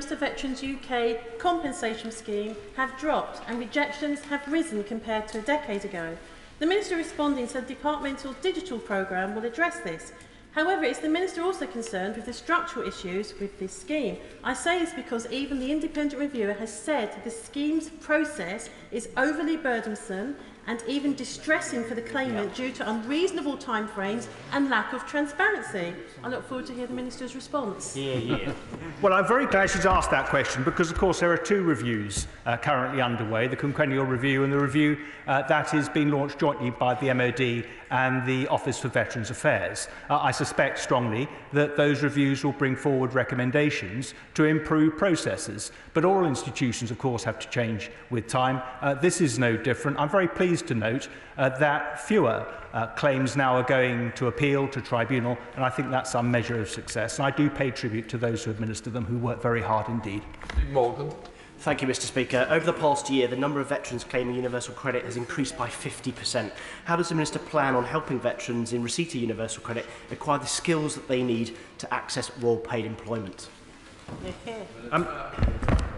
claims to Veterans UK compensation scheme have dropped and rejections have risen compared to a decade ago. The Minister responding said the departmental digital programme will address this. However, is the Minister also concerned with the structural issues with this scheme? I say this because even the independent reviewer has said the scheme's process is overly burdensome and even distressing for the claimant due to unreasonable timeframes and lack of transparency. I look forward to hearing the Minister's response. Well, I'm very glad she's asked that question because, of course, there are two reviews currently underway, the quinquennial review and the review that is being launched jointly by the MOD and the Office for Veterans Affairs. I suspect strongly that those reviews will bring forward recommendations to improve processes. But all institutions, of course, have to change with time. This is no different. I'm very pleased to note that fewer claims now are going to appeal to tribunal, and I think that's some measure of success. And I do pay tribute to those who administer them, who work very hard indeed. Morgan. Thank you, Mr Speaker. Over the past year, the number of veterans claiming universal credit has increased by 50%. How does the Minister plan on helping veterans in receipt of universal credit acquire the skills that they need to access well-paid employment?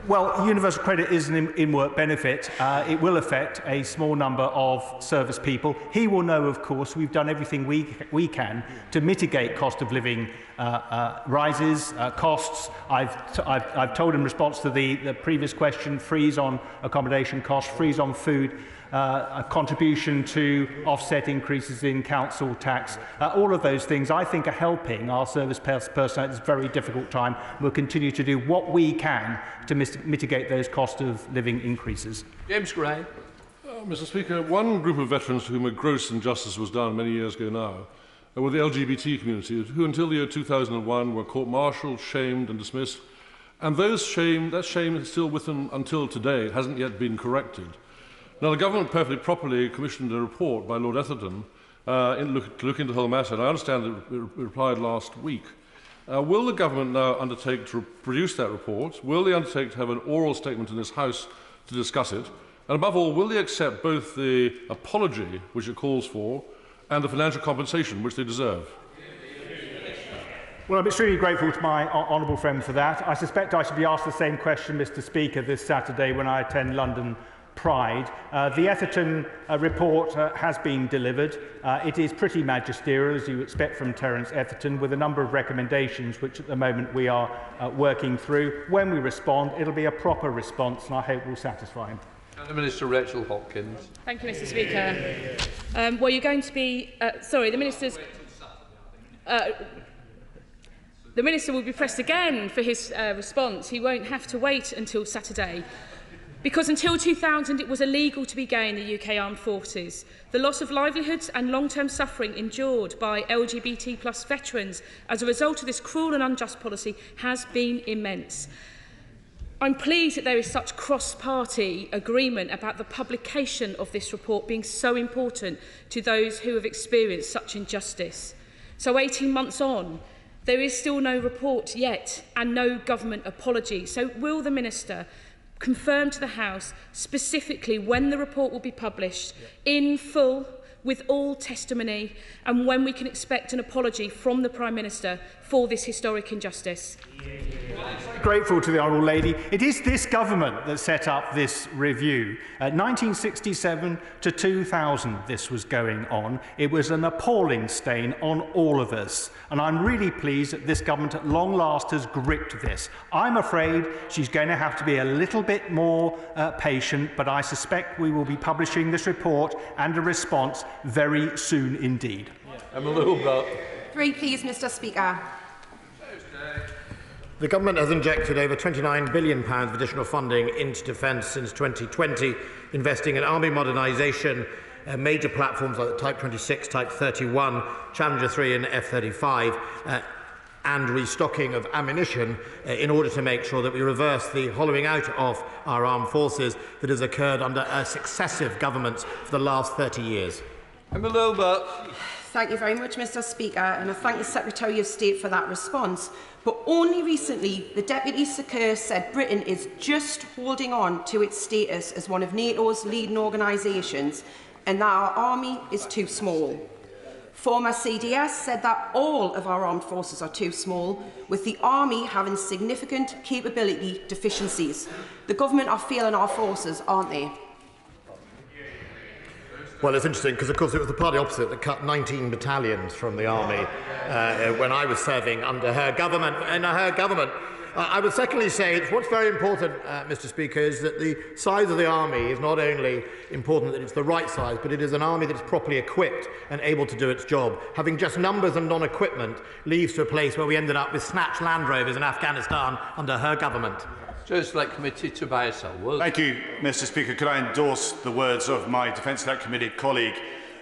Well, universal credit is an in-work benefit. It will affect a small number of service people. He will know, of course, we've done everything we can to mitigate cost of living rises, costs. I've told in response to the previous question, freeze on accommodation costs, freeze on food, a contribution to offset increases in council tax. All of those things, I think, are helping our service personnel at this very difficult time. We'll continue to do what we can to mitigate those cost of living increases. James Gray. Mr Speaker, one group of veterans to whom a gross injustice was done many years ago now were the LGBT community, who until the year 2001 were court-martialed, shamed and dismissed. And that shame is still with them until today. It hasn't yet been corrected. Now, the government perfectly properly commissioned a report by Lord Etherton to look into the whole matter, and I understand that it replied last week. Will the government now undertake to produce that report? Will they undertake to have an oral statement in this House to discuss it? And above all, will they accept both the apology, which it calls for, and the financial compensation, which they deserve? Well, I'm extremely grateful to my honourable friend for that. I suspect I should be asked the same question, Mr Speaker, this Saturday when I attend London Pride. The Etherton report has been delivered. It is pretty magisterial, as you expect from Terence Etherton, with a number of recommendations which at the moment we are working through. When we respond, it'll be a proper response, and I hope will satisfy him. And the Minister Rachel Hopkins. Thank you, Mr Speaker. Well, you're going to be... sorry, the Minister's... the Minister will be pressed again for his response. He won't have to wait until Saturday. Because until 2000, it was illegal to be gay in the UK Armed Forces. The loss of livelihoods and long-term suffering endured by LGBT+ veterans as a result of this cruel and unjust policy has been immense. I'm pleased that there is such cross-party agreement about the publication of this report being so important to those who have experienced such injustice. So 18 months on, there is still no report yet and no government apology. So will the Minister confirm to the House specifically when the report will be published in full with all testimony and when we can expect an apology from the Prime Minister for this historic injustice? Grateful to the Honourable Lady. It is this government that set up this review. 1967 to 2000 this was going on. It was an appalling stain on all of us. And I'm really pleased that this government at long last has gripped this. I'm afraid she's going to have to be a little bit more patient, but I suspect we will be publishing this report and a response very soon indeed. Three, please, Mr Speaker. The government has injected over £29 billion of additional funding into defence since 2020, investing in army modernisation, major platforms like the Type 26, Type 31, Challenger 3 and F-35, and restocking of ammunition in order to make sure that we reverse the hollowing out of our armed forces that has occurred under successive governments for the last 30 years. Thank you very much, Mr Speaker, and I thank the Secretary of State for that response. But only recently, the Deputy Secretary said Britain is just holding on to its status as one of NATO's leading organisations and that our army is too small. Former CDS said that all of our armed forces are too small, with the army having significant capability deficiencies. The government are failing our forces, aren't they? Well, it's interesting because, of course, it was the party opposite that cut 19 battalions from the army when I was serving under her government. I would secondly say what's very important, Mr. Speaker, is that the size of the army is not only important that it's the right size, but it is an army that is properly equipped and able to do its job. Having just numbers and non-equipment leads to a place where we ended up with snatched Land Rovers in Afghanistan under her government. Select Committee, Tobias Selwood. Thank you, Mr. Speaker. Could I endorse the words of my Defence Select Committee colleague?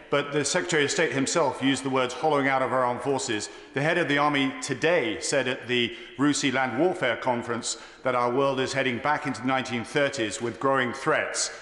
But the Secretary of State himself used the words hollowing out of our armed forces. The head of the army today said at the Rusi Land Warfare Conference that our world is heading back into the 1930s with growing threats.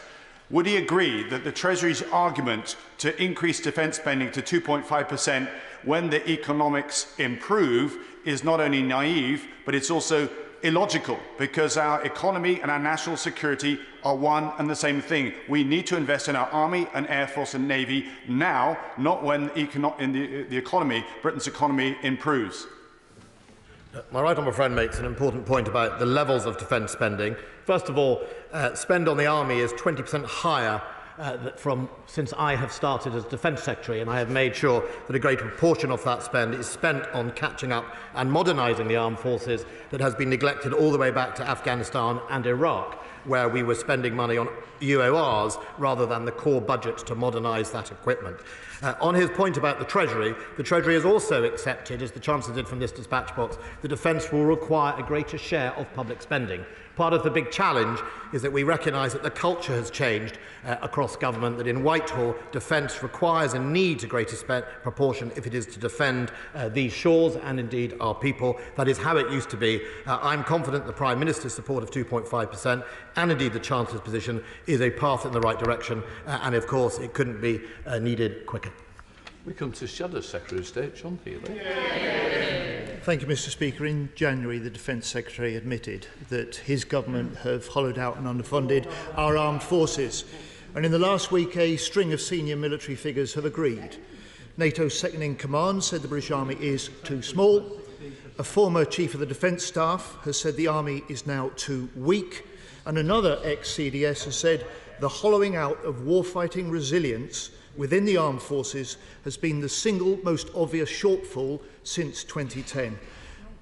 Would he agree that the Treasury's argument to increase defence spending to 2.5% when the economics improve is not only naive, but it's also illogical, because our economy and our national security are one and the same thing. We need to invest in our army and air force and navy now, not when the economy, Britain's economy, improves. My right honourable friend makes an important point about the levels of defence spending. First of all, spend on the army is 20% higher since I have started as Defence Secretary, and I have made sure that a greater proportion of that spend is spent on catching up and modernising the armed forces that has been neglected all the way back to Afghanistan and Iraq, where we were spending money on UORs rather than the core budget to modernise that equipment. On his point about the Treasury has also accepted, as the Chancellor did from this dispatch box, that defence will require a greater share of public spending. Part of the big challenge is that we recognise that the culture has changed across government, that in Whitehall, defence requires and needs a greater proportion if it is to defend these shores and indeed our people. That is how it used to be. I'm confident the Prime Minister's support of 2.5% and indeed the Chancellor's position is a path in the right direction, and of course it couldn't be needed quicker. We come to Shadow Secretary of State, John Healey. Thank you, Mr. Speaker. In January, the Defence Secretary admitted that his government have hollowed out and underfunded our armed forces. And in the last week, a string of senior military figures have agreed. NATO's second-in-command said the British Army is too small. A former Chief of the Defence Staff has said the Army is now too weak. And another ex-CDS has said the hollowing out of warfighting resilience within the armed forces has been the single most obvious shortfall since 2010.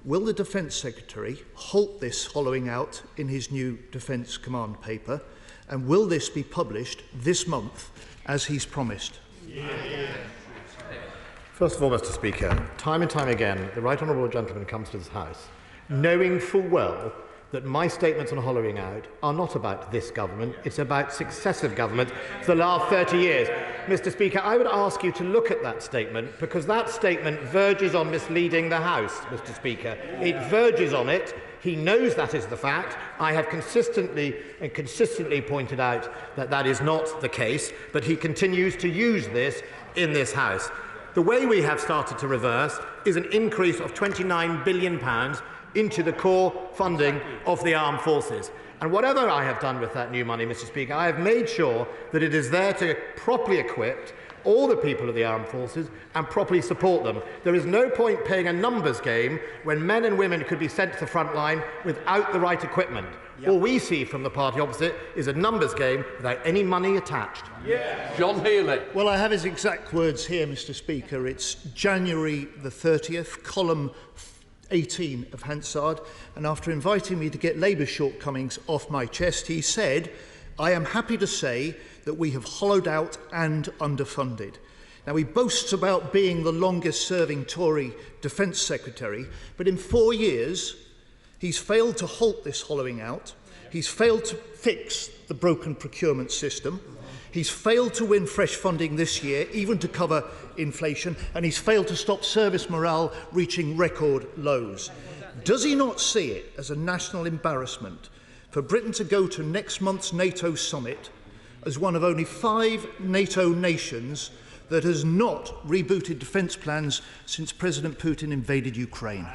Will the Defence Secretary halt this hollowing out in his new Defence Command paper, and will this be published this month as he's promised? First of all, Mr. Speaker, time and time again, the right honourable gentleman comes to this House knowing full well that my statements on hollowing out are not about this government, it's about successive governments for the last 30 years. Mr. Speaker, I would ask you to look at that statement, because that statement verges on misleading the House, Mr. Speaker. It verges on it. He knows that is the fact. I have consistently pointed out that that is not the case, but he continues to use this in this House. The way we have started to reverse is an increase of £29 billion into the core funding of the armed forces. And whatever I have done with that new money, Mr. Speaker, I have made sure that it is there to properly equip all the people of the armed forces and properly support them. There is no point playing a numbers game when men and women could be sent to the front line without the right equipment. Yep. All we see from the party opposite is a numbers game without any money attached. Yeah. John Healey. Well, I have his exact words here, Mr. Speaker. It's January the 30th, column 18 of Hansard, and after inviting me to get Labour's shortcomings off my chest, he said, "I am happy to say that we have hollowed out and underfunded." Now, he boasts about being the longest-serving Tory Defence Secretary, but in 4 years, he's failed to halt this hollowing out, he's failed to fix the broken procurement system, he's failed to win fresh funding this year, even to cover inflation, and he's failed to stop service morale reaching record lows. Does he not see it as a national embarrassment for Britain to go to next month's NATO summit as one of only 5 NATO nations that has not rebooted defence plans since President Putin invaded Ukraine?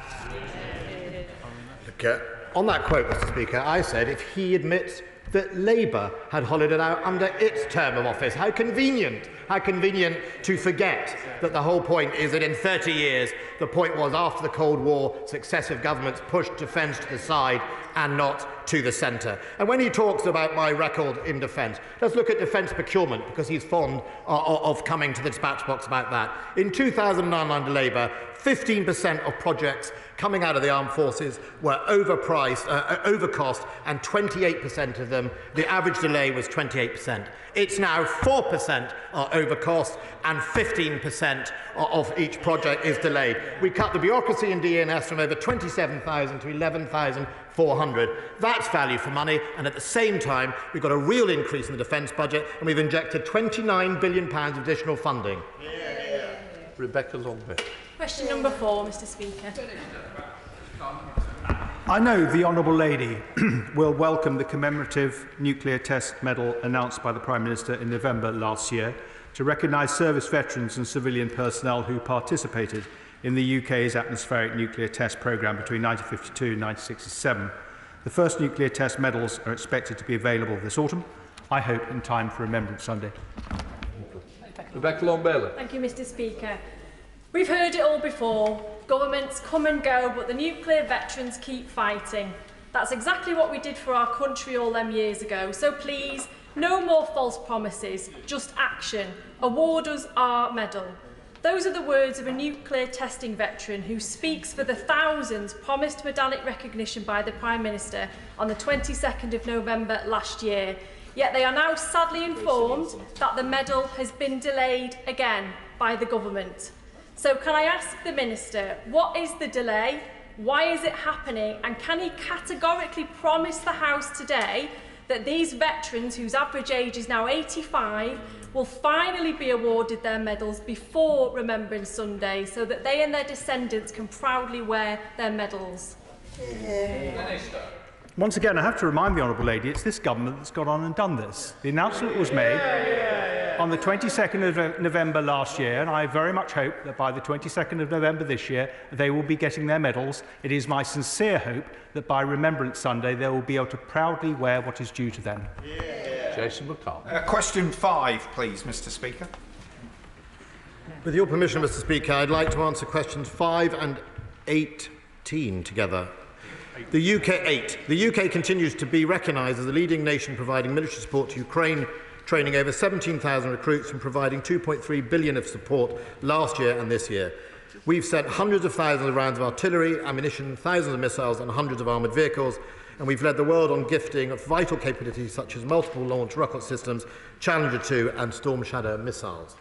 On that quote, Mr. Speaker, I said if he admits that Labour had hollowed it out under its term of office. How convenient How convenient to forget that the whole point is that in 30 years, the point was after the Cold War, successive governments pushed defence to the side and not to the centre. And when he talks about my record in defence, let's look at defence procurement, because he's fond of coming to the dispatch box about that. In 2009 under Labour, 15% of projects coming out of the armed forces were overpriced, overcost, and 28% of them, the average delay was 28%. It's now 4% are overcost and 15% of each project is delayed. We cut the bureaucracy in DNS from over 27,000 to 11,400. That's value for money, and at the same time, we've got a real increase in the defence budget, and we've injected £29 billion of additional funding. Rebecca Longby. Question number 4, Mr. Speaker. I know the Honourable Lady will welcome the commemorative nuclear test medal announced by the Prime Minister in November last year to recognise service veterans and civilian personnel who participated in the UK's atmospheric nuclear test programme between 1952 and 1967. The first nuclear test medals are expected to be available this autumn, I hope in time for Remembrance Sunday. Rebecca Longby. Thank you, Mr. Speaker. We've heard it all before. Governments come and go, but the nuclear veterans keep fighting. That's exactly what we did for our country all them years ago. So please, no more false promises, just action. Award us our medal. Those are the words of a nuclear testing veteran who speaks for the thousands promised medallic recognition by the Prime Minister on the 22nd of November last year. Yet they are now sadly informed that the medal has been delayed again by the government. So can I ask the Minister, what is the delay? Why is it happening? And can he categorically promise the House today that these veterans, whose average age is now 85, will finally be awarded their medals before Remembrance Sunday so that they and their descendants can proudly wear their medals? Once again, I have to remind the Honourable Lady, it's this government that's gone on and done this. The announcement was made on the 22nd of November last year, and I very much hope that by the 22nd of November this year, they will be getting their medals. It is my sincere hope that by Remembrance Sunday, they will be able to proudly wear what is due to them. Jason McCall. Question 5, please, Mr. Speaker. With your permission, Mr. Speaker, I'd like to answer questions 5 and 18 together. The UK continues to be recognised as the leading nation providing military support to Ukraine, training over 17,000 recruits and providing £2.3 billion of support last year and this year. We've sent hundreds of thousands of rounds of artillery, ammunition, thousands of missiles and hundreds of armoured vehicles, and we've led the world on gifting of vital capabilities such as multiple launch rocket systems, Challenger 2 and Storm Shadow missiles.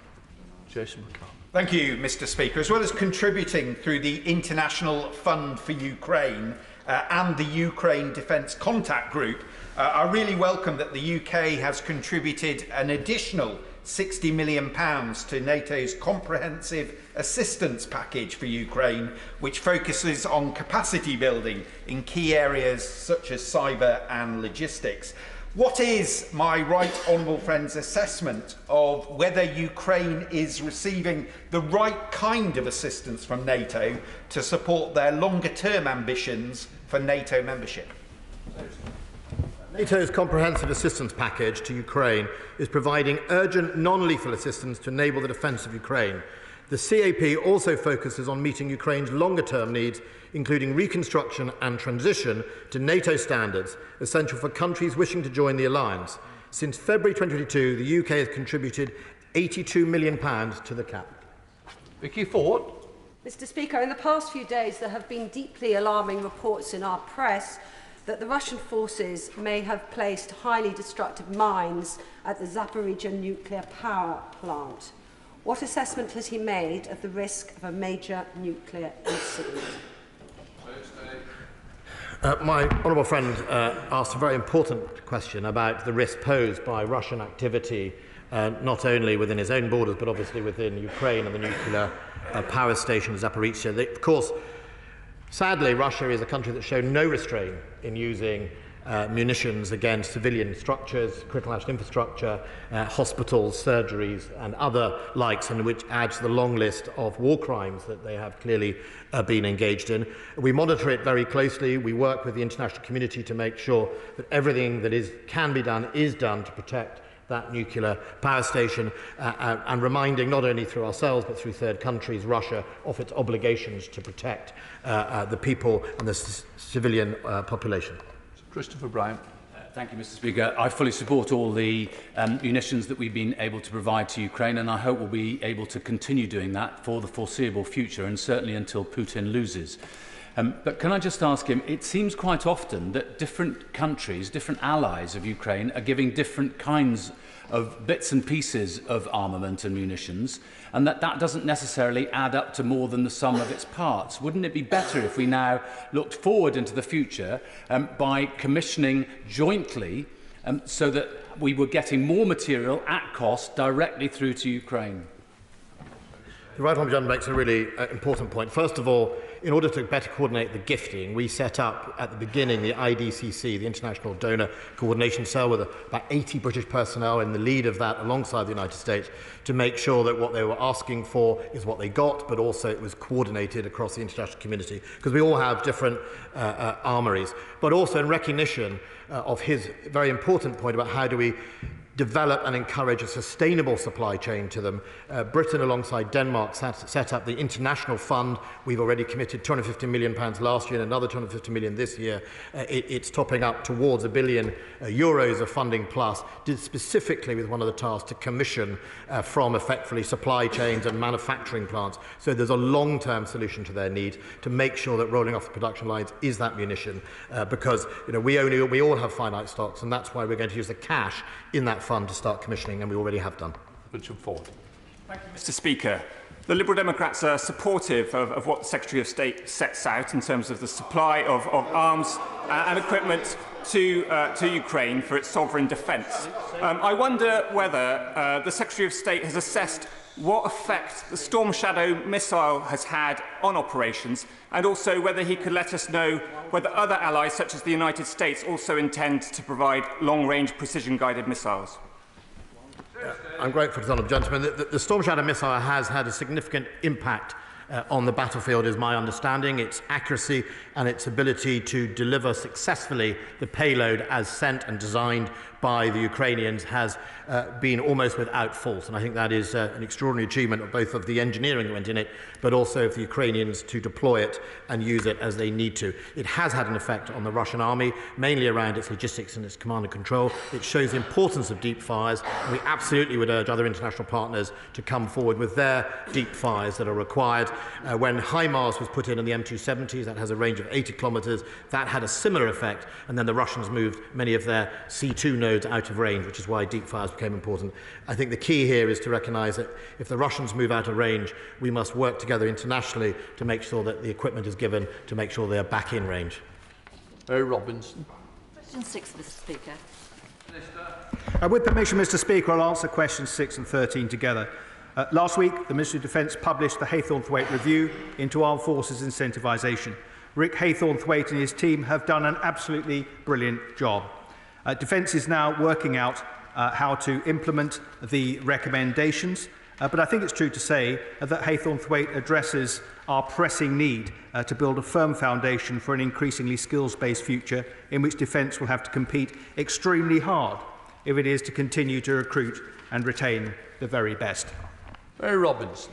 Jason McCall. Thank you, Mr. Speaker. As well as contributing through the International Fund for Ukraine and the Ukraine Defence Contact Group, I really welcome that the UK has contributed an additional £60 million to NATO's comprehensive assistance package for Ukraine, which focuses on capacity building in key areas such as cyber and logistics. What is my right honourable friend's assessment of whether Ukraine is receiving the right kind of assistance from NATO to support their longer-term ambitions for NATO membership? NATO's comprehensive assistance package to Ukraine is providing urgent non-lethal assistance to enable the defence of Ukraine. The CAP also focuses on meeting Ukraine's longer-term needs, including reconstruction and transition to NATO standards, essential for countries wishing to join the alliance. Since February 2022, the UK has contributed £82 million to the CAP. Vicky Ford. Mr. Speaker, in the past few days there have been deeply alarming reports in our press that the Russian forces may have placed highly destructive mines at the Zaporizhzhia nuclear power plant. What assessment has he made of the risk of a major nuclear incident? My honourable friend asked a very important question about the risk posed by Russian activity, not only within his own borders, but obviously within Ukraine and the nuclear power station Zaporizhzhia. Of course, sadly, Russia is a country that's shown no restraint in using munitions against civilian structures, critical national infrastructure, hospitals, surgeries and other likes, and which adds to the long list of war crimes that they have clearly been engaged in. We monitor it very closely. We work with the international community to make sure that everything that can be done is done to protect that nuclear power station and reminding not only through ourselves but through third countries Russia of its obligations to protect the people and the civilian population. Christopher Bryant. Thank you, Mr. Speaker. I fully support all the munitions that we've been able to provide to Ukraine, and I hope we'll be able to continue doing that for the foreseeable future, and certainly until Putin loses. But can I just ask him, it seems quite often that different countries, different allies of Ukraine, are giving different kinds of bits and pieces of armament and munitions, and that doesn't necessarily add up to more than the sum of its parts. Wouldn't it be better if we now looked forward into the future by commissioning jointly so that we were getting more material at cost directly through to Ukraine? The Right Honourable Gentleman makes a really important point. First of all, in order to better coordinate the gifting, we set up at the beginning the IDCC, the International Donor Coordination Cell, with about 80 British personnel in the lead of that alongside the United States, to make sure that what they were asking for is what they got, but also it was coordinated across the international community, because we all have different armories. But also in recognition of his very important point about how do we develop and encourage a sustainable supply chain to them. Britain, alongside Denmark, set up the International Fund. We've already committed £250 million last year and another £250 million this year. It's topping up towards €1 billion of funding plus, specifically with one of the tasks to commission from effectively supply chains and manufacturing plants. So there's a long-term solution to their need to make sure that rolling off the production lines is that munition, because we all have finite stocks, and that's why we're going to use the cash in that fund to start commissioning, and we already have done. Richard Ford. Thank you, Mr. Speaker. The Liberal Democrats are supportive of what the Secretary of State sets out in terms of the supply of arms and equipment to Ukraine for its sovereign defence. I wonder whether the Secretary of State has assessed what effect the Storm Shadow missile has had on operations, and also whether he could let us know whether other allies, such as the United States, also intend to provide long-range precision-guided missiles. I'm grateful to the honourable gentleman. The Storm Shadow missile has had a significant impact on the battlefield, is my understanding. Its accuracy and its ability to deliver successfully the payload as sent and designed by the Ukrainians has been almost without fault. And I think that is an extraordinary achievement of both of the engineering that went in it, but also of the Ukrainians to deploy it and use it as they need to. It has had an effect on the Russian army, mainly around its logistics and its command and control. It shows the importance of deep fires, and we absolutely would urge other international partners to come forward with their deep fires that are required. When HIMARS was put in the M270s, that has a range of 80 kilometres, that had a similar effect, and then the Russians moved many of their C2 nodes out of range, which is why deep fires became important. I think the key here is to recognise that if the Russians move out of range, we must work together internationally to make sure that the equipment is given to make sure they are back in range. Mary Robinson. Question 6, Mr. Speaker. With permission, Mr. Speaker, I'll answer questions 6 and 13 together. Last week, the Ministry of Defence published the Haythornthwaite Review into Armed Forces Incentivisation. Rick Haythornthwaite and his team have done an absolutely brilliant job. Defence is now working out how to implement the recommendations, but I think it's true to say that Haythornthwaite addresses our pressing need to build a firm foundation for an increasingly skills-based future in which Defence will have to compete extremely hard if it is to continue to recruit and retain the very best. Mary Robinson.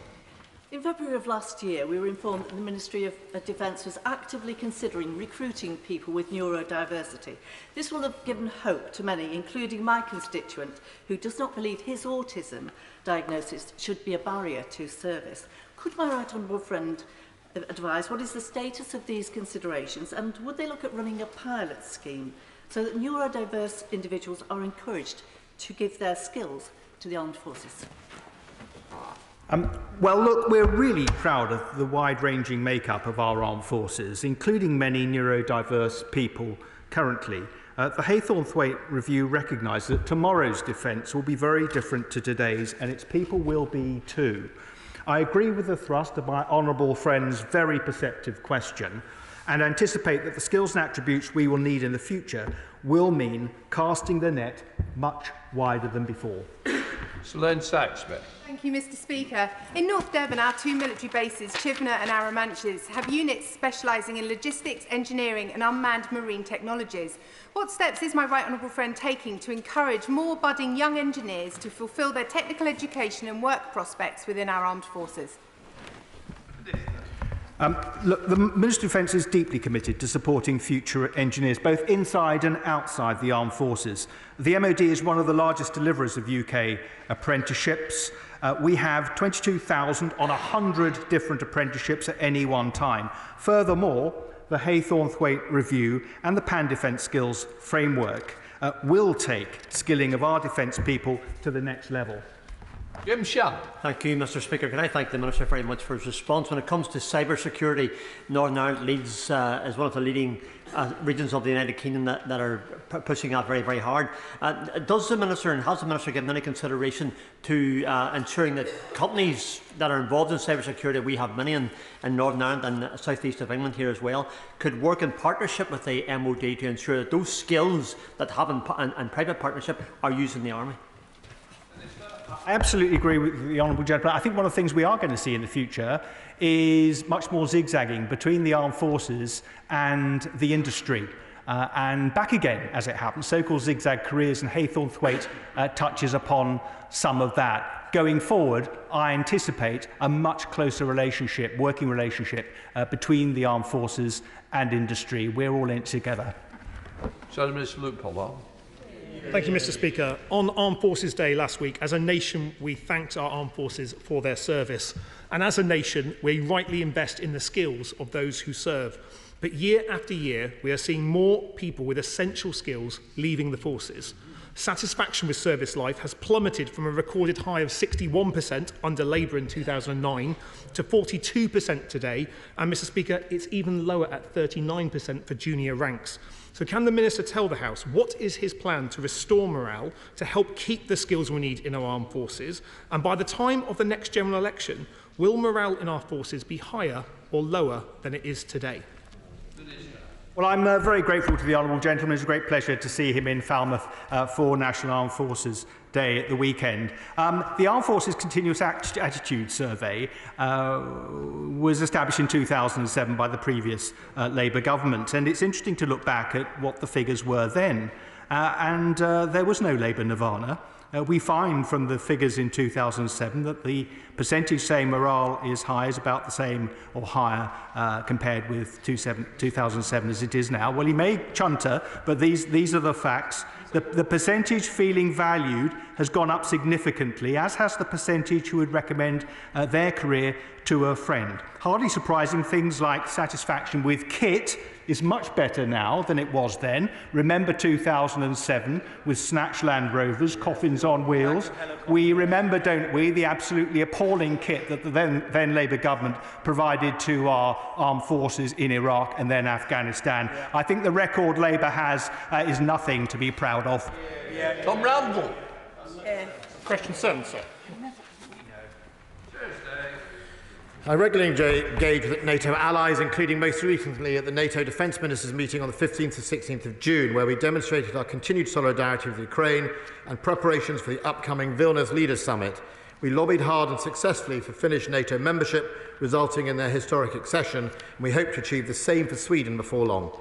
In February of last year, we were informed that the Ministry of Defence was actively considering recruiting people with neurodiversity. This will have given hope to many, including my constituent, who does not believe his autism diagnosis should be a barrier to service. Could my right honourable friend advise what is the status of these considerations, and would they look at running a pilot scheme so that neurodiverse individuals are encouraged to give their skills to the armed forces? Well, look, we're really proud of the wide-ranging makeup of our armed forces, including many neurodiverse people currently. The Haythornthwaite Review recognises that tomorrow's defence will be very different to today's, and its people will be too. I agree with the thrust of my honourable friend's very perceptive question, and anticipate that the skills and attributes we will need in the future will mean casting the net much wider than before. Selene Sachs-Smith. Thank Thank you, Mr Speaker. In North Devon, our two military bases, Chivner and Arromanches, have units specialising in logistics, engineering and unmanned marine technologies. What steps is my right honourable friend taking to encourage more budding young engineers to fulfil their technical education and work prospects within our armed forces? Look, the Ministry of Defence is deeply committed to supporting future engineers, both inside and outside the armed forces. The MOD is one of the largest deliverers of UK apprenticeships. We have 22,000 on 100 different apprenticeships at any one time. Furthermore, the Haythornthwaite Review and the Pan Defence Skills Framework will take skilling of our defence people to the next level. Jim Shan. Thank you, Mr Speaker. Can I thank the Minister very much for his response. When it comes to cybersecurity, Northern Ireland leads as one of the leading regions of the United Kingdom that are pushing that very, very hard. Does the Minister and has the Minister given any consideration to ensuring that companies that are involved in cybersecurity, we have many in Northern Ireland and south east of England here as well, could work in partnership with the MOD to ensure that those skills that have in private partnership are used in the Army? I absolutely agree with the Honourable Gentleman. I think one of the things we are going to see in the future is much more zigzagging between the armed forces and the industry. And back again, as it happens, so-called zigzag careers, and Haythornthwaite touches upon some of that. Going forward, I anticipate a much closer relationship, working relationship, between the armed forces and industry. We're all in it together. Minister Luke Pollard. Thank you, Mr Speaker. On Armed Forces Day last week, as a nation, we thanked our armed forces for their service. And as a nation, we rightly invest in the skills of those who serve. But year after year, we are seeing more people with essential skills leaving the forces. Satisfaction with service life has plummeted from a recorded high of 61% under Labour in 2009 to 42% today. And, Mr Speaker, it's even lower at 39% for junior ranks. So can the Minister tell the House what is his plan to restore morale, to help keep the skills we need in our armed forces? And by the time of the next general election, will morale in our forces be higher or lower than it is today? Well, I'm very grateful to the Honourable Gentleman. It's a great pleasure to see him in Falmouth for National Armed Forces Day at the weekend. The Armed Forces Continuous Attitude Survey was established in 2007 by the previous Labour government, and it's interesting to look back at what the figures were then. There was no Labour nirvana. We find from the figures in 2007 that the percentage saying morale is high is about the same or higher compared with 2007 as it is now. Well, he may chunter, but these are the facts. The percentage feeling valued has gone up significantly, as has the percentage who would recommend their career to a friend. Hardly surprising, things like satisfaction with kit is much better now than it was then. Remember 2007 with snatch Land Rovers, coffins on wheels. We remember, don't we, the absolutely appalling kit that the then Labour government provided to our armed forces in Iraq and then Afghanistan. I think the record Labour has is nothing to be proud of. Tom Randall. Question 7, sir. I regularly engage with NATO allies, including most recently at the NATO Defence Ministers meeting on the 15th and 16th of June, where we demonstrated our continued solidarity with Ukraine and preparations for the upcoming Vilnius Leaders Summit. We lobbied hard and successfully for Finnish NATO membership, resulting in their historic accession, and we hope to achieve the same for Sweden before long.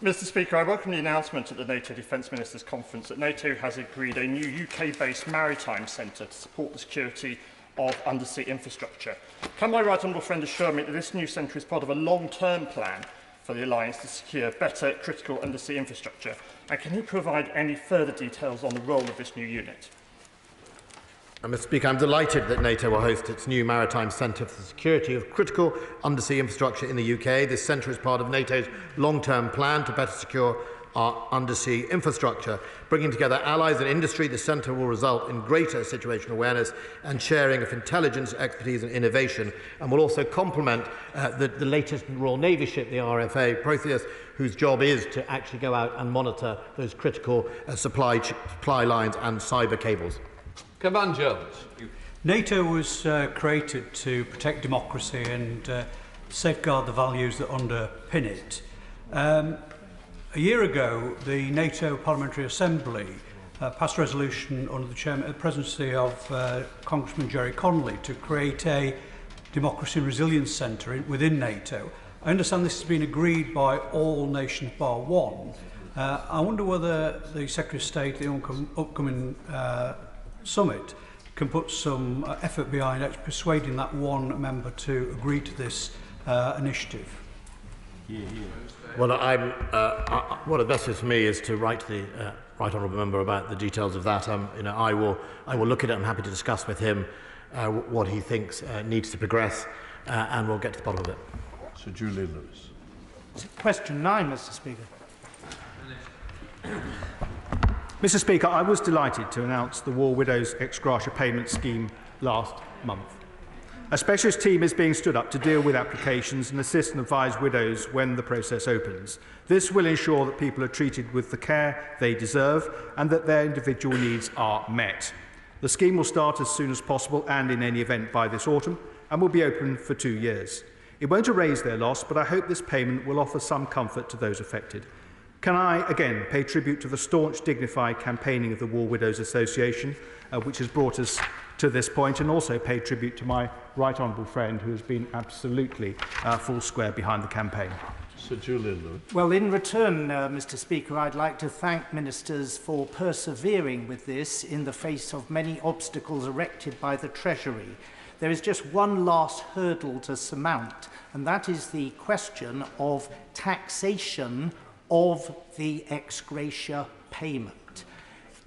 Mr Speaker, I welcome the announcement at the NATO Defence Ministers Conference that NATO has agreed a new UK-based maritime centre to support the security of undersea infrastructure. Can my right honourable friend assure me that this new centre is part of a long-term plan for the Alliance to secure better critical undersea infrastructure? And can he provide any further details on the role of this new unit? Mr Speaker, I'm delighted that NATO will host its new maritime centre for the security of critical undersea infrastructure in the UK. This centre is part of NATO's long-term plan to better secure our undersea infrastructure. Bringing together allies and industry, the centre will result in greater situational awareness and sharing of intelligence, expertise and innovation, and will also complement the latest Royal Navy ship, the RFA Proteus, whose job is to actually go out and monitor those critical supply lines and cyber cables. Cavan Jones. NATO was created to protect democracy and safeguard the values that underpin it. A year ago, the NATO Parliamentary Assembly passed a resolution under the presidency of Congressman Jerry Connolly to create a Democracy and Resilience Centre within NATO. I understand this has been agreed by all nations bar one. I wonder whether the Secretary of State at the upcoming summit can put some effort behind persuading that one member to agree to this initiative. Well, what it best is for me is to write to the right honourable member about the details of that. I will look at it. I'm happy to discuss with him what he thinks needs to progress, and we'll get to the bottom of it. Sir Julian Lewis. Question 9, Mr. Speaker. Mr. Speaker, I was delighted to announce the War Widows ex gratia payment scheme last month. A specialist team is being stood up to deal with applications and assist and advise widows when the process opens. This will ensure that people are treated with the care they deserve and that their individual needs are met. The scheme will start as soon as possible and in any event by this autumn and will be open for 2 years. It won't erase their loss, but I hope this payment will offer some comfort to those affected. Can I again pay tribute to the staunch, dignified campaigning of the War Widows Association, which has brought us to this point, and also pay tribute to my right honourable friend who has been absolutely full square behind the campaign. Sir Julian Lewis. Well, in return, Mr. Speaker, I'd like to thank ministers for persevering with this in the face of many obstacles erected by the Treasury. There is just one last hurdle to surmount, and that is the question of taxation of the ex gratia payment.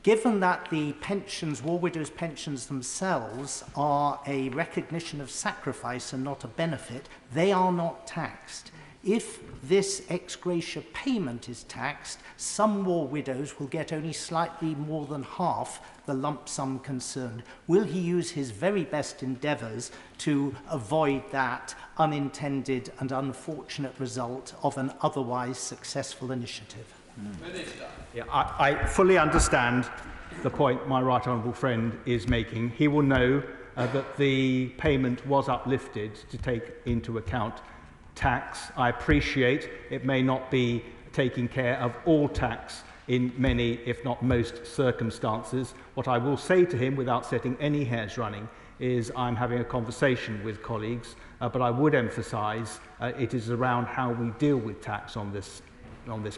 Given that the pensions, war widows' pensions themselves, are a recognition of sacrifice and not a benefit, they are not taxed. If this ex gratia payment is taxed, some war widows will get only slightly more than half the lump sum concerned. Will he use his very best endeavours to avoid that unintended and unfortunate result of an otherwise successful initiative? Yeah, I fully understand the point my right honourable friend is making. He will know that the payment was uplifted to take into account tax. I appreciate it may not be taking care of all tax in many, if not most, circumstances. What I will say to him, without setting any hairs running, is I'm having a conversation with colleagues, but I would emphasise it is around how we deal with tax on this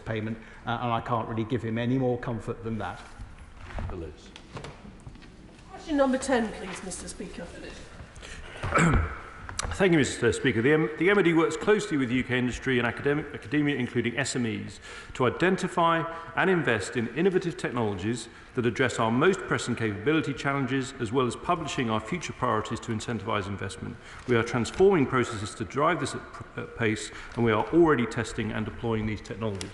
payment, and I can't really give him any more comfort than that. Question number 10, please, Mr. Speaker. Thank you, Mr. Speaker. The MOD works closely with UK industry and academia, including SMEs, to identify and invest in innovative technologies that address our most pressing capability challenges, as well as publishing our future priorities to incentivise investment. We are transforming processes to drive this at pace, and we are already testing and deploying these technologies.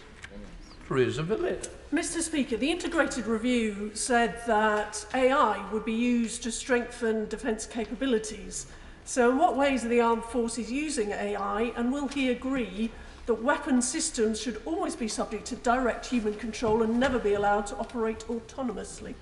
Mr. Speaker, the integrated review said that AI would be used to strengthen defence capabilities. So in what ways are the armed forces using AI, and will he agree that weapon systems should always be subject to direct human control and never be allowed to operate autonomously?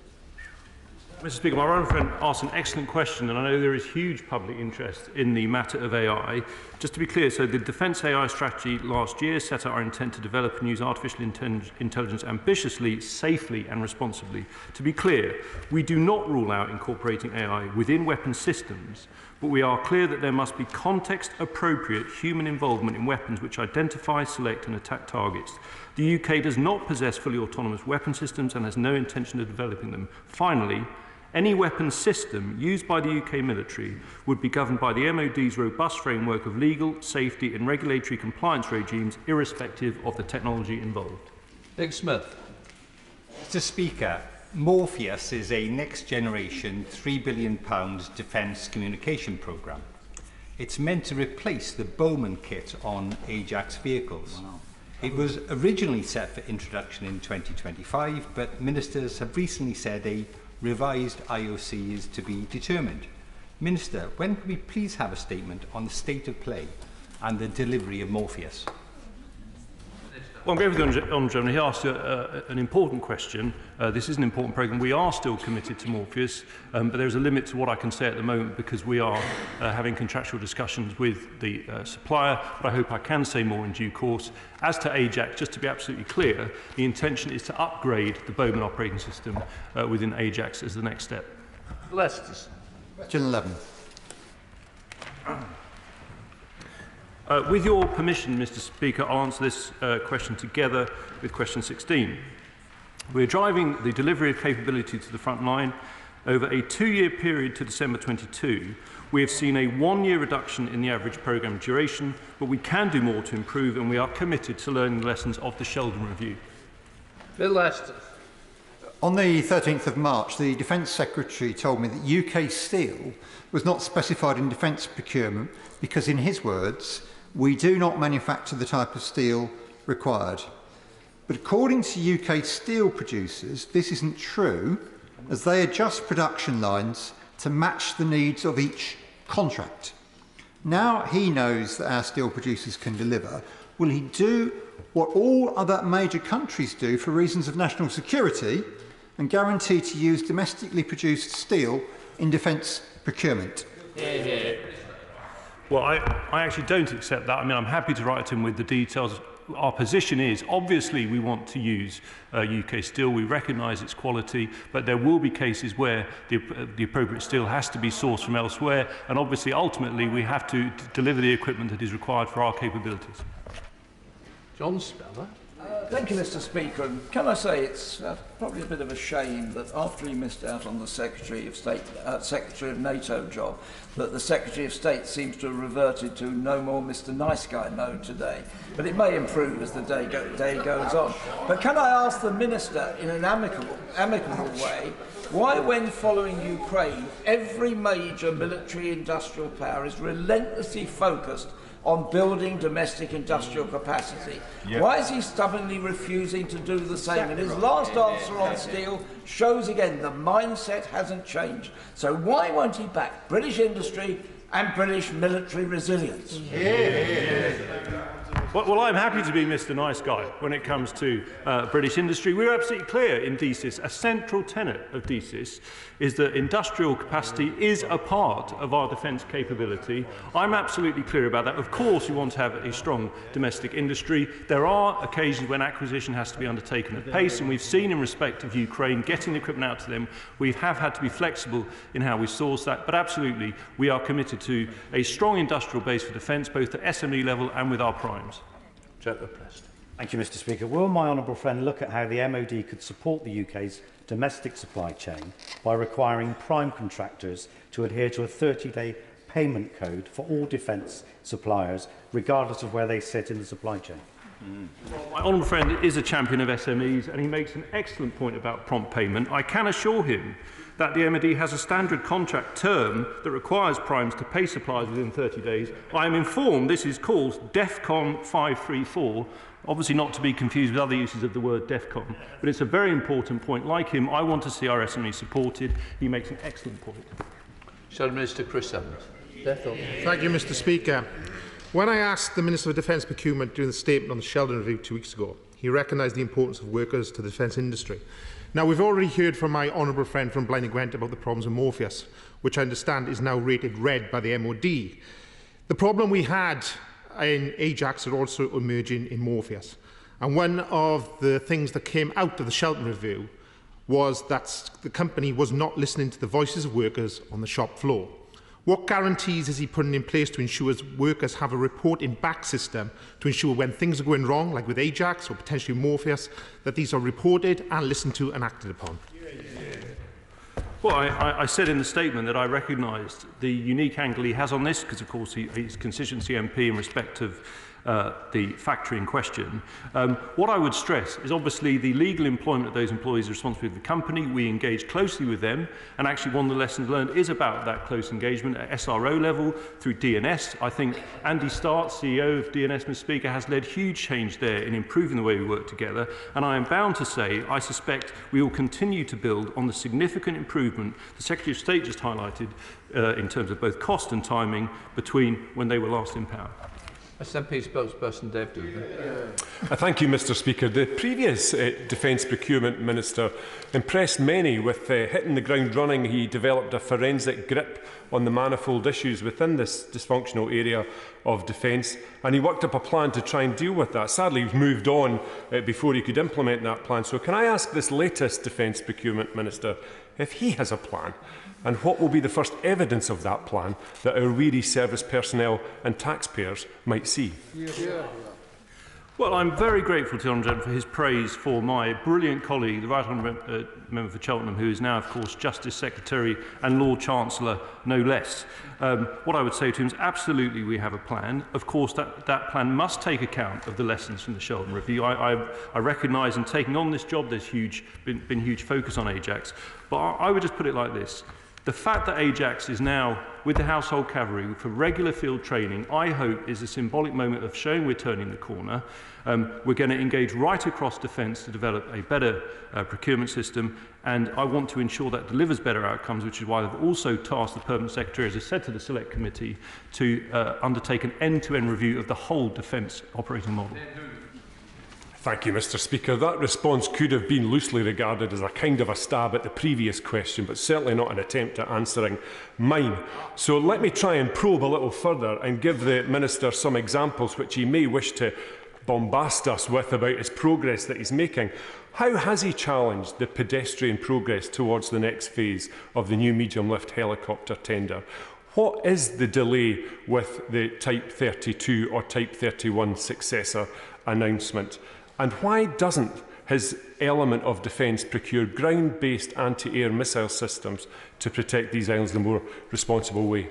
Mr. Speaker, my right friend asked an excellent question, and I know there is huge public interest in the matter of AI. Just to be clear, so the Defence AI strategy last year set out our intent to develop and use artificial intelligence ambitiously, safely and responsibly. To be clear, we do not rule out incorporating AI within weapon systems, but we are clear that there must be context-appropriate human involvement in weapons which identify, select and attack targets. The UK does not possess fully autonomous weapon systems and has no intention of developing them. Finally, any weapon system used by the UK military would be governed by the MOD's robust framework of legal, safety and regulatory compliance regimes, irrespective of the technology involved. Nick Smith. Mr. Speaker, Morpheus is a next-generation £3 billion defence communication programme. It's meant to replace the Bowman kit on Ajax vehicles. Wow. It was originally set for introduction in 2025, but ministers have recently said a revised IOC is to be determined. Minister, when can we please have a statement on the state of play and the delivery of Morpheus? Well, I'm going with the Honourable Gentleman. He asked an important question. This is an important programme. We are still committed to Morpheus, but there is a limit to what I can say at the moment because we are having contractual discussions with the supplier, but I hope I can say more in due course. As to Ajax, just to be absolutely clear, the intention is to upgrade the Bowman operating system within Ajax as the next step. Leicester. Question 11. With your permission, Mr. Speaker, I'll answer this question together with question 16. We're driving the delivery of capability to the front line. Over a 2-year period to December 22, we have seen a 1-year reduction in the average programme duration, but we can do more to improve, and we are committed to learning the lessons of the Sheldon Review. Bill Leicester. On the 13th of March, the Defence Secretary told me that UK steel was not specified in defence procurement because, in his words, we do not manufacture the type of steel required. But according to UK steel producers, this isn't true, as they adjust production lines to match the needs of each contract. Now he knows that our steel producers can deliver. Will he do what all other major countries do for reasons of national security and guarantee to use domestically produced steel in defence procurement? Well, I actually don't accept that. I mean, I'm happy to write to him with the details. Our position is, obviously, we want to use UK steel. We recognise its quality, but there will be cases where the appropriate steel has to be sourced from elsewhere, and obviously, ultimately, we have to deliver the equipment that is required for our capabilities. John Speller. Thank you, Mr. Speaker. And can I say it's probably a bit of a shame that after he missed out on the Secretary of State, Secretary of NATO job, that the Secretary of State seems to have reverted to no more Mr. Nice Guy mode today. But it may improve as the day goes on. But can I ask the Minister in an amicable way, why, when following Ukraine, every major military industrial power is relentlessly focused on building domestic industrial capacity? Yep. Why is he stubbornly refusing to do the same? And his last answer on steel shows again the mindset hasn't changed. So why won't he back British industry and British military resilience? Well, I'm happy to be Mr. Nice Guy when it comes to British industry. We're absolutely clear in DCIS. A central tenet of DCIS is that industrial capacity is a part of our defence capability. I'm absolutely clear about that. Of course, we want to have a strong domestic industry. There are occasions when acquisition has to be undertaken at pace, and we've seen in respect of Ukraine, getting the equipment out to them, we have had to be flexible in how we source that. But absolutely, we are committed to a strong industrial base for defence, both at SME level and with our primes. Thank you, Mr. Speaker. Will my honourable friend look at how the MOD could support the UK's domestic supply chain by requiring prime contractors to adhere to a 30-day payment code for all defence suppliers, regardless of where they sit in the supply chain? My honourable friend is a champion of SMEs, and he makes an excellent point about prompt payment. I can assure him that the MOD has a standard contract term that requires primes to pay suppliers within 30 days. I am informed this is called DEFCON 534, obviously not to be confused with other uses of the word DEFCON, but it's a very important point. Like him, I want to see our SME supported. He makes an excellent point. Shadow Minister Chris Evans. Thank you, Mr. Speaker. When I asked the Minister of Defence Procurement during the statement on the Sheldon Review 2 weeks ago, he recognised the importance of workers to the defence industry. Now, we've already heard from my honourable friend from Blaenau Gwent about the problems of Morpheus, which I understand is now rated red by the MOD. The problem we had in Ajax are also emerging in Morpheus. And one of the things that came out of the Sheldon Review was that the company was not listening to the voices of workers on the shop floor. What guarantees is he putting in place to ensure workers have a reporting back system to ensure when things are going wrong, like with Ajax or potentially Morpheus, that these are reported and listened to and acted upon? Well, I said in the statement that I recognised the unique angle he has on this, because, of course, he's constituency MP in respect of the factory in question. What I would stress is obviously the legal employment of those employees is responsibility of the company. We engage closely with them, and actually one of the lessons learned is about that close engagement at SRO level through DNS. I think Andy Start, CEO of DNS, Mr. Speaker, has led huge change there in improving the way we work together, and I am bound to say I suspect we will continue to build on the significant improvement the Secretary of State just highlighted in terms of both cost and timing between when they were last in power. SNP spokesperson Dave Dugan. Thank you, Mr Speaker. The previous Defence Procurement Minister impressed many with hitting the ground running. He developed a forensic grip on the manifold issues within this dysfunctional area of defence, and he worked up a plan to try and deal with that. Sadly, he moved on before he could implement that plan. So can I ask this latest Defence Procurement Minister if he has a plan, and what will be the first evidence of that plan that our weary service personnel and taxpayers might see? Well, I'm very grateful to the Honourable Gentleman for his praise for my brilliant colleague, the Right Honourable Member for Cheltenham, who is now, of course, Justice Secretary and Lord Chancellor, no less. What I would say to him is absolutely we have a plan. Of course, that plan must take account of the lessons from the Sheldon Review. I recognise in taking on this job there's been huge focus on Ajax, but I would just put it like this. The fact that Ajax is now with the Household Cavalry for regular field training, I hope, is a symbolic moment of showing we're turning the corner. We're going to engage right across defence to develop a better procurement system, and I want to ensure that delivers better outcomes, which is why I've also tasked the Permanent Secretary, as I said to the Select Committee, to undertake an end-to-end review of the whole defence operating model. Thank you, Mr Speaker. That response could have been loosely regarded as a kind of a stab at the previous question, but certainly not an attempt at answering mine. So let me try and probe a little further and give the Minister some examples which he may wish to bombast us with about his progress that he's making. How has he challenged the pedestrian progress towards the next phase of the new medium-lift helicopter tender? What is the delay with the Type 32 or Type 31 successor announcement? And why doesn't his element of defence procure ground-based anti-air missile systems to protect these islands in a more responsible way?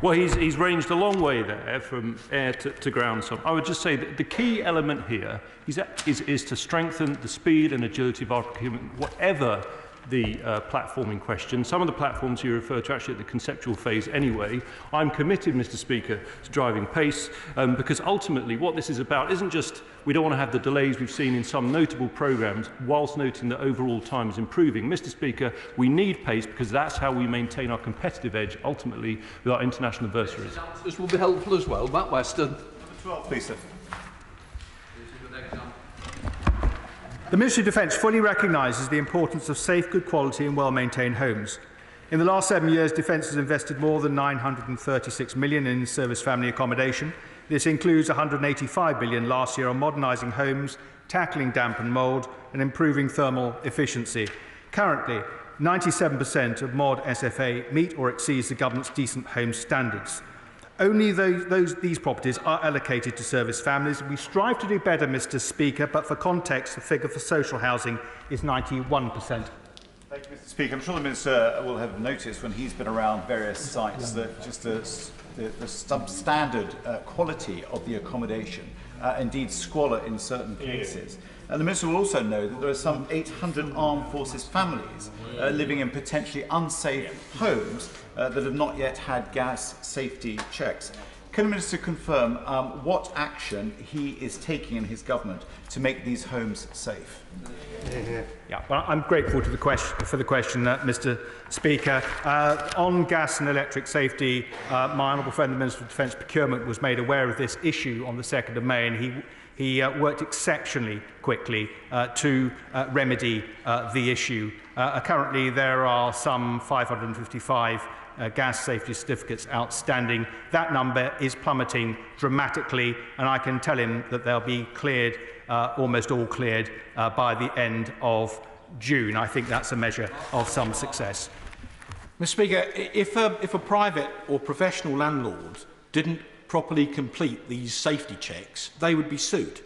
Well, he's ranged a long way there from air to ground. So I would just say that the key element here is to strengthen the speed and agility of our procurement, whatever the platform in question. Some of the platforms you refer to actually at the conceptual phase anyway. I'm committed, Mr Speaker, to driving pace, because ultimately what this is about isn't just we don't want to have the delays we've seen in some notable programmes whilst noting that overall time is improving. Mr Speaker, we need pace because that's how we maintain our competitive edge ultimately with our international adversaries. This will be helpful as well. Matt Weston. Number 12, please, sir. The Ministry of Defence fully recognises the importance of safe, good quality and well-maintained homes. In the last 7 years, Defence has invested more than £936 million in service family accommodation. This includes £185 billion last year on modernising homes, tackling damp and mould and improving thermal efficiency. Currently, 97% of mod SFA meet or exceeds the government's decent home standards. Only these properties are allocated to service families. We strive to do better, Mr Speaker, but for context, the figure for social housing is 91%. Thank you, Mr Speaker. I'm sure the Minister will have noticed when he's been around various sites that just the substandard quality of the accommodation, indeed squalor in certain places. And the Minister will also know that there are some 800 armed forces families living in potentially unsafe homes that have not yet had gas safety checks. Can the Minister confirm what action he is taking in his government to make these homes safe? Yeah, well, I'm grateful to the for the question, Mr Speaker. On gas and electric safety, my honourable friend, the Minister of Defence Procurement, was made aware of this issue on the 2nd of May, and he worked exceptionally quickly to remedy the issue. Currently, there are some 555 gas safety certificates outstanding. That number is plummeting dramatically, and I can tell him that they'll be cleared, almost all cleared, by the end of June. I think that's a measure of some success. Mr Speaker, if a private or professional landlord didn't properly complete these safety checks, they would be sued.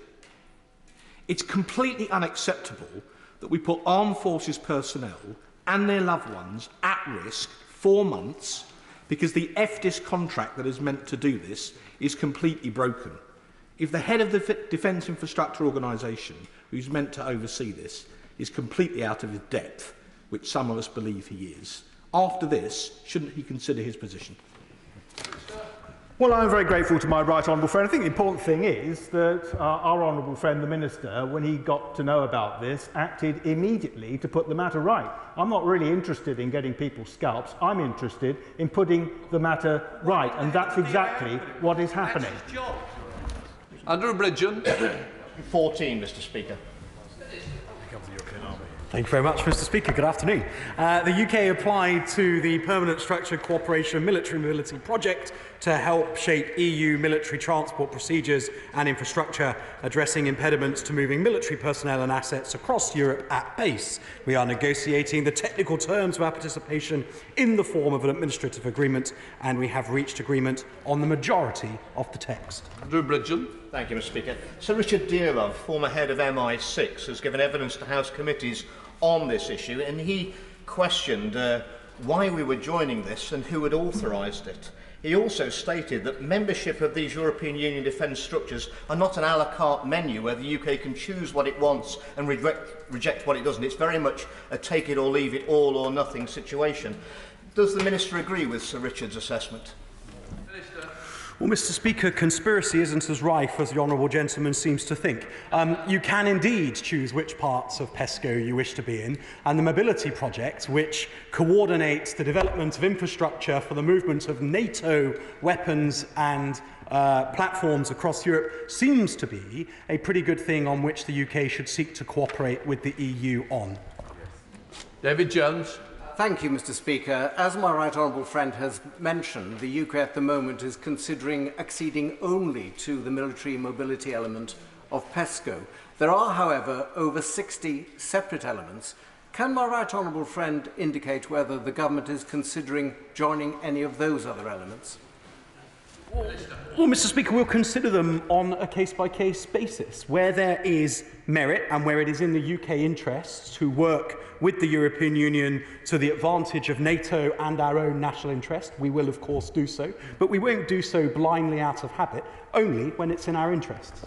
It's completely unacceptable that we put armed forces personnel and their loved ones at risk 4 months because the FDIS contract that is meant to do this is completely broken. If the head of the Defence Infrastructure Organisation, who's meant to oversee this, is completely out of his depth, which some of us believe he is, after this, shouldn't he consider his position? Well, I'm very grateful to my right honourable friend. I think the important thing is that our honourable friend, the Minister, when he got to know about this, acted immediately to put the matter right. I'm not really interested in getting people's scalps. I'm interested in putting the matter right, and that's exactly what is happening. Andrew Bridgen. 14, Mr. Speaker. Thank you very much, Mr. Speaker. Good afternoon. The UK applied to the Permanent Structured Cooperation Military Mobility Project to help shape EU military transport procedures and infrastructure, addressing impediments to moving military personnel and assets across Europe at pace. We are negotiating the technical terms of our participation in the form of an administrative agreement, and we have reached agreement on the majority of the text. Andrew Bridgen. Thank you, Mr. Speaker. Sir Richard Dearlove, former head of MI6, has given evidence to House committees on this issue, and he questioned why we were joining this and who had authorised it. He also stated that membership of these European Union defence structures are not an a la carte menu where the UK can choose what it wants and reject what it doesn't. It's very much a take it or leave it all or nothing situation. Does the Minister agree with Sir Richard's assessment? Well, Mr. Speaker, conspiracy isn't as rife as the honourable gentleman seems to think. You can indeed choose which parts of PESCO you wish to be in, and the mobility project, which coordinates the development of infrastructure for the movement of NATO weapons and platforms across Europe, seems to be a pretty good thing on which the UK should seek to cooperate with the EU on. David Jones. Thank you, Mr. Speaker. As my right honourable friend has mentioned, the UK at the moment is considering acceding only to the military mobility element of PESCO. There are, however, over 60 separate elements. Can my right honourable friend indicate whether the government is considering joining any of those other elements? Well, Mr. Speaker, we'll consider them on a case-by-case basis. Where there is merit and where it is in the UK interests to work with the European Union to the advantage of NATO and our own national interest, we will, of course, do so. But we won't do so blindly out of habit, only when it's in our interests.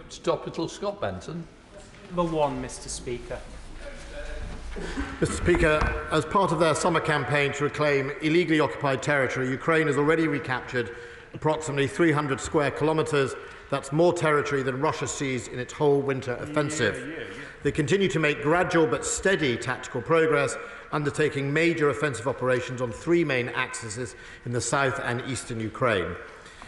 Stop it till Scott Benton. Number 1, Mr. Speaker. Mr. Speaker, as part of their summer campaign to reclaim illegally occupied territory, Ukraine has already recaptured approximately 300 square kilometres. That's more territory than Russia seized in its whole winter offensive. They continue to make gradual but steady tactical progress, undertaking major offensive operations on 3 main axes in the south and eastern Ukraine.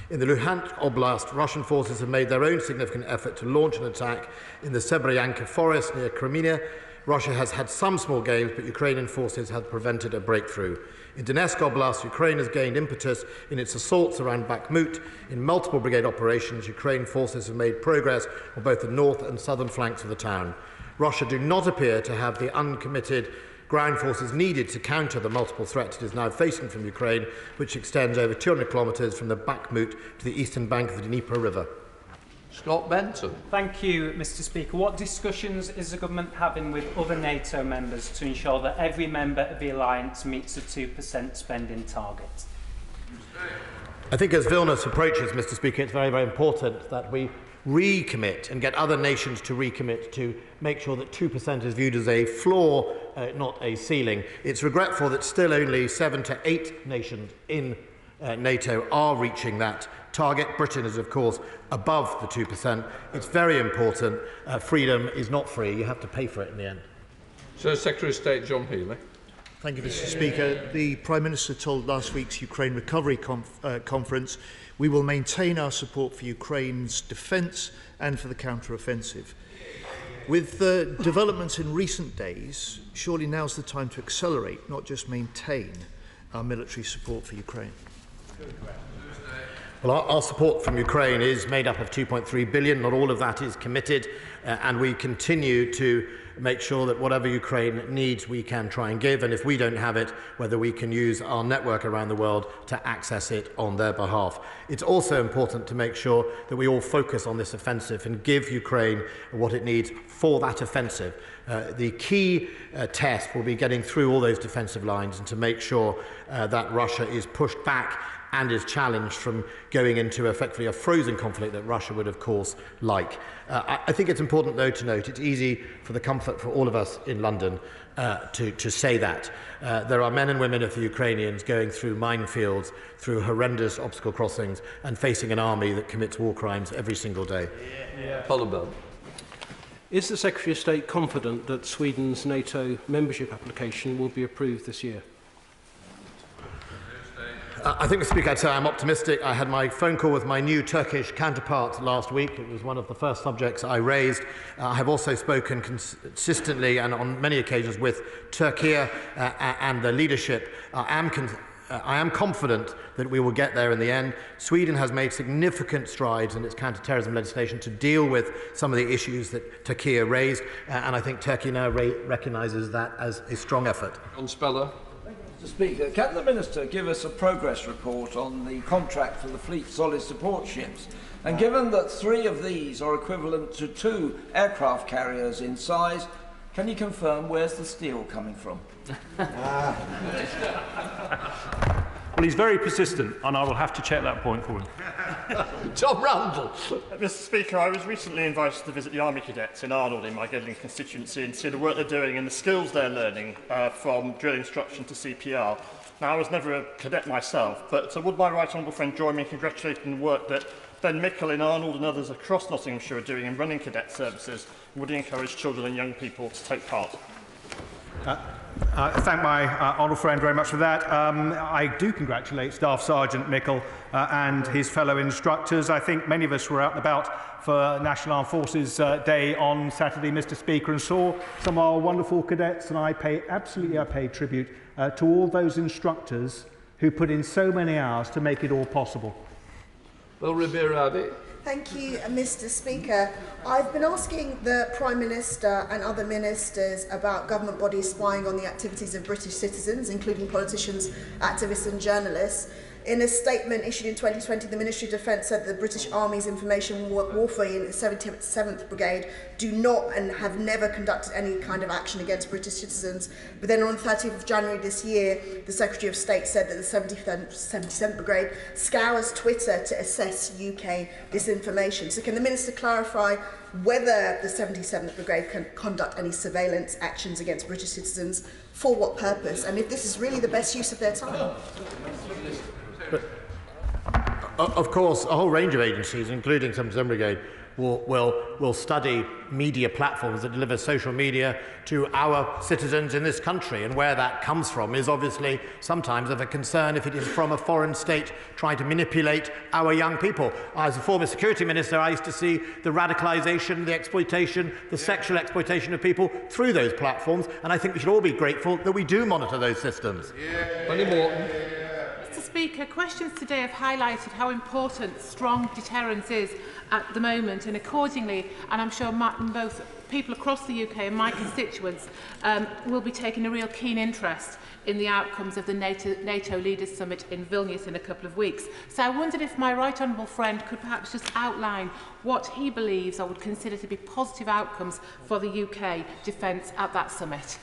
In the Luhansk Oblast, Russian forces have made their own significant effort to launch an attack in the Sebryanka forest near Crimea. Russia has had some small gains, but Ukrainian forces have prevented a breakthrough. In Donetsk Oblast, Ukraine has gained impetus in its assaults around Bakhmut. In multiple brigade operations, Ukrainian forces have made progress on both the north and southern flanks of the town. Russia do not appear to have the uncommitted ground forces needed to counter the multiple threats it is now facing from Ukraine, which extends over 200 kilometres from the Bakhmut to the eastern bank of the Dnieper River. Scott Benton. Thank you, Mr. Speaker. What discussions is the government having with other NATO members to ensure that every member of the alliance meets the 2% spending target? I think as Vilnius approaches, Mr. Speaker, it's very, very important that we recommit and get other nations to recommit to make sure that 2% is viewed as a floor, not a ceiling. It's regretful that still only 7 to 8 nations in NATO are reaching that target. Britain is, of course, above the 2%. It's very important. Freedom is not free. You have to pay for it in the end. Sir Secretary of State John Healey. Thank you, Mr. Speaker. The Prime Minister told last week's Ukraine Recovery Conference we will maintain our support for Ukraine's defence and for the counter-offensive. With the developments in recent days, surely now's the time to accelerate, not just maintain, our military support for Ukraine. Well, our support from Ukraine is made up of 2.3 billion. Not all of that is committed, and we continue to make sure that whatever Ukraine needs, we can try and give, and if we don't have it, whether we can use our network around the world to access it on their behalf. It's also important to make sure that we all focus on this offensive and give Ukraine what it needs for that offensive. The key test will be getting through all those defensive lines and to make sure that Russia is pushed back and is challenged from going into effectively a frozen conflict that Russia would, of course, like. I think it's important, though, to note it's easy for the comfort for all of us in London to say that. There are men and women of the Ukrainians going through minefields, through horrendous obstacle crossings, and facing an army that commits war crimes every single day. Is the Secretary of State confident that Sweden's NATO membership application will be approved this year? I think, Mr. Speaker, I'd say I'm optimistic. I had my phone call with my new Turkish counterpart last week. It was one of the first subjects I raised. I have also spoken consistently and on many occasions with Turkey and the leadership. I am confident that we will get there in the end. Sweden has made significant strides in its counter-terrorism legislation to deal with some of the issues that Turkey raised, and I think Turkey now recognises that as a strong effort. On Speller. Mr. Speaker, can the Minister give us a progress report on the contract for the Fleet Solid Support Ships? And given that 3 of these are equivalent to 2 aircraft carriers in size, can you confirm where's the steel coming from? Well, he's very persistent, and I will have to check that point for him. Tom Randall. Mr. Speaker, I was recently invited to visit the Army Cadets in Arnold in my Gedling constituency and see the work they're doing and the skills they're learning from drill instruction to CPR. Now, I was never a cadet myself, but would my right honourable friend join me in congratulating the work that Ben Mickle in Arnold and others across Nottinghamshire are doing in running cadet services, and would he encourage children and young people to take part? I thank my honourable friend very much for that. I do congratulate Staff Sergeant Mickle and his fellow instructors. I think many of us were out and about for National Armed Forces Day on Saturday, Mr. Speaker, and saw some of our wonderful cadets, and I pay tribute to all those instructors who put in so many hours to make it all possible. Well, Ribiradi. Thank you, Mr. Speaker. I've been asking the Prime Minister and other ministers about government bodies spying on the activities of British citizens, including politicians, activists and journalists. In a statement issued in 2020, the Ministry of Defence said that the British Army's information warfare unit, 77th Brigade, do not and have never conducted any kind of action against British citizens. But then on the 30th of January this year, the Secretary of State said that the 77th Brigade scours Twitter to assess UK disinformation. So can the Minister clarify whether the 77th Brigade can conduct any surveillance actions against British citizens, for what purpose, and if this is really the best use of their time? But, of course, a whole range of agencies, including 77th Brigade, will study media platforms that deliver social media to our citizens in this country, and where that comes from is obviously sometimes of a concern if it is from a foreign state trying to manipulate our young people. As a former security minister, I used to see the radicalisation, the exploitation, the sexual exploitation of people through those platforms, and I think we should all be grateful that we do monitor those systems. Mr. Speaker, questions today have highlighted how important strong deterrence is at the moment, and accordingly, and I'm sure both people across the UK and my constituents will be taking a real keen interest in the outcomes of the NATO Leaders Summit in Vilnius in a couple of weeks. So I wondered if my right honourable friend could perhaps just outline what he believes or would consider to be positive outcomes for the UK defence at that summit.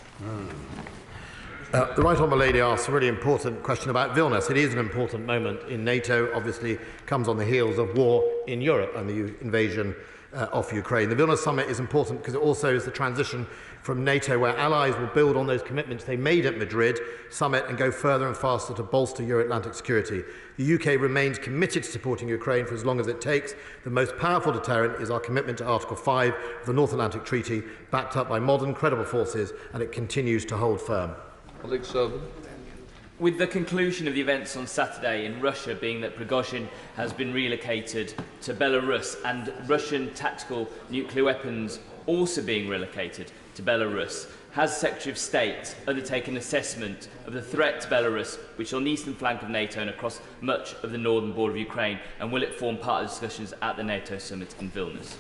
The Right Honourable Lady asks a really important question about Vilnius. It is an important moment in NATO, obviously comes on the heels of war in Europe and the invasion of Ukraine. The Vilnius summit is important because it also is the transition from NATO, where allies will build on those commitments they made at Madrid summit and go further and faster to bolster Euro-Atlantic security. The UK remains committed to supporting Ukraine for as long as it takes. The most powerful deterrent is our commitment to Article 5 of the North Atlantic Treaty, backed up by modern, credible forces, and it continues to hold firm. With the conclusion of the events on Saturday in Russia being that Prigozhin has been relocated to Belarus and Russian tactical nuclear weapons also being relocated to Belarus, has the Secretary of State undertaken an assessment of the threat to Belarus, which is on the eastern flank of NATO and across much of the northern border of Ukraine, and will it form part of the discussions at the NATO summit in Vilnius?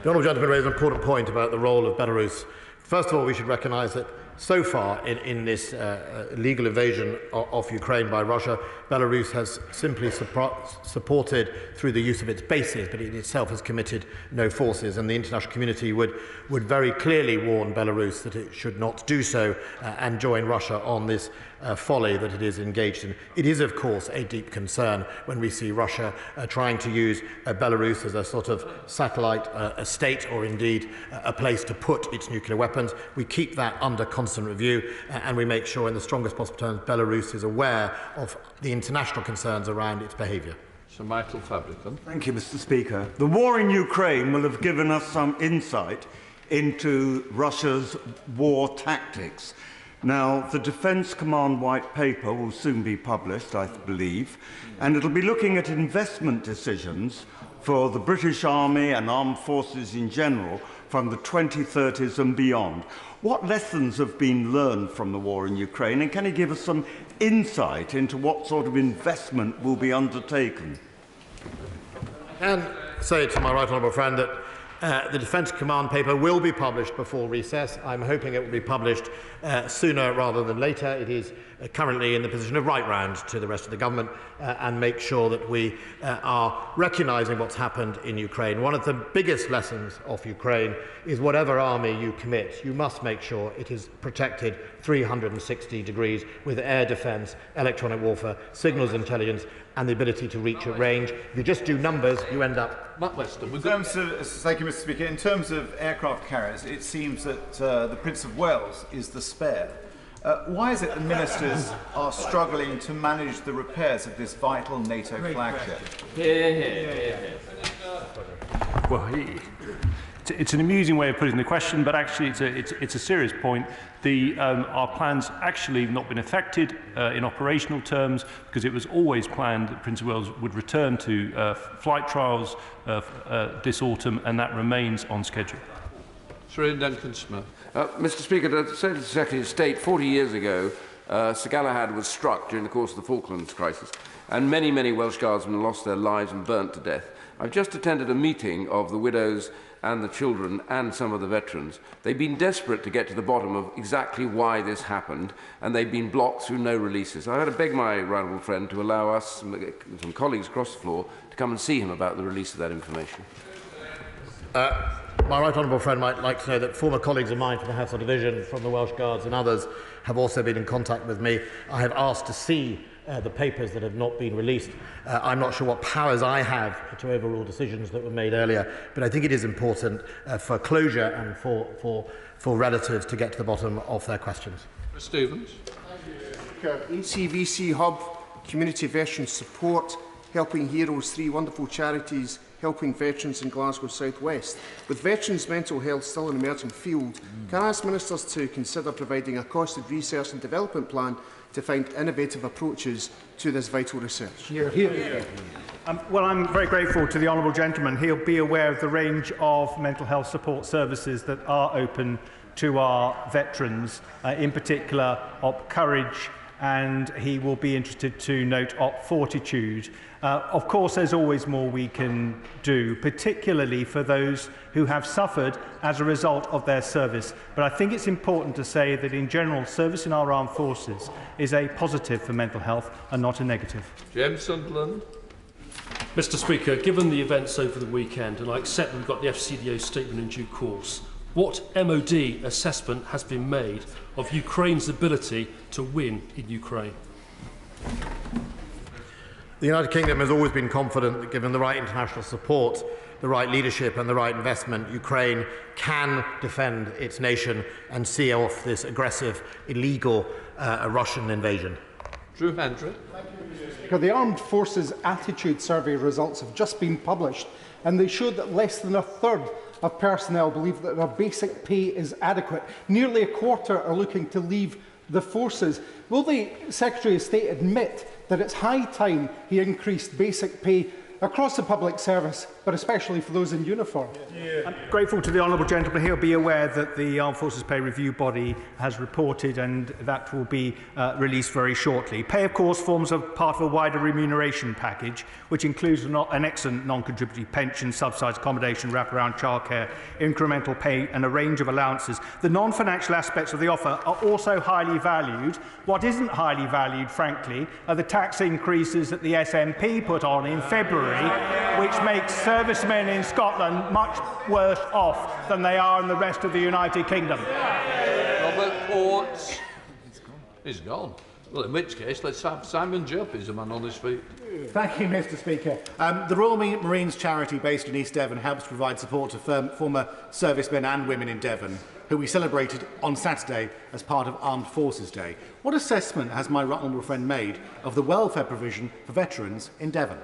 The honourable gentleman raised an important point about the role of Belarus. First of all, we should recognise that So far, in this illegal invasion of Ukraine by Russia, Belarus has simply supported through the use of its bases, but it itself has committed no forces. And the international community would very clearly warn Belarus that it should not do so and join Russia on this folly that it is engaged in. It is, of course, a deep concern when we see Russia trying to use Belarus as a sort of satellite state, or indeed a place to put its nuclear weapons. We keep that under constant review, and we make sure in the strongest possible terms Belarus is aware of the international concerns around its behaviour. Sir Michael Fabricant. Thank you, Mr. Speaker. The war in Ukraine will have given us some insight into Russia's war tactics. Now, the Defence Command White Paper will soon be published, I believe, and it'll be looking at investment decisions for the British Army and armed forces in general from the 2030s and beyond. What lessons have been learned from the war in Ukraine, and can you give us some insight into what sort of investment will be undertaken? I can say to my right honourable friend that the Defence Command paper will be published before recess. I'm hoping it will be published sooner rather than later. It is currently in the position of write round to the rest of the government and make sure that we are recognising what's happened in Ukraine. One of the biggest lessons of Ukraine is whatever army you commit, you must make sure it is protected 360 degrees with air defence, electronic warfare, signals intelligence and the ability to reach at range. If you just do numbers, you end up... Thank you, Mr. Speaker. In terms of aircraft carriers, it seems that the Prince of Wales is the spare. Why is it the ministers are struggling to manage the repairs of this vital NATO flagship? Well, it's an amusing way of putting the question, but actually it's a serious point. Our plans actually have not been affected in operational terms, because it was always planned that Prince of Wales would return to flight trials this autumn, and that remains on schedule. Sir Duncan Smith. Mr. Speaker, to say to the Secretary of State, 40 years ago, Sir Galahad was struck during the course of the Falklands crisis, and many, many Welsh Guardsmen lost their lives and burnt to death. I've just attended a meeting of the widows and the children and some of the veterans. They've been desperate to get to the bottom of exactly why this happened, and they've been blocked through no releases. I had to beg my right honourable friend to allow us, some colleagues across the floor, to come and see him about the release of that information. My right honourable friend might like to know that former colleagues of mine from the Household Division, from the Welsh Guards and others have also been in contact with me. I have asked to see the papers that have not been released. I'm not sure what powers I have to overrule decisions that were made earlier, but I think it is important for closure and for relatives to get to the bottom of their questions. Mr. Stevens. ECVC Hub, Community Veteran Support, Helping Heroes, 3 wonderful charities helping veterans in Glasgow South West. With veterans' mental health still an emerging field, can I ask ministers to consider providing a costed research and development plan to find innovative approaches to this vital research? Well, I'm very grateful to the honourable gentleman. He'll be aware of the range of mental health support services that are open to our veterans, in particular Op Courage, and he will be interested to note Op Fortitude. Of course, there's always more we can do, particularly for those who have suffered as a result of their service. But I think it's important to say that, in general, service in our armed forces is a positive for mental health and not a negative. James Sunderland. Mr. Speaker, given the events over the weekend, and I accept we've got the FCDO statement in due course, what MOD assessment has been made of Ukraine's ability to win in Ukraine? The United Kingdom has always been confident that, given the right international support, the right leadership and the right investment, Ukraine can defend its nation and see off this aggressive, illegal Russian invasion. Drew Hendry. The Armed Forces Attitude Survey results have just been published, and they showed that less than a third of personnel believe that their basic pay is adequate. Nearly a quarter are looking to leave the forces. Will the Secretary of State admit that it's high time he increased basic pay across the public service but especially for those in uniform. I'm grateful to the honourable gentleman. He'll be aware that the Armed Forces Pay Review Body has reported, and that will be released very shortly. Pay, of course, forms a part of a wider remuneration package, which includes an excellent non-contributory pension, subsidised accommodation, wraparound childcare, incremental pay, and a range of allowances. The non-financial aspects of the offer are also highly valued. What isn't highly valued, frankly, are the tax increases that the SNP put on in February, which makes servicemen in Scotland much worse off than they are in the rest of the United Kingdom. Robert Ports. He's gone. Well, in which case, let's have Simon Jupp. He's a man on his feet. Thank you, Mr. Speaker. The Royal Marines charity based in East Devon helps provide support to former servicemen and women in Devon, who we celebrated on Saturday as part of Armed Forces Day. What assessment has my honourable friend made of the welfare provision for veterans in Devon?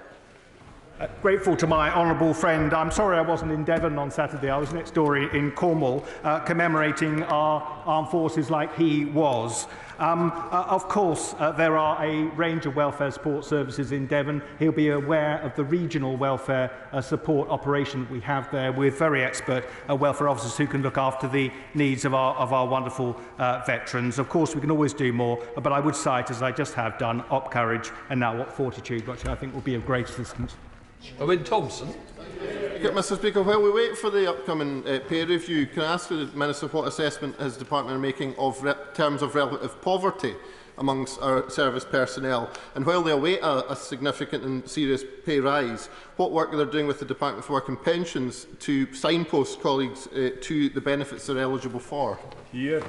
Grateful to my honourable friend. I'm sorry I wasn't in Devon on Saturday. I was next door in Cornwall, commemorating our armed forces like he was. Of course, there are a range of welfare support services in Devon. He'll be aware of the regional welfare support operation that we have there, with very expert welfare officers who can look after the needs of our wonderful veterans. Of course, we can always do more, but I would cite, as I just have done, Op Courage and now Op Fortitude, which I think will be of great assistance. Owen Thompson. Mr. Speaker, while we wait for the upcoming pay review, can I ask the Minister what assessment his department are making of terms of relative poverty amongst our service personnel, and while they await a significant and serious pay rise, what work they're doing with the Department for Work and Pensions to signpost colleagues to the benefits they're eligible for? Here.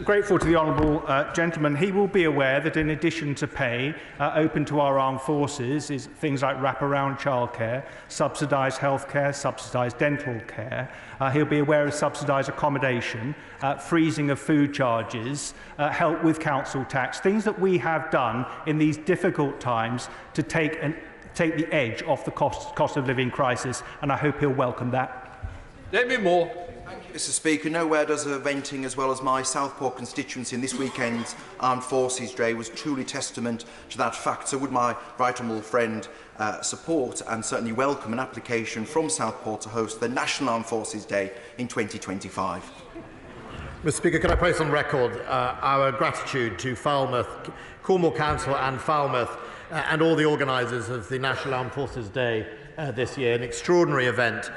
Grateful to the honourable gentleman. He will be aware that in addition to pay, open to our armed forces is things like wraparound childcare, subsidised healthcare, subsidised dental care. He'll be aware of subsidised accommodation, freezing of food charges, help with council tax, things that we have done in these difficult times to take the edge off the cost of living crisis, and I hope he'll welcome that. David Moore. Mr. Speaker, nowhere does eventing as well as my Southport constituency in this weekend's Armed Forces Day was truly testament to that fact. So would my right honourable friend support and certainly welcome an application from Southport to host the National Armed Forces Day in 2025? Mr. Speaker, can I place on record our gratitude to Falmouth, Cornwall Council and Falmouth and all the organisers of the National Armed Forces Day this year, an extraordinary event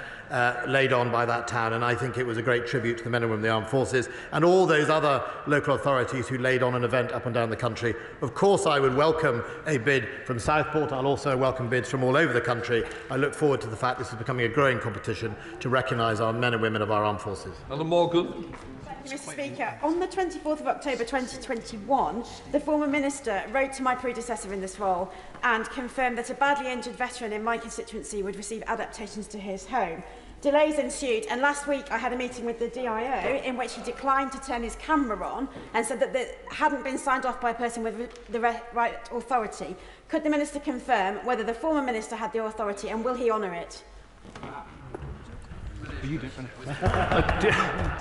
laid on by that town, and I think it was a great tribute to the men and women of the armed forces and all those other local authorities who laid on an event up and down the country. Of course, I would welcome a bid from Southport. I'll also welcome bids from all over the country. I look forward to the fact this is becoming a growing competition to recognise our men and women of our armed forces. Alan Morgan. Mr. Speaker, on the 24th of October 2021, the former Minister wrote to my predecessor in this role and confirmed that a badly injured veteran in my constituency would receive adaptations to his home. Delays ensued, and last week I had a meeting with the DIO in which he declined to turn his camera on and said that it hadn't been signed off by a person with the right authority. Could the Minister confirm whether the former Minister had the authority, and will he honour it?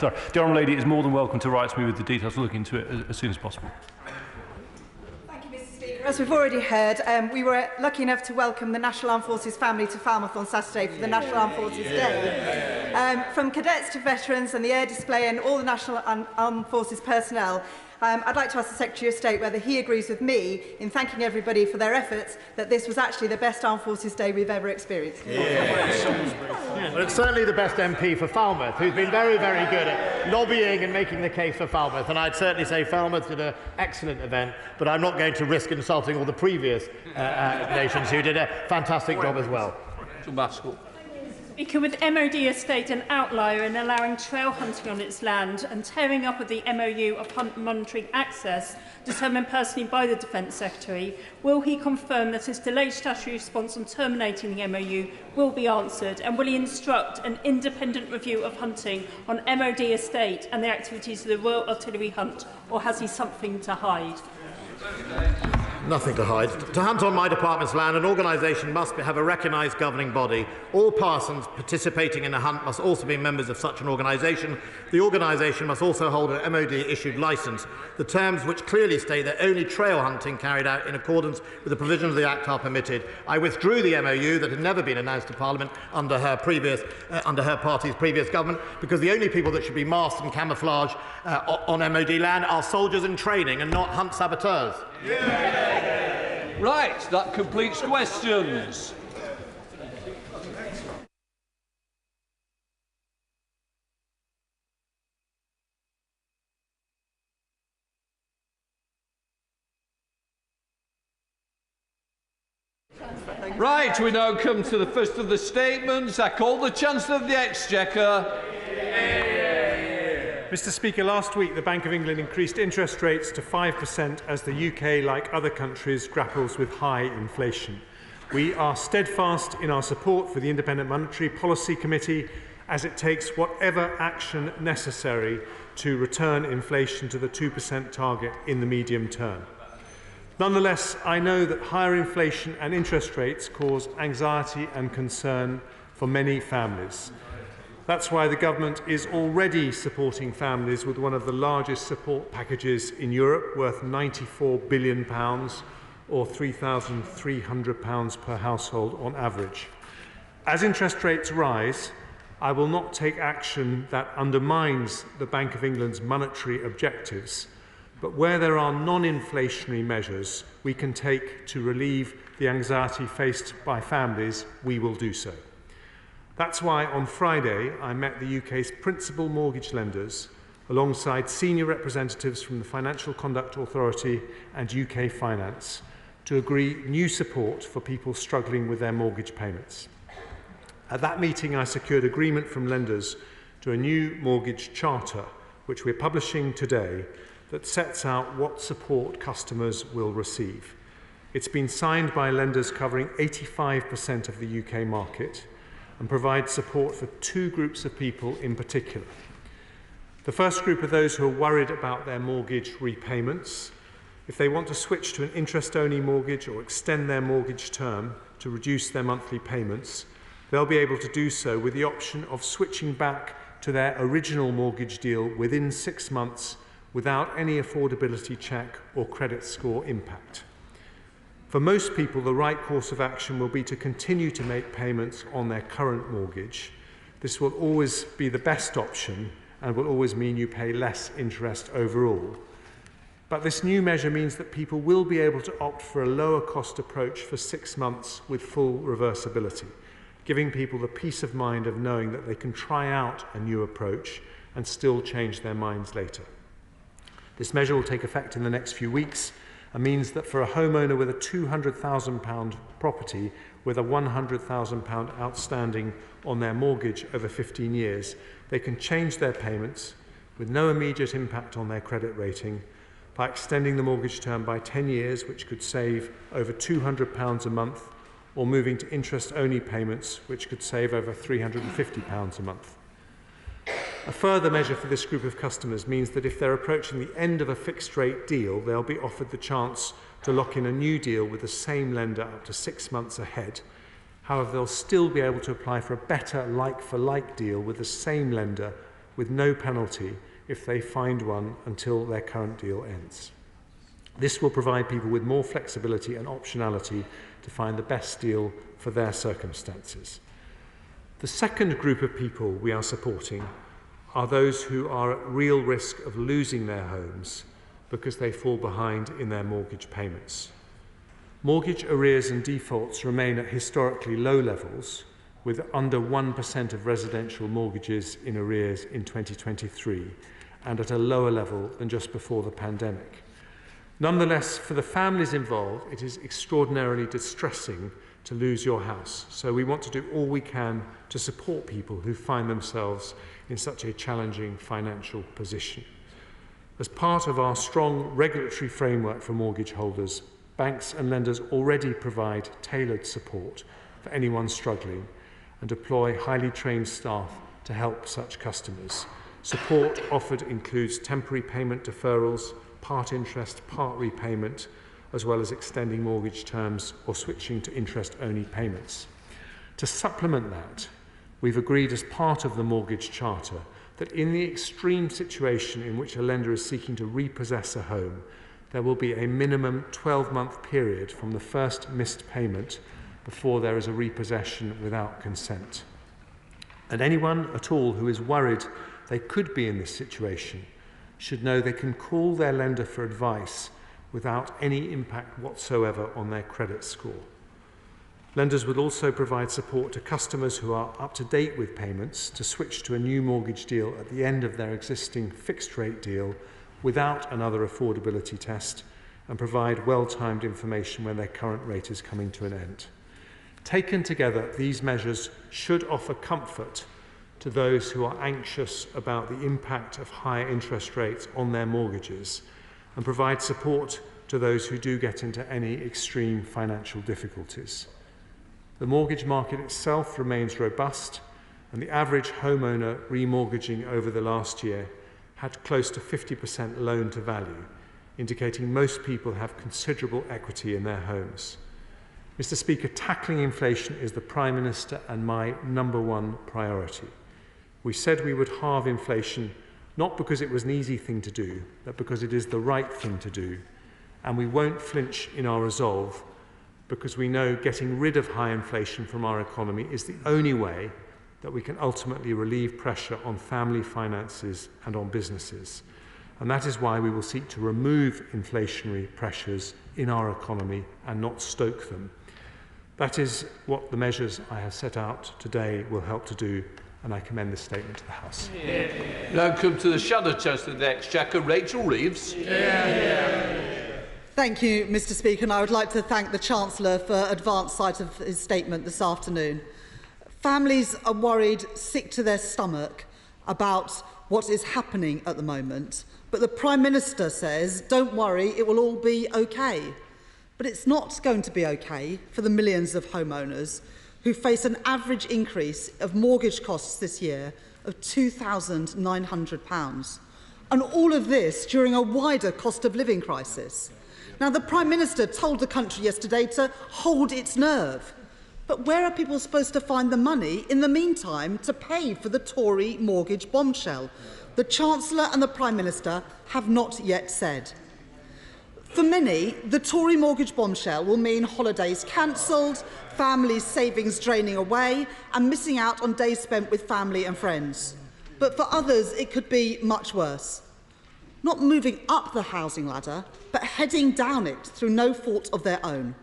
Sorry, the Honourable Lady is more than welcome to write to me with the details. We'll look into it as soon as possible. As we've already heard, we were lucky enough to welcome the National Armed Forces family to Falmouth on Saturday for the National Armed Forces Day. From cadets to veterans and the air display and all the National Armed Forces personnel, I'd like to ask the Secretary of State whether he agrees with me in thanking everybody for their efforts that this was actually the best Armed Forces Day we've ever experienced. Well, it's certainly the best MP for Falmouth, who's been very, very good at lobbying and making the case for Falmouth. And I'd certainly say Falmouth did an excellent event, but I'm not going to risk insulting all the previous nations who did a fantastic job as well. Speaker, with MOD estate an outlier in allowing trail hunting on its land and tearing up of the MOU of hunt monitoring access determined personally by the Defence Secretary, will he confirm that his delayed statutory response on terminating the MOU will be answered, and will he instruct an independent review of hunting on MOD estate and the activities of the Royal Artillery Hunt, or has he something to hide? Nothing to hide. To hunt on my department's land, an organisation must have a recognised governing body. All persons participating in a hunt must also be members of such an organisation. The organisation must also hold an MOD-issued licence. The terms which clearly state that only trail hunting carried out in accordance with the provisions of the Act are permitted. I withdrew the MOU that had never been announced to Parliament under her party's previous government, because the only people that should be masked and camouflaged on MOD land are soldiers in training and not hunt saboteurs. Right, that completes questions. Right, we now come to the first of the statements. I call the Chancellor of the Exchequer. Mr. Speaker, last week the Bank of England increased interest rates to 5% as the UK, like other countries, grapples with high inflation. We are steadfast in our support for the Independent Monetary Policy Committee as it takes whatever action necessary to return inflation to the 2% target in the medium term. Nonetheless, I know that higher inflation and interest rates cause anxiety and concern for many families. That's why the government is already supporting families with one of the largest support packages in Europe, worth £94 billion, or £3,300 per household on average. As interest rates rise, I will not take action that undermines the Bank of England's monetary objectives, but where there are non-inflationary measures we can take to relieve the anxiety faced by families, we will do so. That's why on Friday I met the UK's principal mortgage lenders alongside senior representatives from the Financial Conduct Authority and UK Finance to agree new support for people struggling with their mortgage payments. At that meeting I secured agreement from lenders to a new mortgage charter, which we're publishing today, that sets out what support customers will receive. It's been signed by lenders covering 85% of the UK market and provides support for two groups of people in particular. The first group are those who are worried about their mortgage repayments. If they want to switch to an interest-only mortgage or extend their mortgage term to reduce their monthly payments, they'll be able to do so with the option of switching back to their original mortgage deal within 6 months without any affordability check or credit score impact. For most people, the right course of action will be to continue to make payments on their current mortgage. This will always be the best option and will always mean you pay less interest overall. But this new measure means that people will be able to opt for a lower cost approach for 6 months with full reversibility, giving people the peace of mind of knowing that they can try out a new approach and still change their minds later. This measure will take effect in the next few weeks and means that for a homeowner with a £200,000 property with a £100,000 outstanding on their mortgage over 15 years, they can change their payments with no immediate impact on their credit rating by extending the mortgage term by 10 years, which could save over £200 a month, or moving to interest-only payments, which could save over £350 a month. A further measure for this group of customers means that if they're approaching the end of a fixed-rate deal, they'll be offered the chance to lock in a new deal with the same lender up to 6 months ahead. However, they'll still be able to apply for a better like-for-like deal with the same lender with no penalty if they find one until their current deal ends. This will provide people with more flexibility and optionality to find the best deal for their circumstances. The second group of people we are supporting are those who are at real risk of losing their homes because they fall behind in their mortgage payments. Mortgage arrears and defaults remain at historically low levels, with under 1% of residential mortgages in arrears in 2023, and at a lower level than just before the pandemic. Nonetheless, for the families involved, it is extraordinarily distressing to lose your house. So we want to do all we can to support people who find themselves in such a challenging financial position. As part of our strong regulatory framework for mortgage holders, banks and lenders already provide tailored support for anyone struggling and deploy highly trained staff to help such customers. Support offered includes temporary payment deferrals, part interest, part repayment, as well as extending mortgage terms or switching to interest-only payments. To supplement that, we've agreed as part of the mortgage charter that in the extreme situation in which a lender is seeking to repossess a home, there will be a minimum 12-month period from the first missed payment before there is a repossession without consent. And anyone at all who is worried they could be in this situation should know they can call their lender for advice without any impact whatsoever on their credit score. Lenders will also provide support to customers who are up to date with payments to switch to a new mortgage deal at the end of their existing fixed rate deal without another affordability test, and provide well-timed information when their current rate is coming to an end. Taken together, these measures should offer comfort to those who are anxious about the impact of higher interest rates on their mortgages, and provide support to those who do get into any extreme financial difficulties. The mortgage market itself remains robust, and the average homeowner remortgaging over the last year had close to 50% loan to value, indicating most people have considerable equity in their homes. Mr. Speaker, tackling inflation is the Prime Minister and my #1 priority. We said we would halve inflation, not because it was an easy thing to do, but because it is the right thing to do. And we won't flinch in our resolve, because we know getting rid of high inflation from our economy is the only way that we can ultimately relieve pressure on family finances and on businesses. And that is why we will seek to remove inflationary pressures in our economy and not stoke them. That is what the measures I have set out today will help to do, and I commend this statement to the House. Now come to the Shadow Chancellor of the Exchequer, Rachel Reeves. Thank you, Mr. Speaker, and I would like to thank the Chancellor for advance sight of his statement this afternoon. Families are worried, sick to their stomach, about what is happening at the moment. But the Prime Minister says, don't worry, it will all be okay. But it's not going to be okay for the millions of homeowners who face an average increase of mortgage costs this year of £2,900. And all of this during a wider cost of living crisis. Now, the Prime Minister told the country yesterday to hold its nerve. But where are people supposed to find the money in the meantime to pay for the Tory mortgage bombshell? The Chancellor and the Prime Minister have not yet said. For many, the Tory mortgage bombshell will mean holidays cancelled, families' savings draining away, and missing out on days spent with family and friends. But for others, it could be much worse. Not moving up the housing ladder, but heading down it through no fault of their own.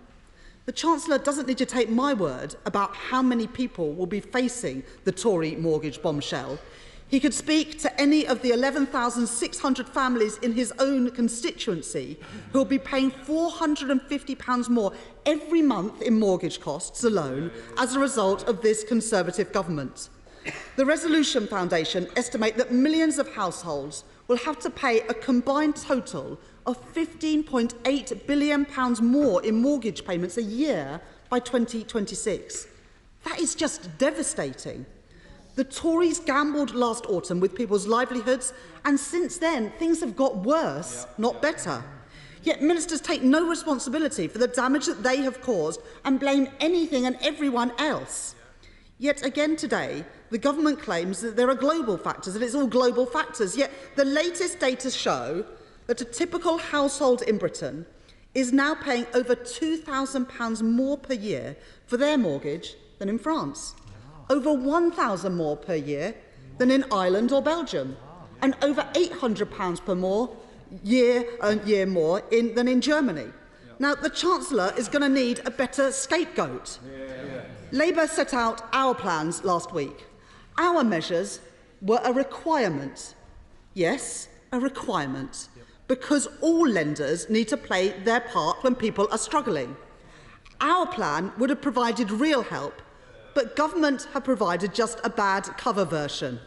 The Chancellor doesn't need to take my word about how many people will be facing the Tory mortgage bombshell. He could speak to any of the 11,600 families in his own constituency who will be paying £450 more every month in mortgage costs alone as a result of this Conservative government. The Resolution Foundation estimate that millions of households will have to pay a combined total of £15.8 billion more in mortgage payments a year by 2026. That is just devastating. The Tories gambled last autumn with people's livelihoods, and since then things have got worse, not better. Yet ministers take no responsibility for the damage that they have caused and blame anything and everyone else. Yet again today, the government claims that there are global factors, that it's all global factors, yet the latest data show that a typical household in Britain is now paying over £2,000 more per year for their mortgage than in France, over £1,000 more per year than in Ireland or Belgium, and over £800 per year more than in Germany. Now, the Chancellor is going to need a better scapegoat. Labour set out our plans last week. Our measures were a requirement. Yes, a requirement. Because all lenders need to play their part when people are struggling. Our plan would have provided real help, but government have provided just a bad cover version.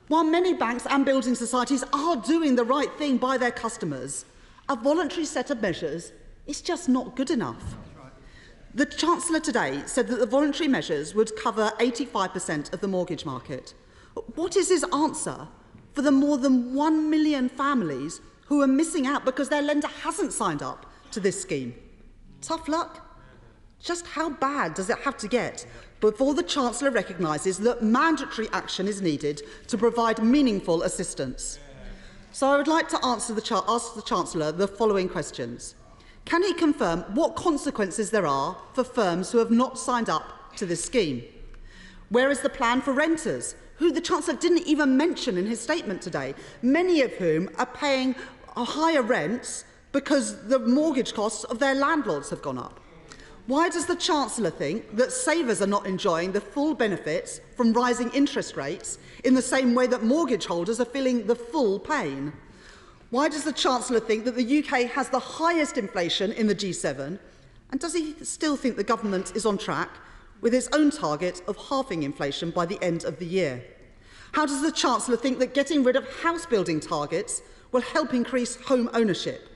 While many banks and building societies are doing the right thing by their customers, a voluntary set of measures is just not good enough. The Chancellor today said that the voluntary measures would cover 85% of the mortgage market. What is his answer for the more than 1 million families who are missing out because their lender hasn't signed up to this scheme. Tough luck? Just how bad does it have to get before the Chancellor recognises that mandatory action is needed to provide meaningful assistance? So I would like to ask the Chancellor the following questions. Can he confirm what consequences there are for firms who have not signed up to this scheme? Where is the plan for renters, who the Chancellor didn't even mention in his statement today, many of whom are paying higher rents because the mortgage costs of their landlords have gone up? Why does the Chancellor think that savers are not enjoying the full benefits from rising interest rates in the same way that mortgage holders are feeling the full pain? Why does the Chancellor think that the UK has the highest inflation in the G7? And does he still think the government is on track with its own target of halving inflation by the end of the year? How does the Chancellor think that getting rid of house building targets will help increase home ownership?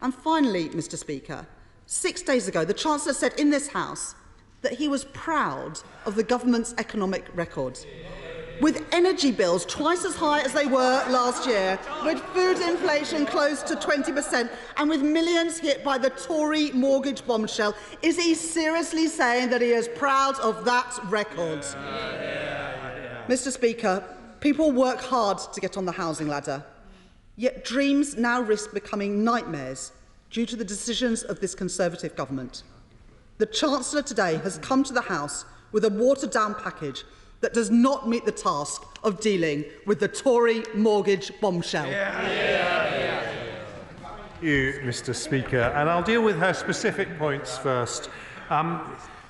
And finally, Mr. Speaker, 6 days ago, the Chancellor said in this House that he was proud of the government's economic record. With energy bills twice as high as they were last year, with food inflation close to 20%, and with millions hit by the Tory mortgage bombshell, is he seriously saying that he is proud of that record? Mr. Speaker, people work hard to get on the housing ladder, yet dreams now risk becoming nightmares due to the decisions of this Conservative government. The Chancellor today has come to the House with a watered-down package that does not meet the task of dealing with the Tory mortgage bombshell. Thank you, Mr. Speaker. And I'll deal with her specific points first.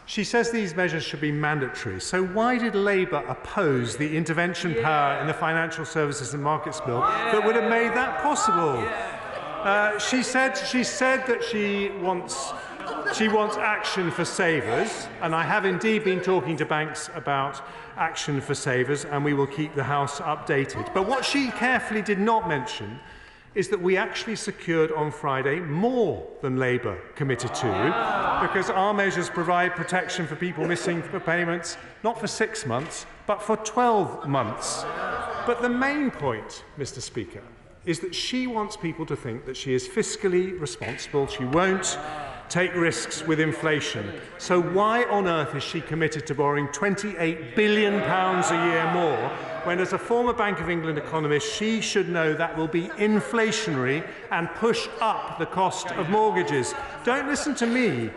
She says these measures should be mandatory. So why did Labour oppose the intervention power in the Financial Services and Markets Bill that would have made that possible? She said that she wants action for savers, and I have indeed been talking to banks about action for savers, and we will keep the House updated. But what she carefully did not mention is that we actually secured on Friday more than Labour committed to, because our measures provide protection for people missing payments, not for 6 months, but for 12 months. But the main point, Mr. Speaker, is that she wants people to think that she is fiscally responsible. She won't take risks with inflation. So why on earth is she committed to borrowing £28 billion a year more, when as a former Bank of England economist she should know that will be inflationary and push up the cost of mortgages? Don't listen to me,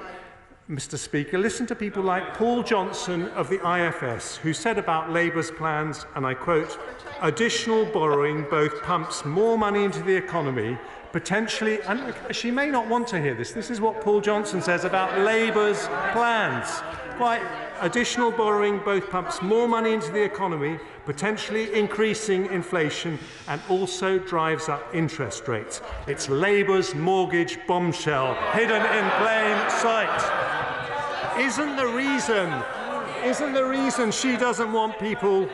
Mr. Speaker. Listen to people like Paul Johnson of the IFS, who said about Labour's plans, and I quote, "Additional borrowing both pumps more money into the economy, potentially," and she may not want to hear this, this is what Paul Johnson says about Labour's plans. Quite, additional borrowing both pumps more money into the economy, potentially increasing inflation, and also drives up interest rates. It's Labour's mortgage bombshell, hidden in plain sight. Isn't the reason she doesn't want people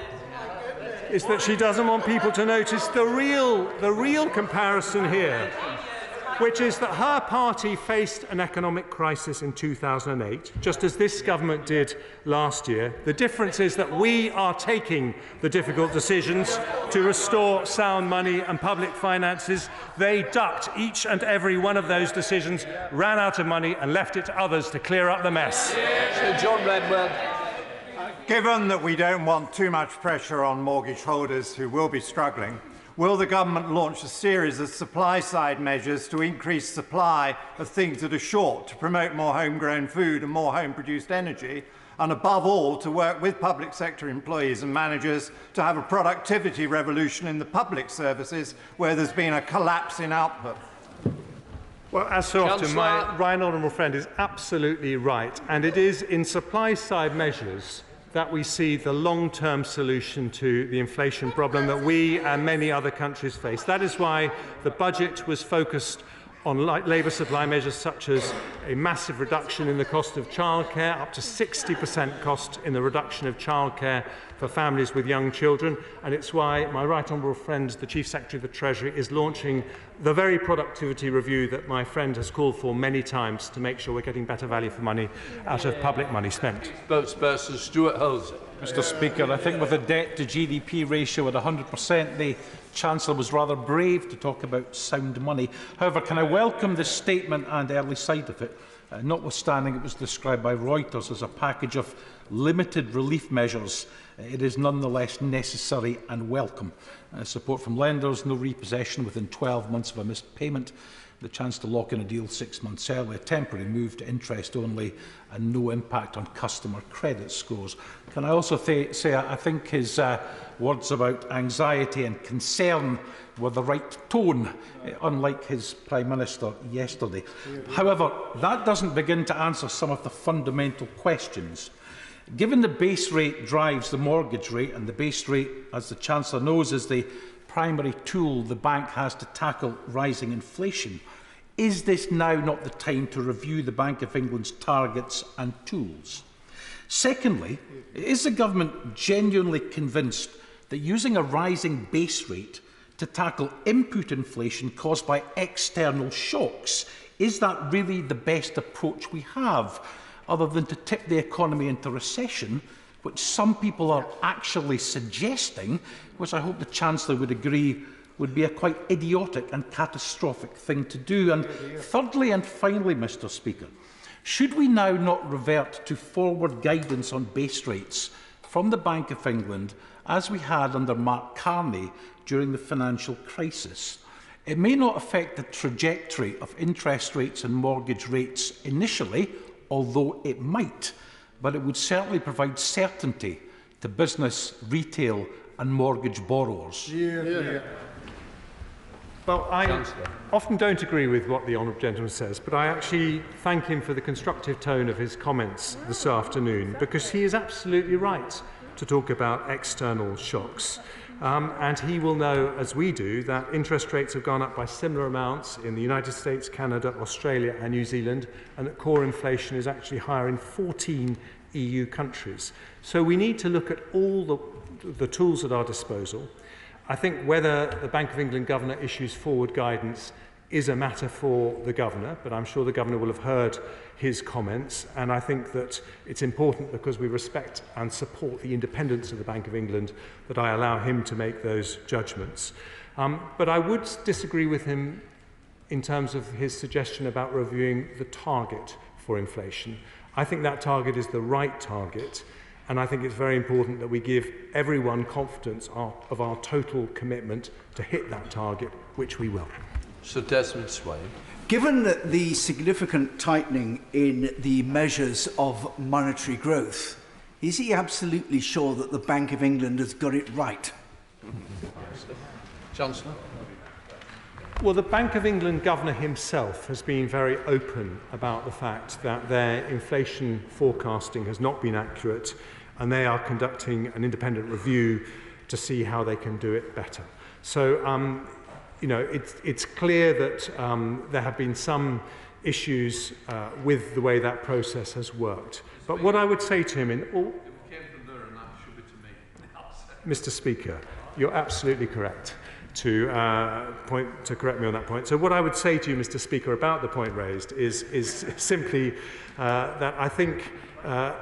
is that she doesn't want people to notice the real comparison here, which is that her party faced an economic crisis in 2008, just as this government did last year. The difference is that we are taking the difficult decisions to restore sound money and public finances. They ducked each and every one of those decisions, ran out of money and left it to others to clear up the mess. Sir John Redwell. Given that we don't want too much pressure on mortgage holders who will be struggling, will the government launch a series of supply-side measures to increase supply of things that are short, to promote more homegrown food and more home-produced energy, and above all, to work with public sector employees and managers to have a productivity revolution in the public services where there's been a collapse in output? Well, as so often, my right honourable friend is absolutely right, and it is in supply-side measures that we see the long-term solution to the inflation problem that we and many other countries face. That is why the budget was focused on labour supply measures such as a massive reduction in the cost of childcare, up to 60% cost in the reduction of childcare for families with young children, and it's why my right honourable friend, the Chief Secretary of the Treasury, is launching the very productivity review that my friend has called for many times to make sure we're getting better value for money out of public money spent. Spokesperson Stuart Hose. Mr. Speaker, I think with a debt to GDP ratio at 100%, the Chancellor was rather brave to talk about sound money. However, can I welcome this statement and early sight of it, notwithstanding it was described by Reuters as a package of limited relief measures. It is nonetheless necessary and welcome. Support from lenders, no repossession within 12 months of a missed payment, the chance to lock in a deal 6 months early, a temporary move to interest only, and no impact on customer credit scores. Can I also say I think his words about anxiety and concern were the right tone, unlike his Prime Minister yesterday. However, that doesn't begin to answer some of the fundamental questions. Given the base rate drives the mortgage rate, and the base rate, as the Chancellor knows, is the primary tool the bank has to tackle rising inflation, is this now not the time to review the Bank of England's targets and tools? Secondly, is the government genuinely convinced that using a rising base rate to tackle input inflation caused by external shocks, is that really the best approach we have, other than to tip the economy into recession, which some people are actually suggesting, which I hope the Chancellor would agree would be a quite idiotic and catastrophic thing to do? And thirdly and finally, Mr. Speaker, should we now not revert to forward guidance on base rates from the Bank of England, as we had under Mark Carney during the financial crisis? It may not affect the trajectory of interest rates and mortgage rates initially, although it might, but it would certainly provide certainty to business, retail and mortgage borrowers. Well, I often don't agree with what the honourable gentleman says, but I actually thank him for the constructive tone of his comments this afternoon, because he is absolutely right to talk about external shocks. And he will know, as we do, that interest rates have gone up by similar amounts in the United States, Canada, Australia and New Zealand, and that core inflation is actually higher in 14 EU countries. So we need to look at all the tools at our disposal. I think whether the Bank of England Governor issues forward guidance is a matter for the Governor, but I'm sure the Governor will have heard his comments, and I think that it's important, because we respect and support the independence of the Bank of England, that I allow him to make those judgments. But I would disagree with him in terms of his suggestion about reviewing the target for inflation. I think that target is the right target, and I think it's very important that we give everyone confidence of our total commitment to hit that target, which we will. Sir Desmond Swain. Given the significant tightening in the measures of monetary growth, is he absolutely sure that the Bank of England has got it right? Chancellor. Well, the Bank of England Governor himself has been very open about the fact that their inflation forecasting has not been accurate, and they are conducting an independent review to see how they can do it better. So, you know, it's clear that there have been some issues with the way that process has worked. But what I would say to him in all... Mr. Speaker, you're absolutely correct to correct me on that point. So what I would say to you, Mr. Speaker, about the point raised is simply that I think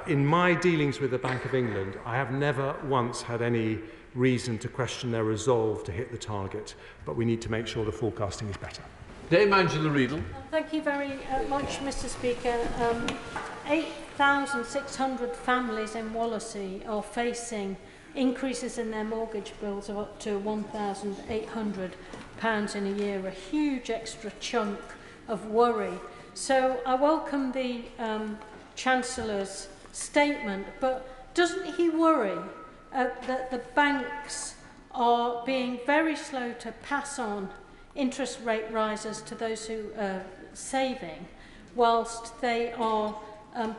in my dealings with the Bank of England, I have never once had any reason to question their resolve to hit the target, but we need to make sure the forecasting is better. Dame Angela Riedel. Thank you very much, Mr. Speaker. 8,600 families in Wallasey are facing increases in their mortgage bills of up to £1,800 in a year, a huge extra chunk of worry. So I welcome the Chancellor's statement, but doesn't he worry that the banks are being very slow to pass on interest rate rises to those who are saving, whilst they are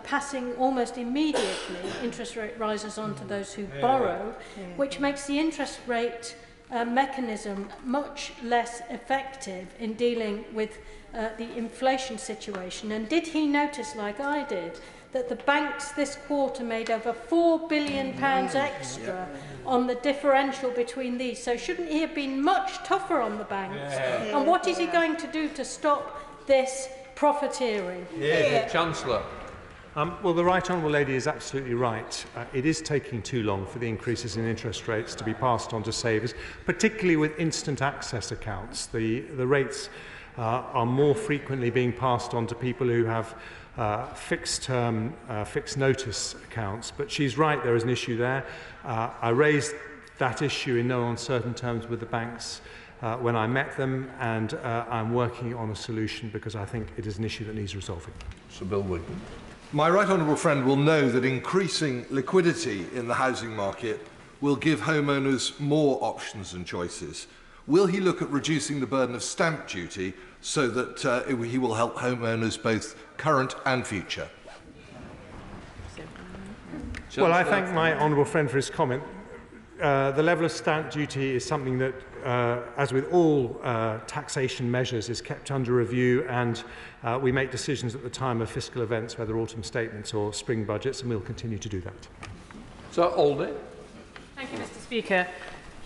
passing almost immediately interest rate rises on to those who borrow, which makes the interest rate mechanism much less effective in dealing with the inflation situation? And did he notice, like I did, that the banks this quarter made over £4 billion extra on the differential between these. So shouldn't he have been much tougher on the banks? And what is he going to do to stop this profiteering? Chancellor. Well, the Right Honourable Lady is absolutely right. It is taking too long for the increases in interest rates to be passed on to savers, particularly with instant access accounts. The rates are more frequently being passed on to people who have fixed-term, fixed-notice accounts. But she's right, there is an issue there. I raised that issue in no uncertain terms with the banks when I met them, and I'm working on a solution because I think it is an issue that needs resolving. Sir Bill Wood. My right honourable friend will know that increasing liquidity in the housing market will give homeowners more options and choices. Will he look at reducing the burden of stamp duty so that he will help homeowners both current and future? Well, I thank my honourable friend for his comment. The level of stamp duty is something that, as with all taxation measures, is kept under review, and we make decisions at the time of fiscal events, whether autumn statements or spring budgets, and we'll continue to do that. Sir Aldy. Thank you, Mr. Speaker.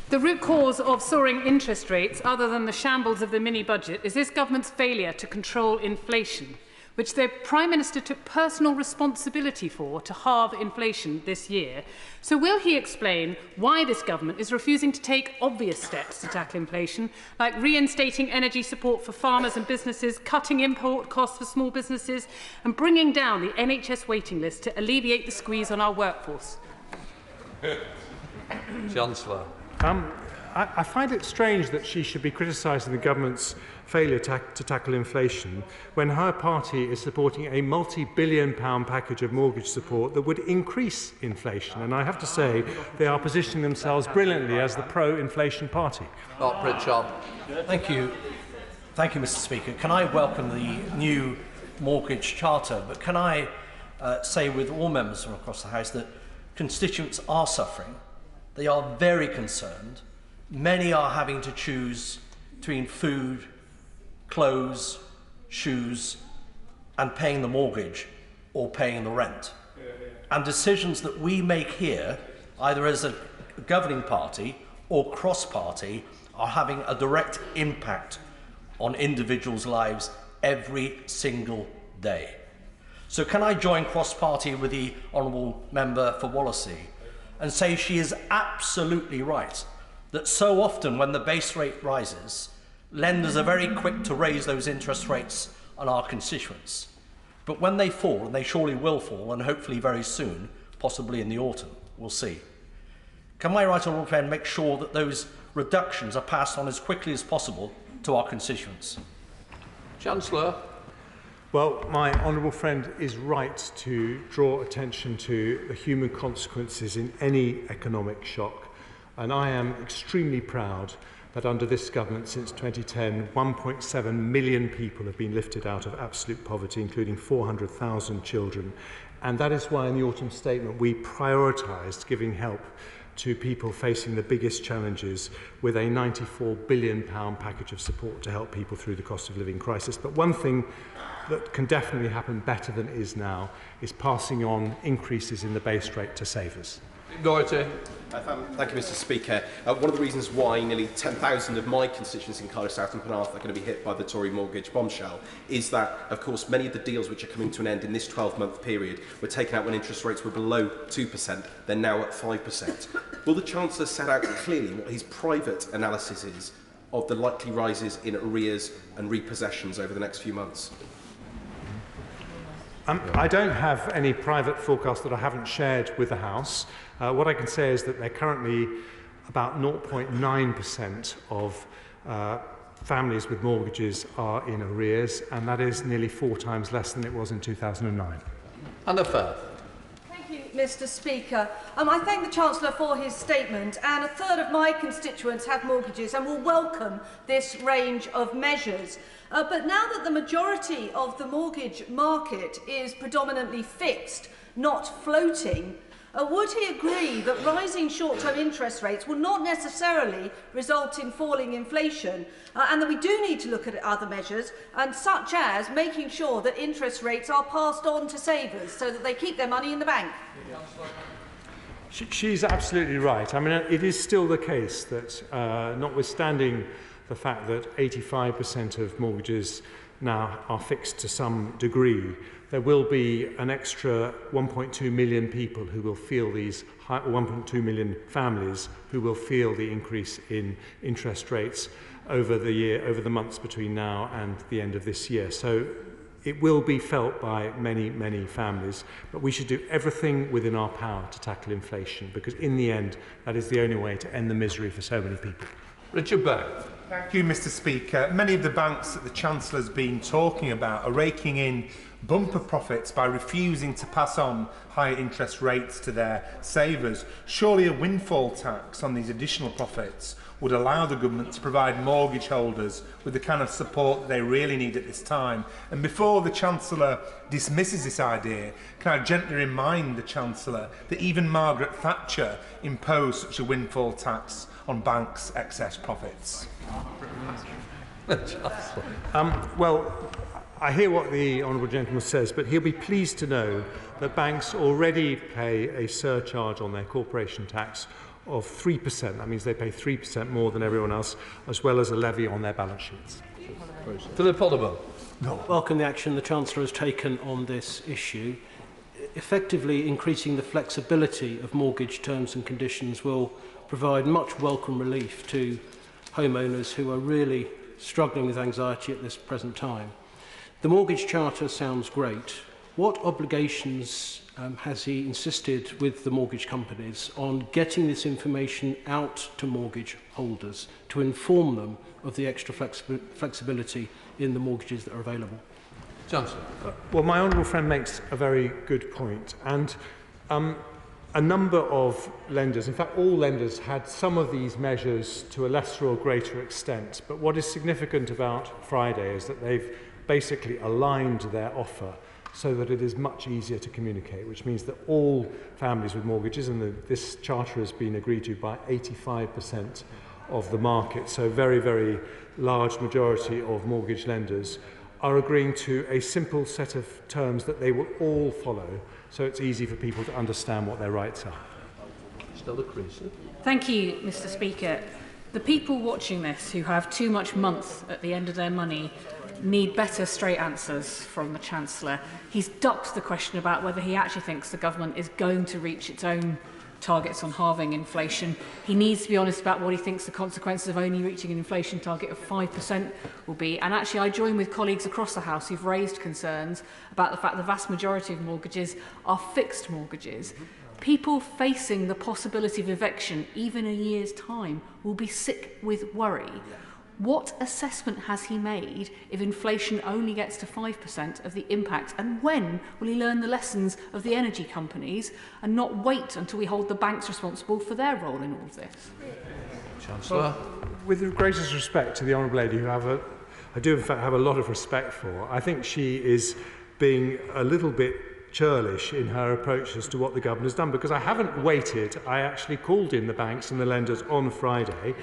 The root cause of soaring interest rates, other than the shambles of the mini-budget, is this government's failure to control inflation, which the Prime Minister took personal responsibility for to halve inflation this year. So will he explain why this government is refusing to take obvious steps to tackle inflation, like reinstating energy support for farmers and businesses, cutting import costs for small businesses, and bringing down the NHS waiting list to alleviate the squeeze on our workforce? Chancellor. I find it strange that she should be criticising the government's failure to tackle inflation when her party is supporting a multi-billion-pound package of mortgage support that would increase inflation. And I have to say, they are positioning themselves brilliantly as the pro-inflation party. Pritchard. Thank you. Thank you, Mr. Speaker. Can I welcome the new mortgage charter? But can I say with all members from across the House that constituents are suffering. They are very concerned. Many are having to choose between food, clothes, shoes, and paying the mortgage or paying the rent. And decisions that we make here, either as a governing party or cross-party, are having a direct impact on individuals' lives every single day. So can I join cross-party with the Honourable Member for Wallasey and say she is absolutely right that so often when the base rate rises, lenders are very quick to raise those interest rates on our constituents. But when they fall, and they surely will fall, and hopefully very soon, possibly in the autumn, we'll see. Can my right honourable friend make sure that those reductions are passed on as quickly as possible to our constituents? Chancellor. Well, my honourable friend is right to draw attention to the human consequences in any economic shock. And I am extremely proud that under this government since 2010, 1.7 million people have been lifted out of absolute poverty, including 400,000 children. And that is why in the autumn statement we prioritised giving help to people facing the biggest challenges with a £94 billion package of support to help people through the cost of living crisis. But one thing that can definitely happen better than it is now is passing on increases in the base rate to savers. Doherty. Thank you, Mr. Speaker. One of the reasons why nearly 10,000 of my constituents in Cardiff South and Penarth are going to be hit by the Tory mortgage bombshell is that, of course, many of the deals which are coming to an end in this 12-month period were taken out when interest rates were below 2%. They're now at 5%. Will the Chancellor set out clearly what his private analysis is of the likely rises in arrears and repossessions over the next few months? I don't have any private forecast that I haven't shared with the House. What I can say is that they're currently about 0.9% of families with mortgages are in arrears, and that is nearly 4 times less than it was in 2009. Anna Firth. Thank you, Mr. Speaker. I thank the Chancellor for his statement, and a third of my constituents have mortgages and will welcome this range of measures. But now that the majority of the mortgage market is predominantly fixed, not floating, Would he agree that rising short-term interest rates will not necessarily result in falling inflation, and that we do need to look at other measures, and such as making sure that interest rates are passed on to savers so that they keep their money in the bank? She's absolutely right. I mean, it is still the case that, notwithstanding the fact that 85% of mortgages now are fixed to some degree, there will be an extra 1.2 million people who will feel these, 1.2 million families who will feel the increase in interest rates over the months between now and the end of this year. So it will be felt by many, many families, but we should do everything within our power to tackle inflation, because in the end, that is the only way to end the misery for so many people. Richard Beck. Thank you, Mr. Speaker. Many of the banks that the Chancellor's been talking about are raking in bumper profits by refusing to pass on higher interest rates to their savers. Surely a windfall tax on these additional profits would allow the government to provide mortgage holders with the kind of support that they really need at this time. And before the Chancellor dismisses this idea, can I gently remind the Chancellor that even Margaret Thatcher imposed such a windfall tax on banks' excess profits? Well, I hear what the honourable gentleman says, but he'll be pleased to know that banks already pay a surcharge on their corporation tax of 3%. That means they pay 3% more than everyone else, as well as a levy on their balance sheets. Philip Oliver. Welcome the action the Chancellor has taken on this issue. Effectively increasing the flexibility of mortgage terms and conditions will provide much welcome relief to homeowners who are really struggling with anxiety at this present time. The Mortgage Charter sounds great. What obligations has he insisted with the mortgage companies on getting this information out to mortgage holders to inform them of the extra flexibility in the mortgages that are available? Chancellor. Well, my honourable friend makes a very good point, and a number of lenders, in fact all lenders, had some of these measures to a lesser or greater extent. But what is significant about Friday is that they've basically aligned their offer so that it is much easier to communicate, which means that all families with mortgages, and this charter has been agreed to by 85% of the market, so very, very large majority of mortgage lenders, are agreeing to a simple set of terms that they will all follow, so it's easy for people to understand what their rights are. Stella Creasy. Thank you, Mr. Speaker. The people watching this who have too much month at the end of their money need better straight answers from the Chancellor. He's ducked the question about whether he actually thinks the government is going to reach its own targets on halving inflation. He needs to be honest about what he thinks the consequences of only reaching an inflation target of 5% will be. And actually, I join with colleagues across the House who've raised concerns about the fact the vast majority of mortgages are fixed mortgages. People facing the possibility of eviction, even a year's time, will be sick with worry. What assessment has he made if inflation only gets to 5% of the impact? And when will he learn the lessons of the energy companies and not wait until we hold the banks responsible for their role in all of this? Chancellor. Well, with the greatest respect to the honourable lady, who I do in fact have a lot of respect for, I think she is being a little bit churlish in her approach as to what the government has done, because I haven't waited. I actually called in the banks and the lenders on Friday,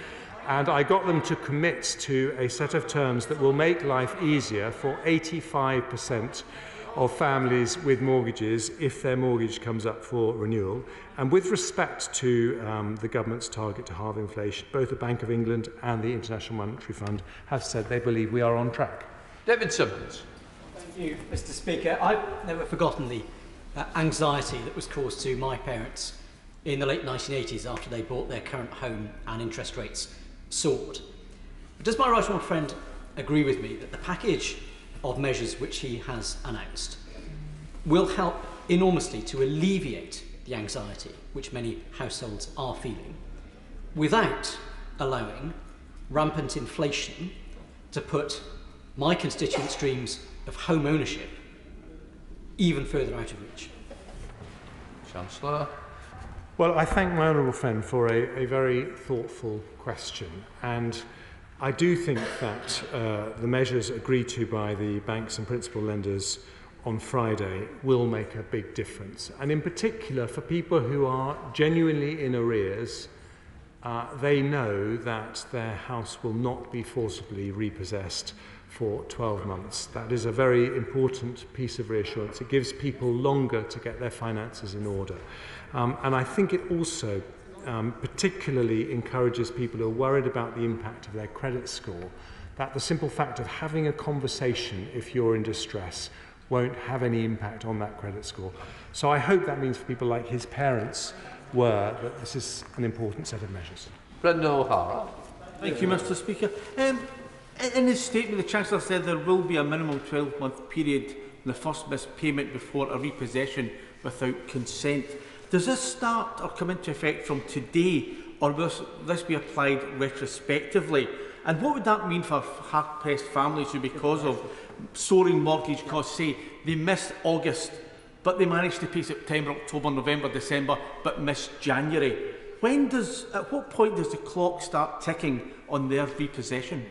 and I got them to commit to a set of terms that will make life easier for 85% of families with mortgages if their mortgage comes up for renewal. And with respect to the government's target to halve inflation, both the Bank of England and the International Monetary Fund have said they believe we are on track. David Simmons. Thank you, Mr. Speaker. I've never forgotten the anxiety that was caused to my parents in the late 1980s after they bought their current home and interest rates soared. But does my right honourable friend agree with me that the package of measures which he has announced will help enormously to alleviate the anxiety which many households are feeling, without allowing rampant inflation to put my constituents' dreams of home ownership even further out of reach? Chancellor. Well, I thank my honourable friend for a very thoughtful question, and I do think that the measures agreed to by the banks and principal lenders on Friday will make a big difference. And in particular, for people who are genuinely in arrears, they know that their house will not be forcibly repossessed for 12 months. That is a very important piece of reassurance. It gives people longer to get their finances in order. And I think it also particularly encourages people who are worried about the impact of their credit score, that the simple fact of having a conversation if you're in distress won't have any impact on that credit score. So I hope that means for people like his parents were that this is an important set of measures. Brendan O'Hara. Thank you, Mr. Speaker. In his statement, the Chancellor said there will be a minimum 12-month period in the first missed payment before a repossession without consent. Does this start or come into effect from today, or will this be applied retrospectively? And what would that mean for hard-pressed families who, because of soaring mortgage costs, say they missed August, but they managed to pay September, October, November, December, but missed January? At what point does the clock start ticking on their repossession?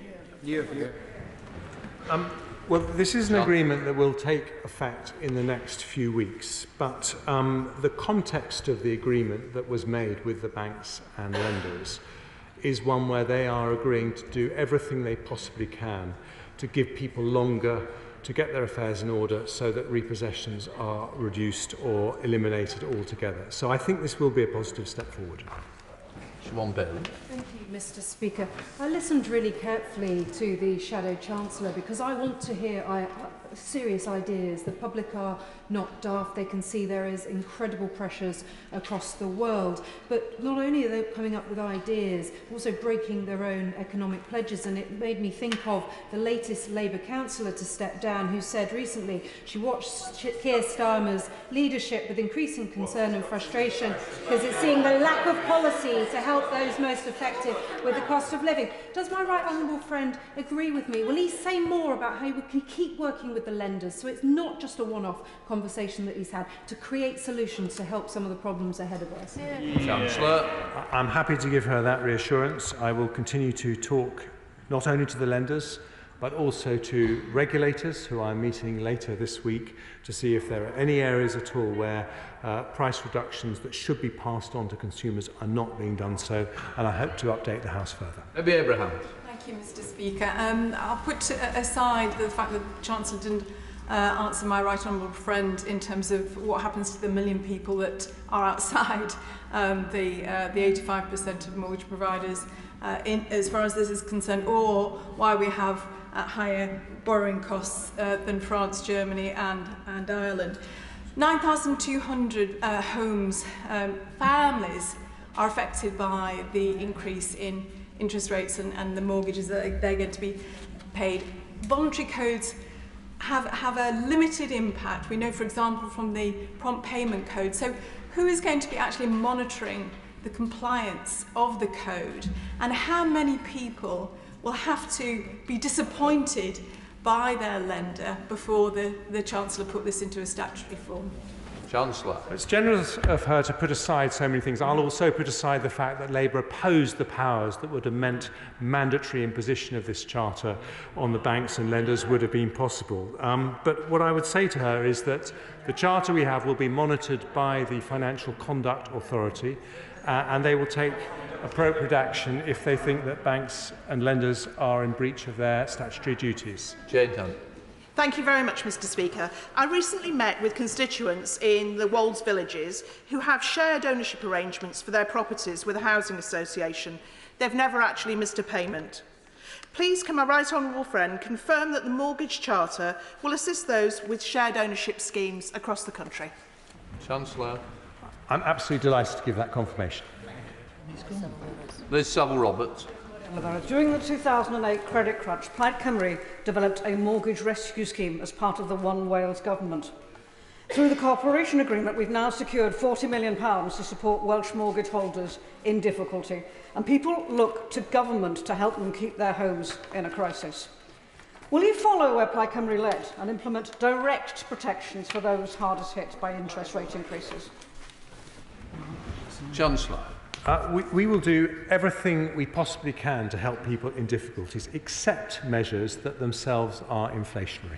Well, this is an agreement that will take effect in the next few weeks, but the context of the agreement that was made with the banks and lenders is one where they are agreeing to do everything they possibly can to give people longer to get their affairs in order so that repossessions are reduced or eliminated altogether. So I think this will be a positive step forward. Siobhan Bailey. Thank you, Mr. Speaker. I listened really carefully to the Shadow Chancellor because I want to hear serious ideas. The public are not daft. They can see there is incredible pressures across the world. But not only are they coming up with ideas, also breaking their own economic pledges. And it made me think of the latest Labour councillor to step down, who said recently she watched Keir Starmer's leadership with increasing concern and frustration because it's seeing the lack of policy to help those most affected with the cost of living. Does my right honourable friend agree with me? Will he say more about how we can keep working with the lenders so it's not just a one-off conversation that he's had, to create solutions to help some of the problems ahead of us? Chancellor. I'm happy to give her that reassurance. I will continue to talk not only to the lenders but also to regulators who I'm meeting later this week to see if there are any areas at all where price reductions that should be passed on to consumers are not being done so, and I hope to update the House further. Maybe Abraham. Thank you, Mr. Speaker. I'll put aside the fact that the Chancellor didn't answer my right honourable friend in terms of what happens to the million people that are outside the 85% of mortgage providers as far as this is concerned, or why we have higher borrowing costs than France, Germany and Ireland. 9,200 homes, families are affected by the increase in interest rates and the mortgages that they're going to be paid. Voluntary codes have a limited impact. We know, for example, from the prompt payment code. So who is going to be actually monitoring the compliance of the code, and how many people will have to be disappointed by their lender before the Chancellor put this into a statutory form? Chancellor. It's generous of her to put aside so many things. I'll also put aside the fact that Labour opposed the powers that would have meant mandatory imposition of this charter on the banks and lenders would have been possible. But what I would say to her is that the charter we have will be monitored by the Financial Conduct Authority, and they will take appropriate action if they think that banks and lenders are in breach of their statutory duties. Jane Hunt. Thank you very much, Mr. Speaker. I recently met with constituents in the Wolds villages who have shared ownership arrangements for their properties with a housing association. They've never actually missed a payment. Please can my right honourable friend confirm that the mortgage charter will assist those with shared ownership schemes across the country? Chancellor. I'm absolutely delighted to give that confirmation. Liz Saville-Roberts. During the 2008 credit crunch, Plaid Cymru developed a mortgage rescue scheme as part of the One Wales government. Through the cooperation agreement, we've now secured £40 million to support Welsh mortgage holders in difficulty, and people look to government to help them keep their homes in a crisis. Will you follow where Plaid Cymru led and implement direct protections for those hardest hit by interest rate increases? Chancellor. We will do everything we possibly can to help people in difficulties, except measures that themselves are inflationary.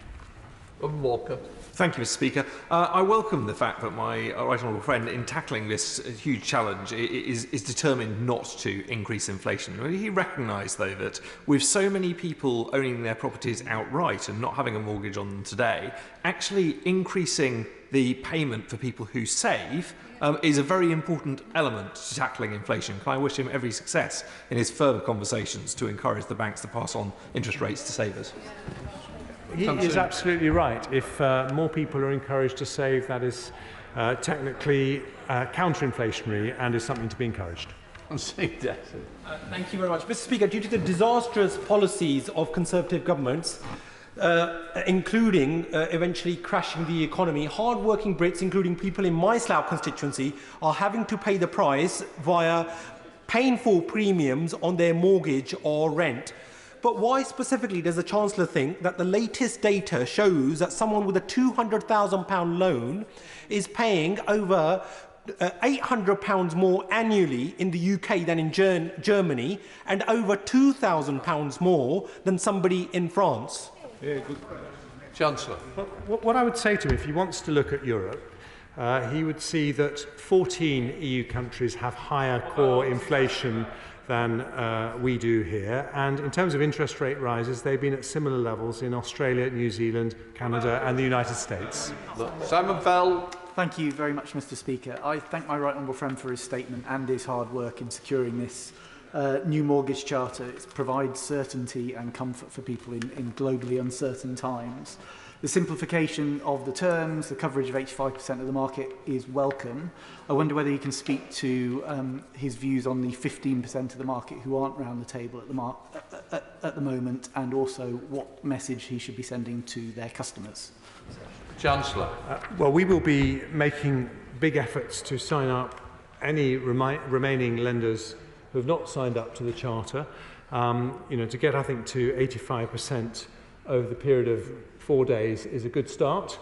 Walker. Thank you, Mr. Speaker. I welcome the fact that my right honourable friend, in tackling this huge challenge, is determined not to increase inflation. He recognised, though, that with so many people owning their properties outright and not having a mortgage on them today, actually increasing the payment for people who save is a very important element to tackling inflation. Can I wish him every success in his further conversations to encourage the banks to pass on interest rates to savers? He is absolutely right. If more people are encouraged to save, that is technically counter-inflationary and is something to be encouraged. Thank you very much. Mr. Speaker, due to the disastrous policies of Conservative governments, including eventually crashing the economy, hard-working Brits, including people in my Slough constituency, are having to pay the price via painful premiums on their mortgage or rent. But why specifically does the Chancellor think that the latest data shows that someone with a £200,000 loan is paying over £800 more annually in the UK than in Germany and over £2,000 more than somebody in France? Yeah, good. Chancellor. What I would say to him, if he wants to look at Europe, he would see that 14 EU countries have higher core inflation than we do here. And in terms of interest rate rises, they've been at similar levels in Australia, New Zealand, Canada and the United States. Simon Fell. Thank you very much, Mr. Speaker. I thank my right honourable friend for his statement and his hard work in securing this new mortgage charter. It provides certainty and comfort for people in globally uncertain times. The simplification of the terms, the coverage of 85% of the market is welcome. I wonder whether he can speak to his views on the 15% of the market who aren't around the table at the moment, and also what message he should be sending to their customers. Chancellor. Well, we will be making big efforts to sign up any remaining lenders who have not signed up to the Charter, to get, I think, to 85% over the period of 4 days is a good start.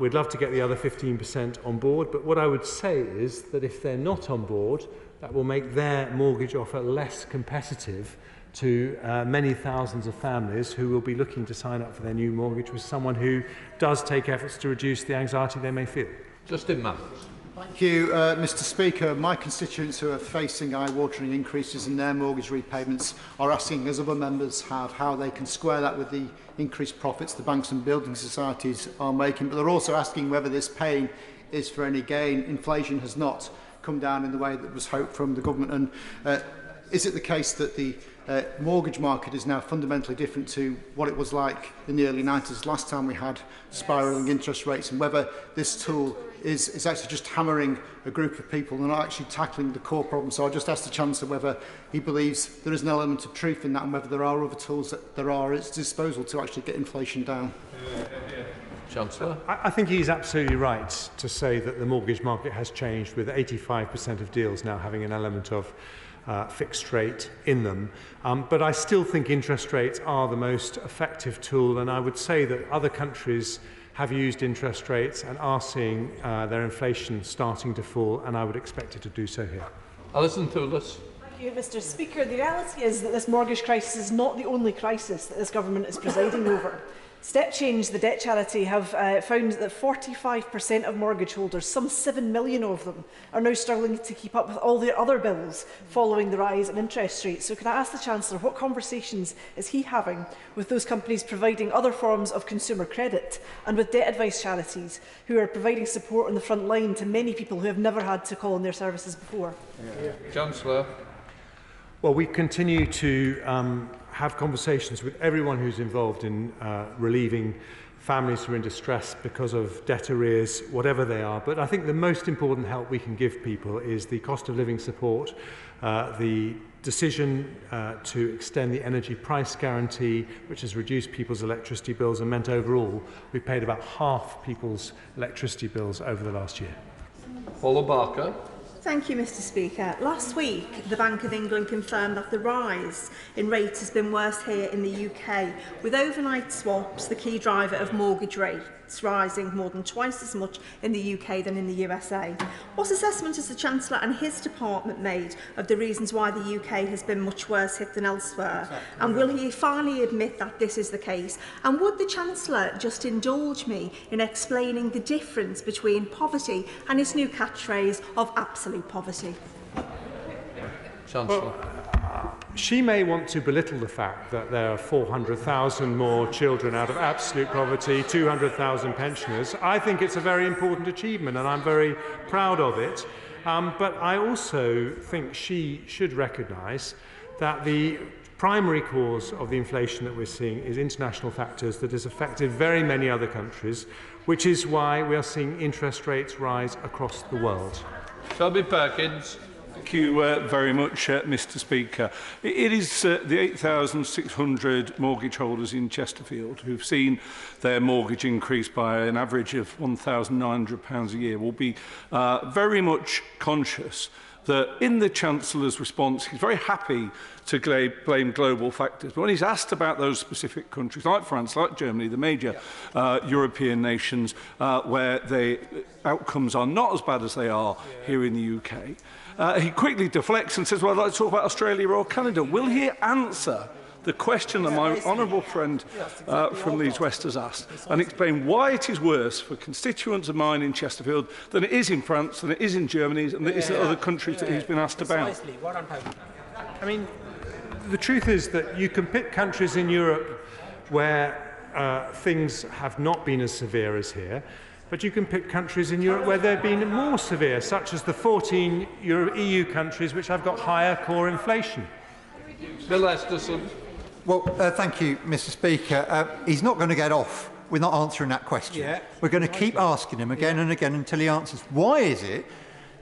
We'd love to get the other 15% on board, but what I would say is that if they're not on board, that will make their mortgage offer less competitive to many thousands of families who will be looking to sign up for their new mortgage with someone who does take efforts to reduce the anxiety they may feel. Justin Mathers. Thank you, Mr. Speaker. My constituents who are facing eye-watering increases in their mortgage repayments are asking, as other members have, how they can square that with the increased profits the banks and building societies are making. But they're also asking whether this pain is for any gain. Inflation has not come down in the way that was hoped from the government. And is it the case that the mortgage market is now fundamentally different to what it was like in the early 90s, last time we had spiralling interest rates, and whether this tool is actually just hammering a group of people and not actually tackling the core problem? So I'll just ask the Chancellor whether he believes there is an element of truth in that, and whether there are other tools that there are at its disposal to actually get inflation down. Chancellor. I think he's absolutely right to say that the mortgage market has changed, with 85% of deals now having an element of fixed rate in them. But I still think interest rates are the most effective tool, and I would say that other countries have used interest rates and are seeing their inflation starting to fall, and I would expect it to do so here. Alison Toulis. Thank you, Mr. Speaker. The reality is that this mortgage crisis is not the only crisis that this government is presiding over. Step Change, the debt charity, have found that 45% of mortgage holders, some 7 million of them, are now struggling to keep up with all their other bills following the rise in interest rates. So can I ask the Chancellor, what conversations is he having with those companies providing other forms of consumer credit, and with debt advice charities who are providing support on the front line to many people who have never had to call on their services before? Chancellor. Well, we continue to have conversations with everyone who's involved in relieving families who are in distress because of debt arrears, whatever they are. But I think the most important help we can give people is the cost of living support, the decision to extend the energy price guarantee, which has reduced people's electricity bills and meant overall we've paid about half people's electricity bills over the last year. Paula Barker. Thank you, Mr Speaker. Last week, the Bank of England confirmed that the rise in rates has been worse here in the UK, with overnight swaps the key driver of mortgage rates rising more than twice as much in the UK than in the USA. What assessment has the Chancellor and his department made of the reasons why the UK has been much worse hit than elsewhere? And will he finally admit that this is the case? And would the Chancellor just indulge me in explaining the difference between poverty and his new catchphrase of absolute poverty? Chancellor. She may want to belittle the fact that there are 400,000 more children out of absolute poverty, 200,000 pensioners. I think it's a very important achievement and I'm very proud of it. But I also think she should recognise that the primary cause of the inflation that we're seeing is international factors that has affected very many other countries, which is why we are seeing interest rates rise across the world. Toby Perkins. Thank you very much, Mr Speaker. It is the 8,600 mortgage holders in Chesterfield who've seen their mortgage increase by an average of £1,900 a year will be very much conscious that in the Chancellor's response, he's very happy to blame global factors. But when he's asked about those specific countries, like France, like Germany, the major European nations, where the outcomes are not as bad as they are here in the UK, he quickly deflects and says, well, I'd like to talk about Australia or Canada. Will he answer the question that my honourable friend from Leeds West has asked and explain why it is worse for constituents of mine in Chesterfield than it is in France, than it is in Germany, and it is in other countries that he's been asked about? I mean, the truth is that you can pick countries in Europe where things have not been as severe as here, but you can pick countries in Europe where they've been more severe, such as the 14 EU countries which have got higher core inflation. Bill Esterson. Well, thank you, Mr Speaker. He's not going to get off. We're not answering that question. Yeah. We're going to keep asking him again and again until he answers. Why is it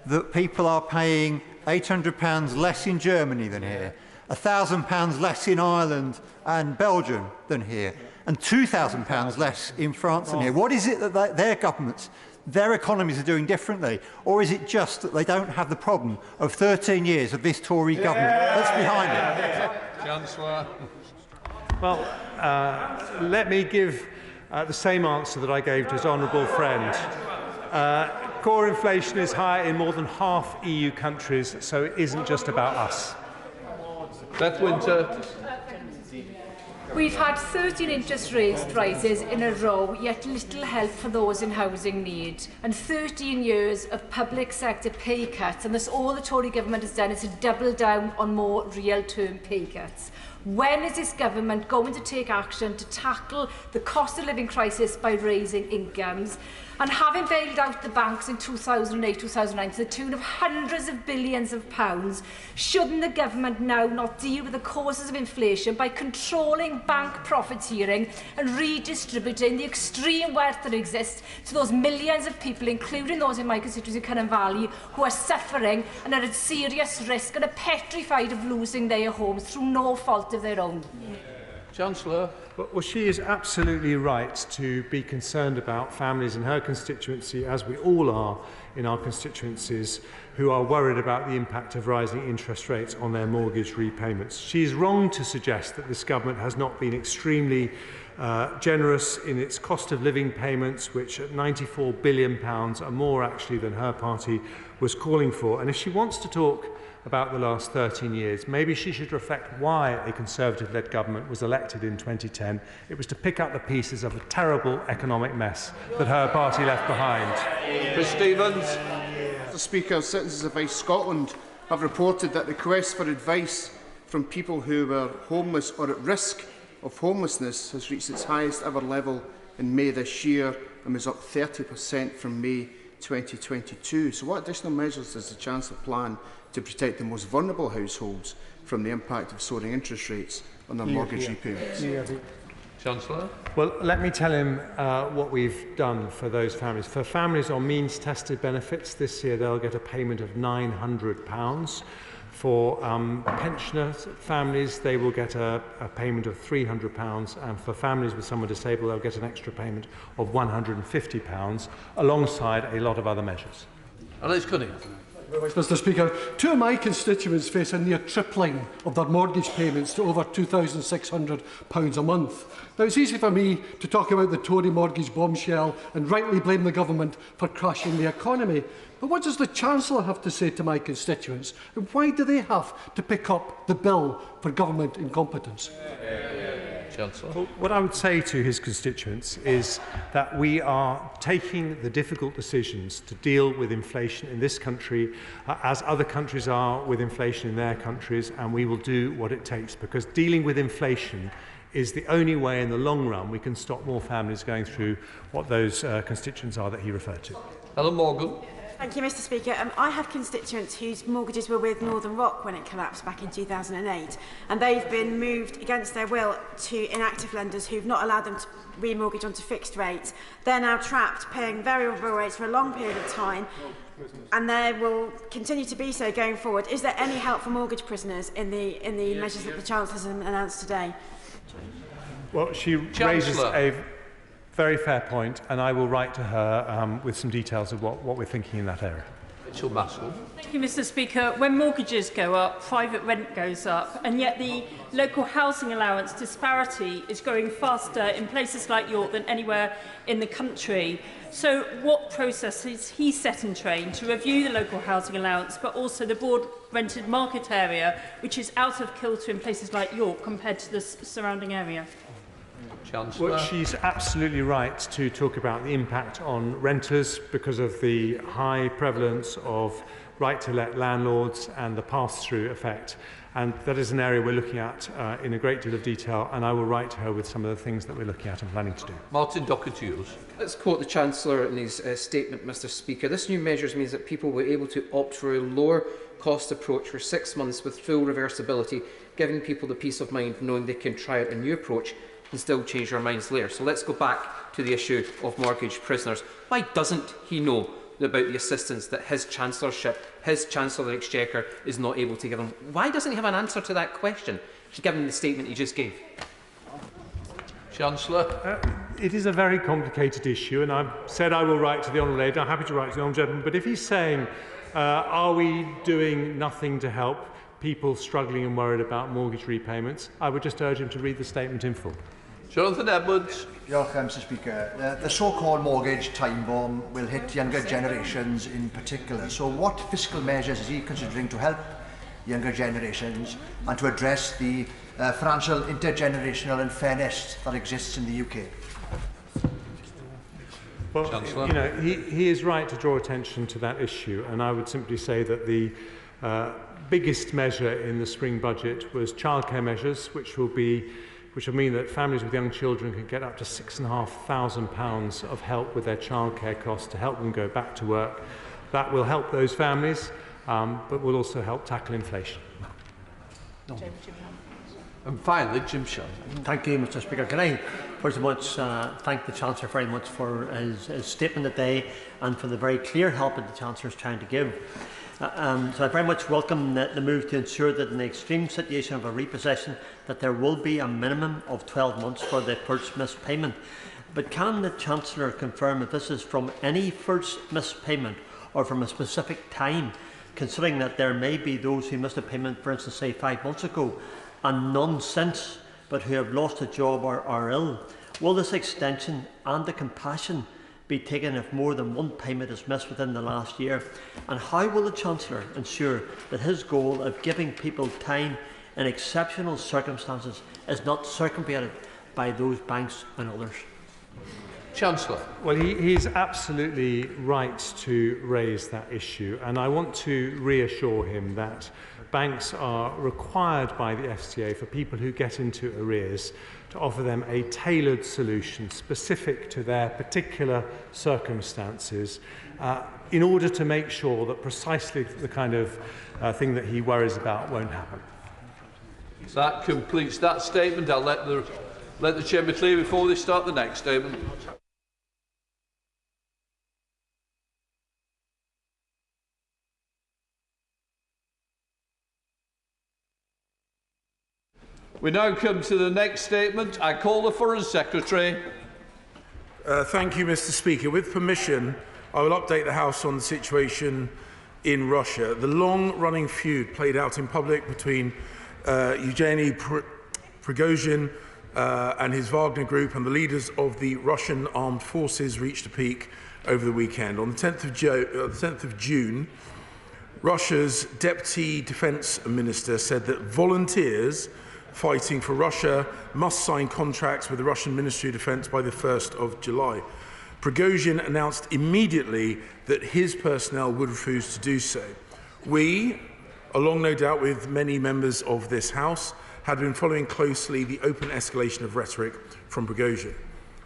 that people are paying £800 less in Germany than here, £1,000 less in Ireland and Belgium than here, and £2,000 less in France than here? What is it that their governments, their economies are doing differently? Or is it just that they don't have the problem of 13 years of this Tory government that's behind it? Chancellor. Well, let me give the same answer that I gave to his honourable friend. Core inflation is higher in more than half EU countries, so it isn't just about us. Beth Winter. We've had 13 interest rate rises in a row, yet little help for those in housing need, and 13 years of public sector pay cuts, and that's all the Tory government has done is to double down on more real-term pay cuts. When is this government going to take action to tackle the cost of living crisis by raising incomes? And having bailed out the banks in 2008-2009 to the tune of hundreds of billions of pounds, shouldn't the government now not deal with the causes of inflation by controlling bank profiteering and redistributing the extreme wealth that exists to those millions of people, including those in my constituency, Cynnon Valley, who are suffering and are at serious risk and are petrified of losing their homes through no fault of their own? Chancellor. Well, she is absolutely right to be concerned about families in her constituency, as we all are in our constituencies, who are worried about the impact of rising interest rates on their mortgage repayments. She is wrong to suggest that this government has not been extremely generous in its cost of living payments, which at £94 billion are more actually than her party was calling for. And if she wants to talk about the last 13 years, maybe she should reflect why a Conservative-led government was elected in 2010. It was to pick up the pieces of a terrible economic mess that her party left behind. Chris Stevens. Mr Speaker, citizens of East Scotland have reported that requests for advice from people who were homeless or at risk of homelessness has reached its highest ever level in May this year and was up 30% from May 2022. So what additional measures does the Chancellor plan to protect the most vulnerable households from the impact of soaring interest rates on their mortgage repayments? Chancellor. Well, let me tell him what we've done for those families. For families on means-tested benefits, this year they'll get a payment of £900. For pensioner families, they will get a payment of £300, and for families with someone disabled, they'll get an extra payment of £150, alongside a lot of other measures. Alex Cunningham. Mr Speaker, two of my constituents face a near tripling of their mortgage payments to over £2,600 a month. Now, it's easy for me to talk about the Tory mortgage bombshell and rightly blame the government for crashing the economy. But what does the Chancellor have to say to my constituents? And why do they have to pick up the bill for government incompetence? Well, what I would say to his constituents is that we are taking the difficult decisions to deal with inflation in this country as other countries are with inflation in their countries, and we will do what it takes, because dealing with inflation is the only way in the long run we can stop more families going through what those constituents are that he referred to. Helen Morgan. Thank you, Mr Speaker. I have constituents whose mortgages were with Northern Rock when it collapsed back in 2008, and they've been moved against their will to inactive lenders who've not allowed them to remortgage onto fixed rates. They're now trapped paying variable rates for a long period of time, and they will continue to be so going forward. Is there any help for mortgage prisoners in the measures that the Chancellor has announced today? Well, she raises a very fair point, and I will write to her with some details of what we're thinking in that area. Mitchell Maxwell. Thank you, Mr Speaker. When mortgages go up, private rent goes up, and yet the local housing allowance disparity is growing faster in places like York than anywhere in the country. So what process is he set in train to review the local housing allowance, but also the broad rented market area, which is out of kilter in places like York compared to the surrounding area? Well, she's absolutely right to talk about the impact on renters because of the high prevalence of right-to-let landlords and the pass-through effect. And that is an area we're looking at in a great deal of detail, and I will write to her with some of the things that we're looking at and planning to do. Martin Doherty-Hughes. Let's quote the Chancellor in his statement, Mr Speaker. This new measures means that people will be able to opt for a lower cost approach for 6 months with full reversibility, giving people the peace of mind knowing they can try out a new approach and still change their minds later. So let's go back to the issue of mortgage prisoners. Why doesn't he know about the assistance that his Chancellorship, his Chancellor of the Exchequer, is not able to give him? Why doesn't he have an answer to that question, given the statement he just gave? Chancellor. It is a very complicated issue, and I've said I will write to the Honourable Lady. I'm happy to write to the Honourable Gentleman, but if he's saying, are we doing nothing to help people struggling and worried about mortgage repayments, I would just urge him to read the statement in full. Jonathan Edwards. Mr Speaker. The so-called mortgage time bomb will hit younger generations in particular. So what fiscal measures is he considering to help younger generations and to address the financial intergenerational unfairness that exists in the UK? Well, you know, he is right to draw attention to that issue, and I would simply say that the biggest measure in the spring budget was childcare measures, which will mean that families with young children can get up to £6,500 of help with their childcare costs to help them go back to work. That will help those families, but will also help tackle inflation. And finally, Jim Shine. Thank you, Mr Speaker. Can I first of all thank the Chancellor very much for his statement today and for the very clear help that the Chancellor is trying to give. So I very much welcome the move to ensure that in the extreme situation of a repossession that there will be a minimum of 12 months for the first missed payment. But can the Chancellor confirm if this is from any first missed payment or from a specific time, considering that there may be those who missed a payment, for instance, say 5 months ago, and none since, but who have lost a job or are ill? Will this extension and the compassion be taken if more than one payment is missed within the last year? And how will the Chancellor ensure that his goal of giving people time in exceptional circumstances is not circumvented by those banks and others? Chancellor. Well, he's absolutely right to raise that issue, and I want to reassure him that banks are required by the FCA for people who get into arrears to offer them a tailored solution specific to their particular circumstances in order to make sure that precisely the kind of thing that he worries about won't happen. That completes that statement. I'll let the Chamber clear before they start the next statement. We now come to the next statement. I call the Foreign Secretary. Thank you, Mr Speaker. With permission, I will update the House on the situation in Russia. The long-running feud played out in public between Yevgeny Prigozhin and his Wagner group and the leaders of the Russian armed forces reached a peak over the weekend. On the 10th of June, Russia's Deputy Defence Minister said that volunteers fighting for Russia must sign contracts with the Russian Ministry of Defence by the 1st of July. Prigozhin announced immediately that his personnel would refuse to do so. We, along no doubt with many members of this House, had been following closely the open escalation of rhetoric from Prigozhin.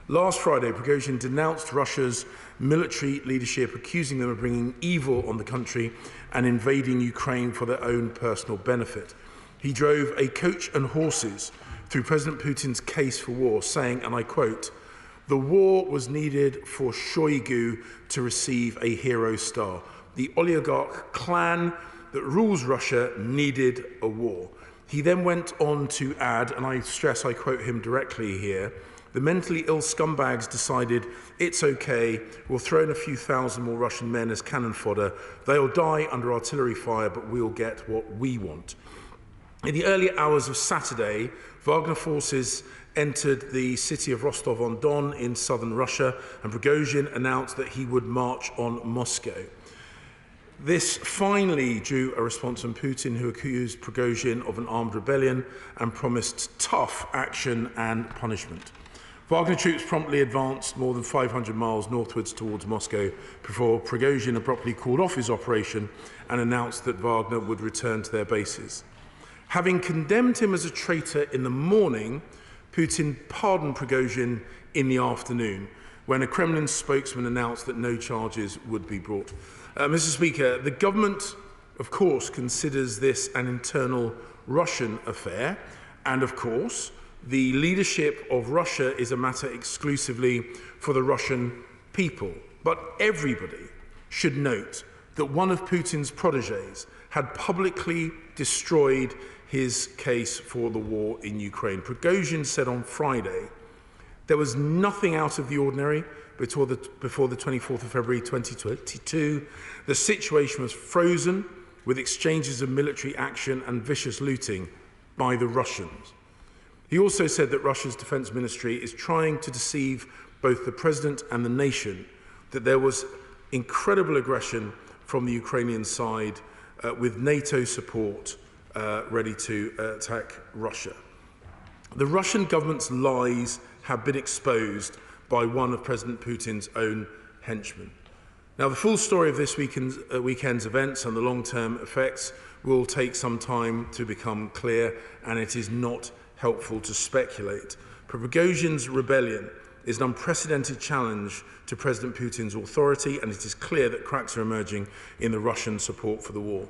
Last Friday, Prigozhin denounced Russia's military leadership, accusing them of bringing evil on the country and invading Ukraine for their own personal benefit. He drove a coach and horses through President Putin's case for war, saying, and I quote, "The war was needed for Shoigu to receive a hero star. The oligarch clan that rules Russia needed a war." He then went on to add, and I stress I quote him directly here, "The mentally ill scumbags decided it's okay, we'll throw in a few thousand more Russian men as cannon fodder. They'll die under artillery fire, but we'll get what we want." In the early hours of Saturday, Wagner forces entered the city of Rostov-on-Don in southern Russia, and Prigozhin announced that he would march on Moscow. This finally drew a response from Putin, who accused Prigozhin of an armed rebellion and promised tough action and punishment. Wagner troops promptly advanced more than 500 miles northwards towards Moscow before Prigozhin abruptly called off his operation and announced that Wagner would return to their bases. Having condemned him as a traitor in the morning, Putin pardoned Prigozhin in the afternoon, when a Kremlin spokesman announced that no charges would be brought. Mr. Speaker, the government, of course, considers this an internal Russian affair, and of course, the leadership of Russia is a matter exclusively for the Russian people. But everybody should note that one of Putin's protégés had publicly destroyed his case for the war in Ukraine. Prigozhin said on Friday there was nothing out of the ordinary before the 24th of February 2022. The situation was frozen with exchanges of military action and vicious looting by the Russians. He also said that Russia's defense ministry is trying to deceive both the president and the nation, that there was incredible aggression from the Ukrainian side with NATO support ready to attack Russia. The Russian government's lies have been exposed by one of President Putin's own henchmen. Now, the full story of this weekend's events and the long-term effects will take some time to become clear, and it is not helpful to speculate. Prigozhin's rebellion is an unprecedented challenge to President Putin's authority, and it is clear that cracks are emerging in the Russian support for the war.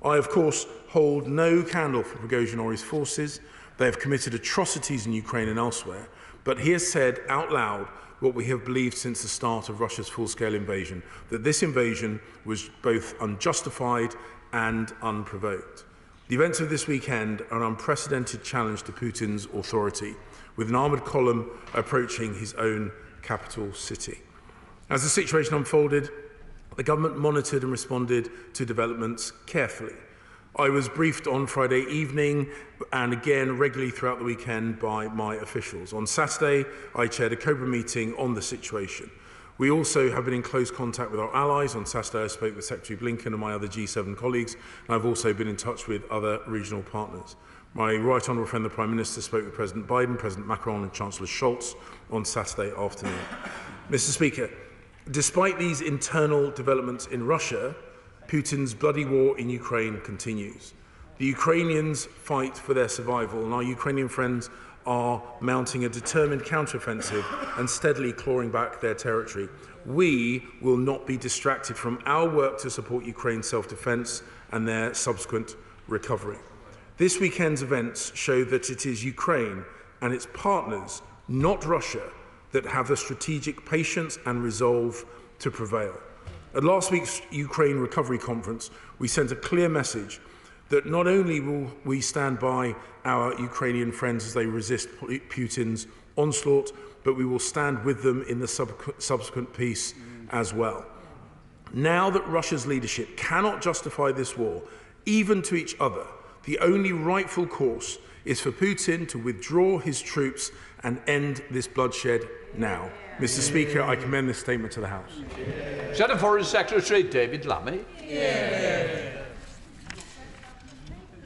I, of course, hold no candle for Prigozhin or his forces. They have committed atrocities in Ukraine and elsewhere, but he has said out loud what we have believed since the start of Russia's full-scale invasion, that this invasion was both unjustified and unprovoked. The events of this weekend are an unprecedented challenge to Putin's authority, with an armoured column approaching his own capital city. As the situation unfolded, the government monitored and responded to developments carefully. I was briefed on Friday evening and again regularly throughout the weekend by my officials. On Saturday, I chaired a COBRA meeting on the situation. We also have been in close contact with our allies. On Saturday, I spoke with Secretary Blinken and my other G7 colleagues, and I've also been in touch with other regional partners. My right honourable friend, the Prime Minister, spoke with President Biden, President Macron and Chancellor Scholz on Saturday afternoon. Mr. Speaker, despite these internal developments in Russia, Putin's bloody war in Ukraine continues. The Ukrainians fight for their survival, and our Ukrainian friends are mounting a determined counteroffensive and steadily clawing back their territory. We will not be distracted from our work to support Ukraine's self-defence and their subsequent recovery. This weekend's events show that it is Ukraine and its partners, not Russia, that have the strategic patience and resolve to prevail. At last week's Ukraine Recovery Conference, we sent a clear message that not only will we stand by our Ukrainian friends as they resist Putin's onslaught, but we will stand with them in the subsequent peace as well. Now that Russia's leadership cannot justify this war, even to each other, the only rightful course is for Putin to withdraw his troops and end this bloodshed now. Mr. Speaker, I commend this statement to the House. Senate Foreign Secretary David Lammy.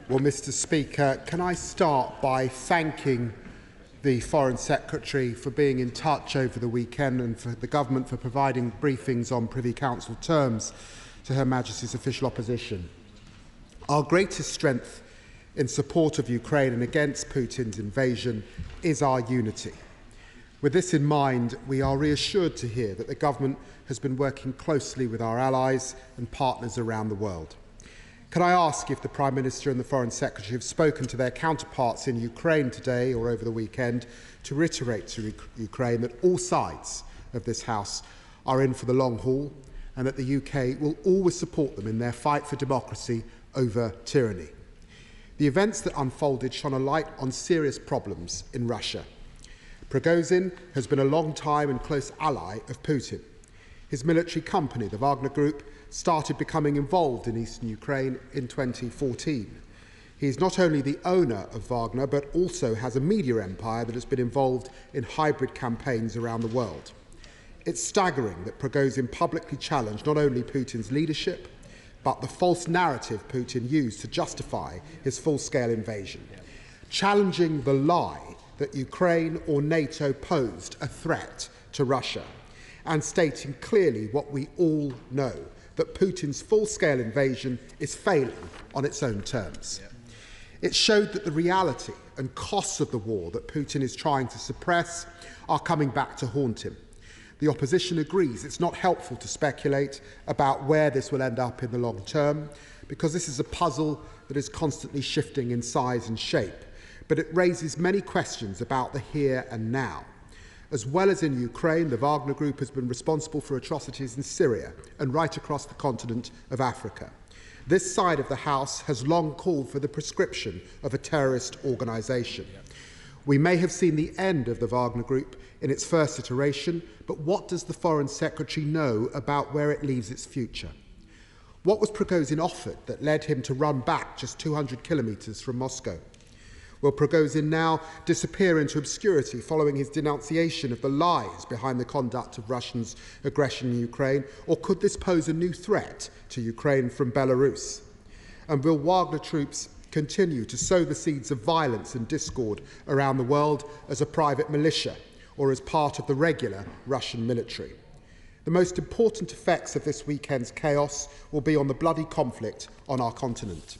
Well, Mr. Speaker, can I start by thanking the Foreign Secretary for being in touch over the weekend and for the government for providing briefings on Privy Council terms to Her Majesty's official opposition. Our greatest strength in support of Ukraine and against Putin's invasion is our unity. With this in mind, we are reassured to hear that the government has been working closely with our allies and partners around the world. Can I ask if the Prime Minister and the Foreign Secretary have spoken to their counterparts in Ukraine today or over the weekend to reiterate to Ukraine that all sides of this House are in for the long haul and that the UK will always support them in their fight for democracy over tyranny? The events that unfolded shone a light on serious problems in Russia. Prigozhin has been a long time and close ally of Putin. His military company, the Wagner Group, started becoming involved in eastern Ukraine in 2014. He is not only the owner of Wagner, but also has a media empire that has been involved in hybrid campaigns around the world. It's staggering that Prigozhin publicly challenged not only Putin's leadership, but the false narrative Putin used to justify his full-scale invasion, challenging the lie that Ukraine or NATO posed a threat to Russia, and stating clearly what we all know, that Putin's full-scale invasion is failing on its own terms. It showed that the reality and costs of the war that Putin is trying to suppress are coming back to haunt him. The opposition agrees it's not helpful to speculate about where this will end up in the long term, because this is a puzzle that is constantly shifting in size and shape, but it raises many questions about the here and now. As well as in Ukraine, the Wagner Group has been responsible for atrocities in Syria and right across the continent of Africa. This side of the House has long called for the proscription of a terrorist organisation. We may have seen the end of the Wagner Group in its first iteration, but what does the Foreign Secretary know about where it leaves its future? What was Prigozhin offered that led him to run back just 200 kilometres from Moscow? Will Prigozhin now disappear into obscurity following his denunciation of the lies behind the conduct of Russia's aggression in Ukraine, or could this pose a new threat to Ukraine from Belarus? And will Wagner troops continue to sow the seeds of violence and discord around the world as a private militia or as part of the regular Russian military? The most important effects of this weekend's chaos will be on the bloody conflict on our continent.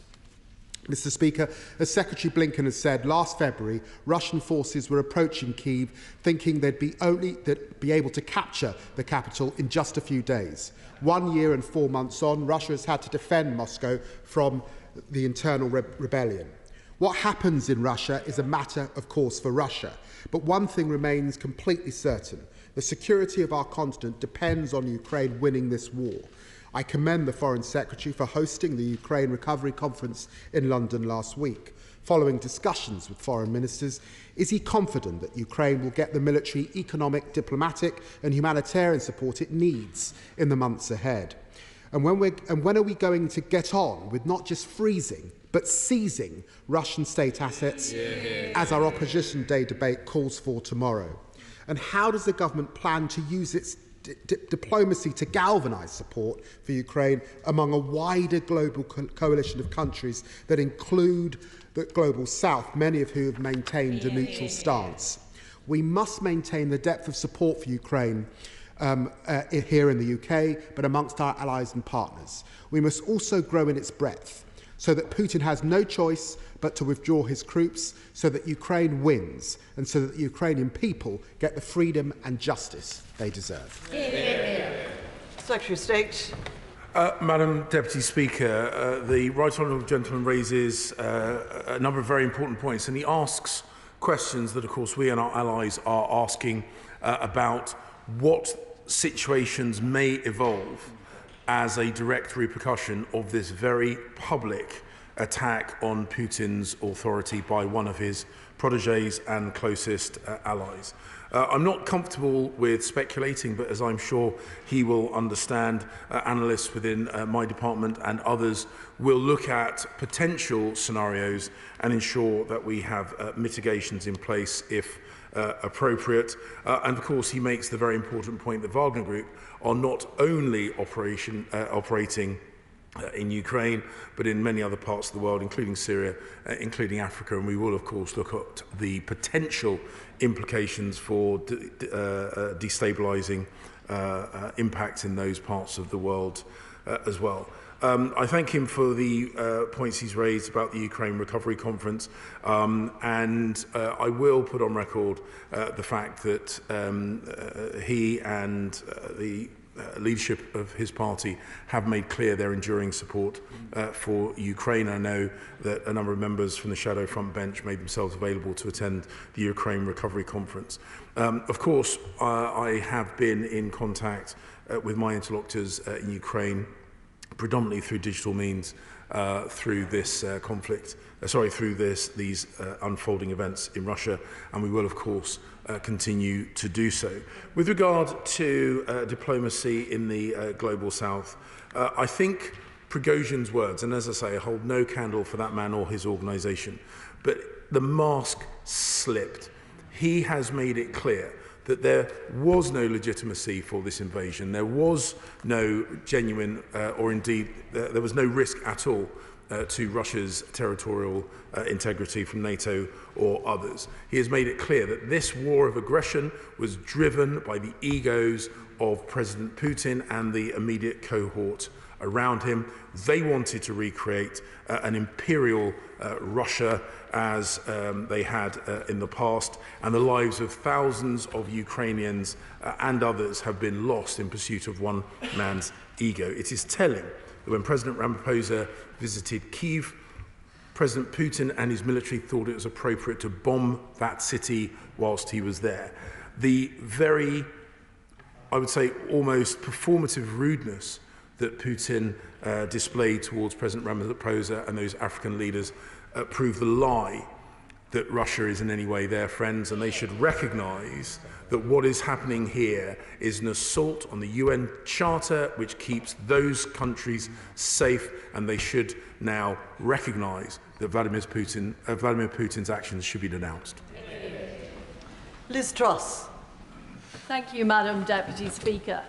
Mr. Speaker, as Secretary Blinken has said, last February, Russian forces were approaching Kyiv thinking they'd be able to capture the capital in just a few days. 1 year and 4 months on, Russia has had to defend Moscow from the internal rebellion. What happens in Russia is a matter, of course, for Russia. But one thing remains completely certain. The security of our continent depends on Ukraine winning this war. I commend the Foreign Secretary for hosting the Ukraine Recovery Conference in London last week. Following discussions with foreign ministers, is he confident that Ukraine will get the military, economic, diplomatic and humanitarian support it needs in the months ahead? And when are we going to get on with not just freezing, but seizing Russian state assets, as our Opposition Day debate calls for tomorrow? And how does the government plan to use its diplomacy to galvanise support for Ukraine among a wider global coalition of countries that include the global south, many of whom have maintained a neutral stance? We must maintain the depth of support for Ukraine here in the UK, but amongst our allies and partners. We must also grow in its breadth, so that Putin has no choice but to withdraw his troops, so that Ukraine wins, and so that the Ukrainian people get the freedom and justice they deserve. Secretary of State. Madam Deputy Speaker, the Right Honourable Gentleman raises a number of very important points, and he asks questions that, of course, we and our allies are asking about what situations may evolve as a direct repercussion of this very public attack on Putin's authority by one of his protégés and closest allies. I'm not comfortable with speculating, but as I'm sure he will understand, analysts within my department and others will look at potential scenarios and ensure that we have mitigations in place if appropriate. And of course, he makes the very important point that Wagner Group are not only operating in Ukraine, but in many other parts of the world, including Syria, including Africa, and we will, of course, look at the potential implications for destabilising impacts in those parts of the world as well. I thank him for the points he's raised about the Ukraine Recovery Conference, and I will put on record the fact that he and the leadership of his party have made clear their enduring support for Ukraine. I know that a number of members from the Shadow Front Bench made themselves available to attend the Ukraine Recovery Conference. Of course, I have been in contact with my interlocutors in Ukraine, predominantly through digital means, through this conflict, through these unfolding events in Russia, and we will, of course, continue to do so. With regard to diplomacy in the global south, I think Prigozhin's words, and as I say, I hold no candle for that man or his organisation, but the mask slipped. He has made it clear that there was no legitimacy for this invasion. There was no genuine, or indeed, there was no risk at all to Russia's territorial integrity from NATO or others. He has made it clear that this war of aggression was driven by the egos of President Putin and the immediate cohort around him. They wanted to recreate an imperial Russia as they had in the past, and the lives of thousands of Ukrainians and others have been lost in pursuit of one man's ego. It is telling that when President Ramaphosa visited Kyiv, President Putin and his military thought it was appropriate to bomb that city whilst he was there. The very, I would say, almost performative rudeness that Putin displayed towards President Ramaphosa and those African leaders prove the lie that Russia is in any way their friends, and they should recognise that what is happening here is an assault on the UN Charter, which keeps those countries safe, and they should now recognise that Vladimir Putin's actions should be denounced. Liz Truss. Thank you, Madam Deputy Speaker.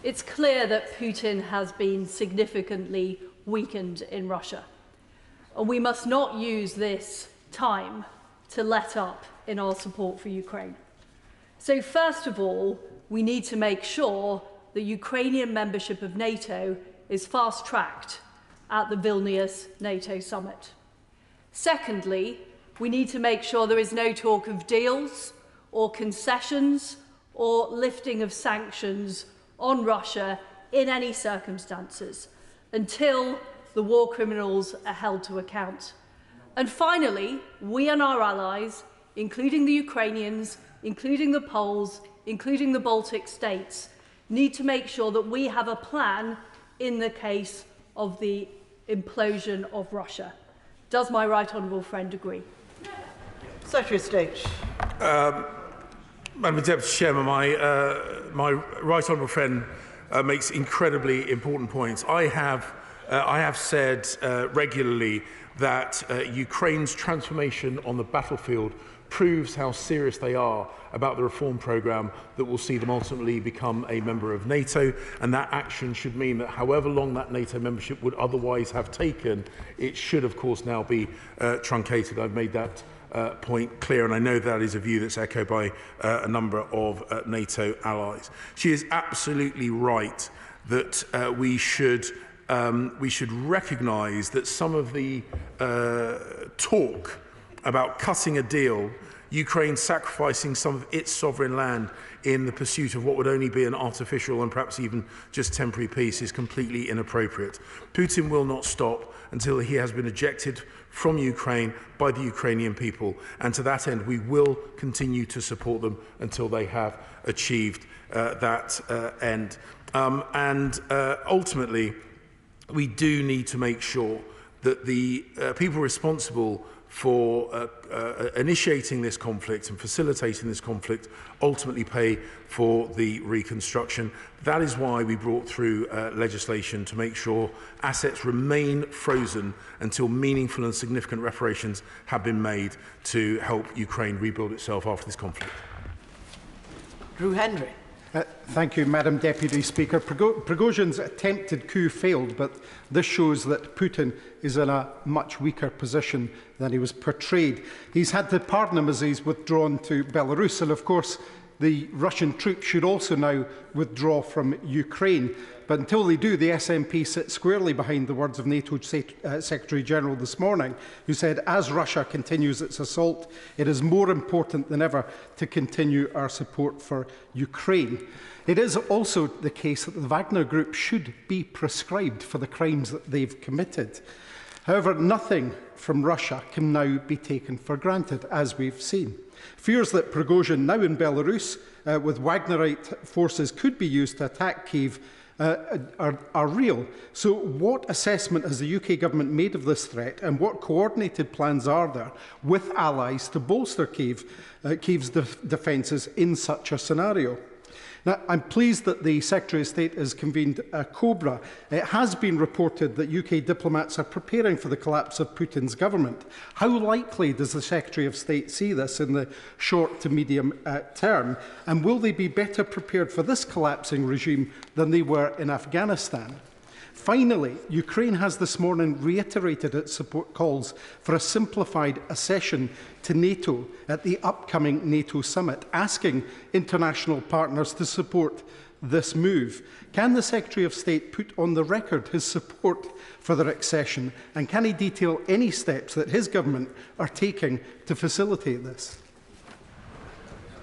It's clear that Putin has been significantly weakened in Russia, and we must not use this time to let up in our support for Ukraine. So first of all, we need to make sure that Ukrainian membership of NATO is fast-tracked at the Vilnius NATO summit. Secondly, we need to make sure there is no talk of deals or concessions or lifting of sanctions on Russia in any circumstances until the war criminals are held to account. And finally, we and our allies, including the Ukrainians, including the Poles, including the Baltic states, need to make sure that we have a plan in the case of the implosion of Russia. Does my right honourable friend agree? Secretary of State. Madam Deputy Chairman, my right honourable friend makes incredibly important points. I have said regularly that Ukraine's transformation on the battlefield proves how serious they are about the reform programme that will see them ultimately become a member of NATO, and that action should mean that however long that NATO membership would otherwise have taken, it should of course now be truncated. I've made that point clear, and I know that is a view that's echoed by a number of NATO allies. She is absolutely right that we should recognise that some of the talk about cutting a deal, Ukraine sacrificing some of its sovereign land in the pursuit of what would only be an artificial and perhaps even just temporary peace, is completely inappropriate. Putin will not stop until he has been ejected from Ukraine by the Ukrainian people, and to that end we will continue to support them until they have achieved that end. Ultimately, we do need to make sure that the people responsible for initiating this conflict and facilitating this conflict ultimately pay for the reconstruction. That is why we brought through legislation to make sure assets remain frozen until meaningful and significant reparations have been made to help Ukraine rebuild itself after this conflict. Drew Henry. Thank you, Madam Deputy Speaker. Prigozhin's attempted coup failed, but this shows that Putin is in a much weaker position than he was portrayed. He's had to pardon him as he's withdrawn to Belarus, and of course the Russian troops should also now withdraw from Ukraine. But until they do, the SNP sit squarely behind the words of NATO Secretary-General this morning, who said, as Russia continues its assault, it is more important than ever to continue our support for Ukraine. It is also the case that the Wagner Group should be proscribed for the crimes that they've committed. However, nothing from Russia can now be taken for granted, as we've seen. Fears that Prigozhin, now in Belarus, with Wagnerite forces, could be used to attack Kyiv are real. So what assessment has the UK government made of this threat, and what coordinated plans are there with allies to bolster Kyiv's defences in such a scenario? Now, I'm pleased that the Secretary of State has convened a COBRA. It has been reported that UK diplomats are preparing for the collapse of Putin's government. How likely does the Secretary of State see this in the short to medium term? And will they be better prepared for this collapsing regime than they were in Afghanistan? Finally, Ukraine has this morning reiterated its support calls for a simplified accession to NATO at the upcoming NATO summit, asking international partners to support this move. Can the Secretary of State put on the record his support for their accession, and can he detail any steps that his government are taking to facilitate this?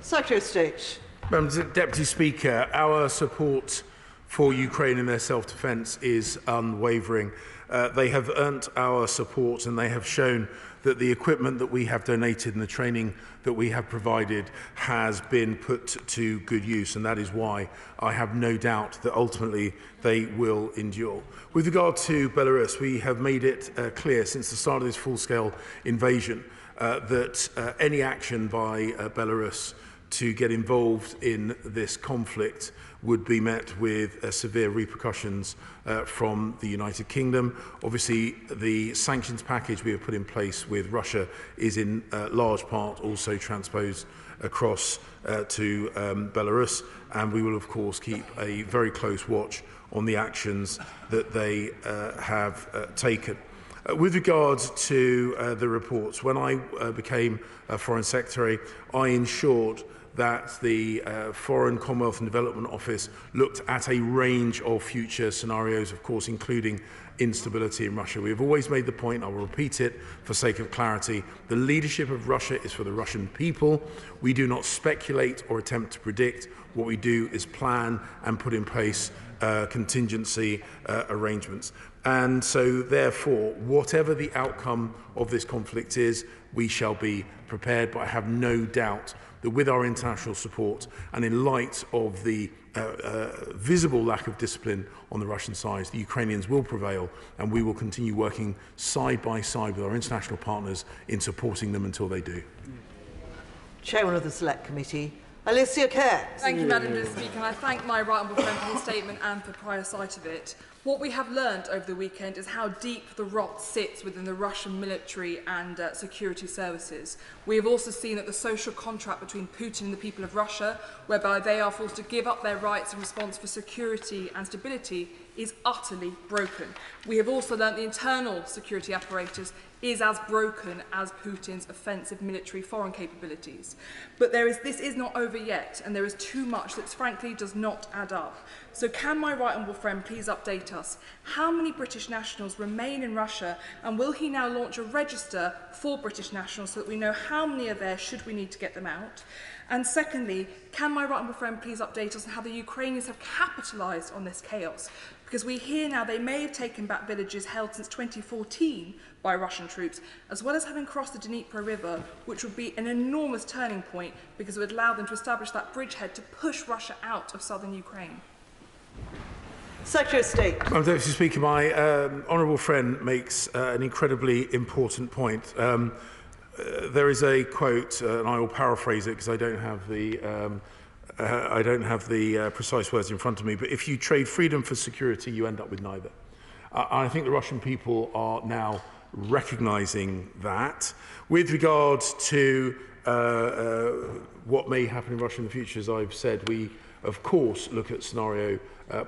Secretary of State. Madam Deputy Speaker, our support for Ukraine in their self-defence is unwavering. They have earned our support, and they have shown that the equipment that we have donated and the training that we have provided has been put to good use, and that is why I have no doubt that ultimately they will endure. With regard to Belarus, we have made it clear since the start of this full-scale invasion that any action by Belarus to get involved in this conflict would be met with severe repercussions from the United Kingdom. Obviously, the sanctions package we have put in place with Russia is in large part also transposed across to Belarus, and we will of course keep a very close watch on the actions that they have taken. With regards to the reports, when I became Foreign Secretary, I ensured that the Foreign, Commonwealth and Development Office looked at a range of future scenarios, of course, including instability in Russia. We have always made the point, I will repeat it for sake of clarity, the leadership of Russia is for the Russian people. We do not speculate or attempt to predict. What we do is plan and put in place contingency arrangements. And so, therefore, whatever the outcome of this conflict is, we shall be prepared. But I have no doubt that with our international support and in light of the visible lack of discipline on the Russian side, the Ukrainians will prevail, and we will continue working side by side with our international partners in supporting them until they do. Chairman of the Select Committee, Alicia Kerr. Thank you, Madam Speaker, and I thank my right honourable friend for his statement and for prior sight of it. What we have learned over the weekend is how deep the rot sits within the Russian military and security services. We have also seen that the social contract between Putin and the people of Russia, whereby they are forced to give up their rights in response for security and stability, is utterly broken. We have also learnt the internal security apparatus is as broken as Putin's offensive military foreign capabilities. But this is not over yet, and there is too much that frankly does not add up. So can my right honourable friend please update us? How many British nationals remain in Russia, and will he now launch a register for British nationals so that we know how many are there should we need to get them out? And secondly, can my right honourable friend please update us on how the Ukrainians have capitalised on this chaos? Because we hear now they may have taken back villages held since 2014 by Russian troops, as well as having crossed the Dnipro River, which would be an enormous turning point because it would allow them to establish that bridgehead to push Russia out of southern Ukraine. Secretary of State. Madam Deputy Speaker, my honourable friend makes an incredibly important point. There is a quote, and I will paraphrase it because I don't have the precise words in front of me. But if you trade freedom for security, you end up with neither. I think the Russian people are now recognising that. With regard to what may happen in Russia in the future, as I've said, we of course look at scenario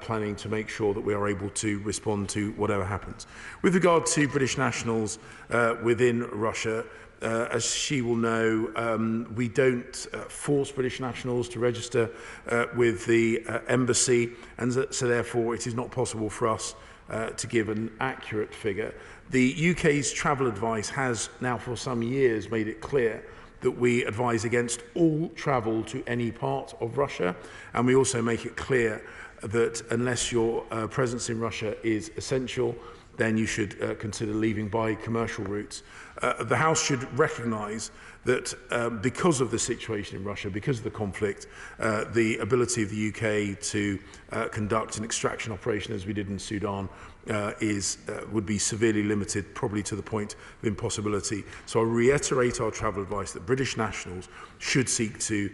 planning to make sure that we are able to respond to whatever happens. With regard to British nationals within Russia, as she will know, we don't force British nationals to register with the embassy, and so therefore it is not possible for us to give an accurate figure. The UK's travel advice has now for some years made it clear that we advise against all travel to any part of Russia, and we also make it clear that unless your presence in Russia is essential, then you should consider leaving by commercial routes. The House should recognise that because of the situation in Russia, because of the conflict, the ability of the UK to conduct an extraction operation as we did in Sudan would be severely limited, probably to the point of impossibility. So I reiterate our travel advice that British nationals should seek to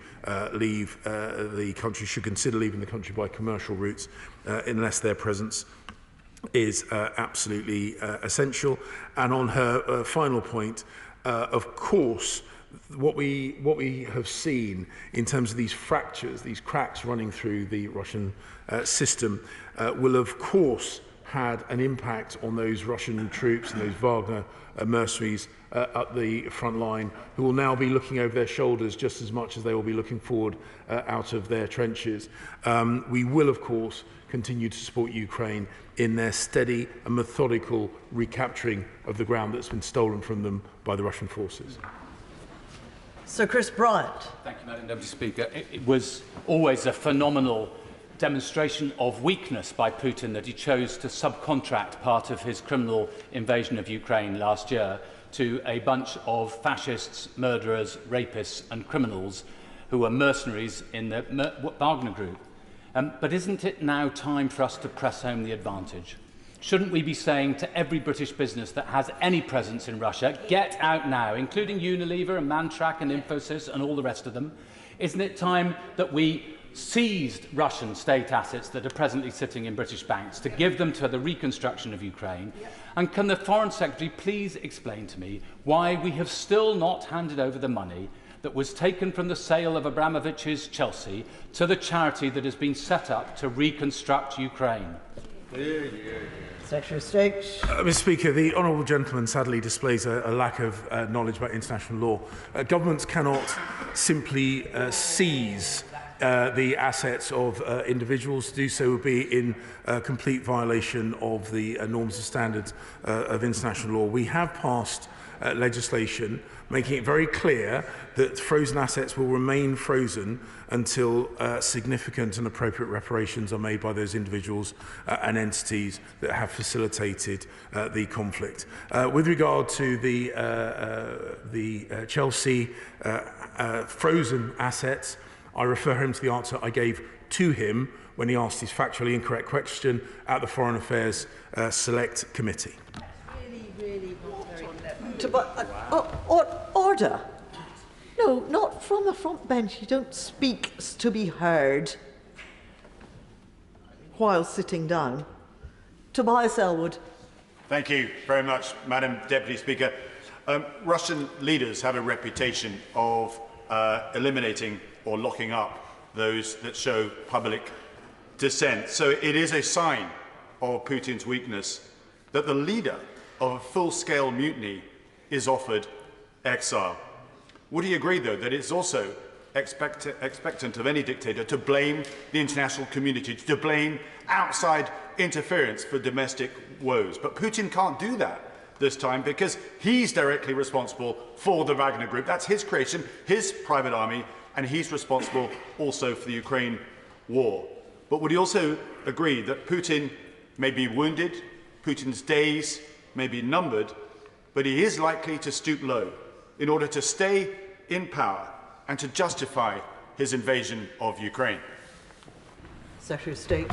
leave the country, should consider leaving the country by commercial routes unless their presence is absolutely essential. And on her final point, of course, what we have seen in terms of these fractures, these cracks running through the Russian system, will of course had an impact on those Russian troops and those Wagner mercenaries at the front line, who will now be looking over their shoulders just as much as they will be looking forward out of their trenches. We will, of course, continue to support Ukraine in their steady and methodical recapturing of the ground that's been stolen from them by the Russian forces. Sir Chris Bryant. Thank you, Madam Deputy Speaker. It was always a phenomenal demonstration of weakness by Putin that he chose to subcontract part of his criminal invasion of Ukraine last year to a bunch of fascists, murderers, rapists and criminals who were mercenaries in the Wagner group. But isn't it now time for us to press home the advantage? Shouldn't we be saying to every British business that has any presence in Russia, get out now, including Unilever and Mantrack and Infosys and all the rest of them? Isn't it time that we seized Russian state assets that are presently sitting in British banks to give them to the reconstruction of Ukraine? And can the Foreign Secretary please explain to me why we have still not handed over the money that was taken from the sale of Abramovich's Chelsea to the charity that has been set up to reconstruct Ukraine? Secretary of State. Mr. Speaker, the honourable gentleman sadly displays a lack of knowledge about international law. Governments cannot simply seize the assets of individuals. To do so would be in complete violation of the norms and standards of international law. We have passed legislation making it very clear that frozen assets will remain frozen until significant and appropriate reparations are made by those individuals and entities that have facilitated the conflict. With regard to the Chelsea frozen assets, I refer him to the answer I gave to him when he asked his factually incorrect question at the Foreign Affairs Select Committee. Order. No, not from the front bench. You don't speak to be heard while sitting down. Tobias Elwood. Thank you very much, Madam Deputy Speaker. Russian leaders have a reputation of eliminating or locking up those that show public dissent. So it is a sign of Putin's weakness that the leader of a full-scale mutiny is offered exile. Would he agree, though, that it's also expectant of any dictator to blame the international community, to blame outside interference for domestic woes? But Putin can't do that this time because he's directly responsible for the Wagner group. That's his creation, his private army, and he's responsible also for the Ukraine war. But would he also agree that Putin may be wounded, Putin's days may be numbered, but he is likely to stoop low in order to stay in power and to justify his invasion of Ukraine? Secretary of State.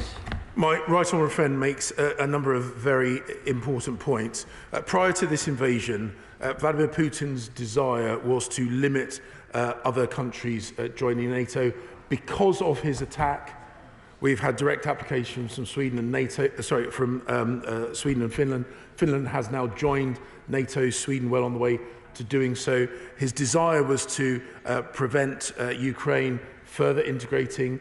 My right honourable friend makes a number of very important points. Prior to this invasion, Vladimir Putin's desire was to limit other countries joining NATO. Because of his attack, we've had direct applications from Sweden and NATO. From Sweden and Finland. Finland has now joined NATO. Sweden well on the way to doing so. His desire was to prevent Ukraine further integrating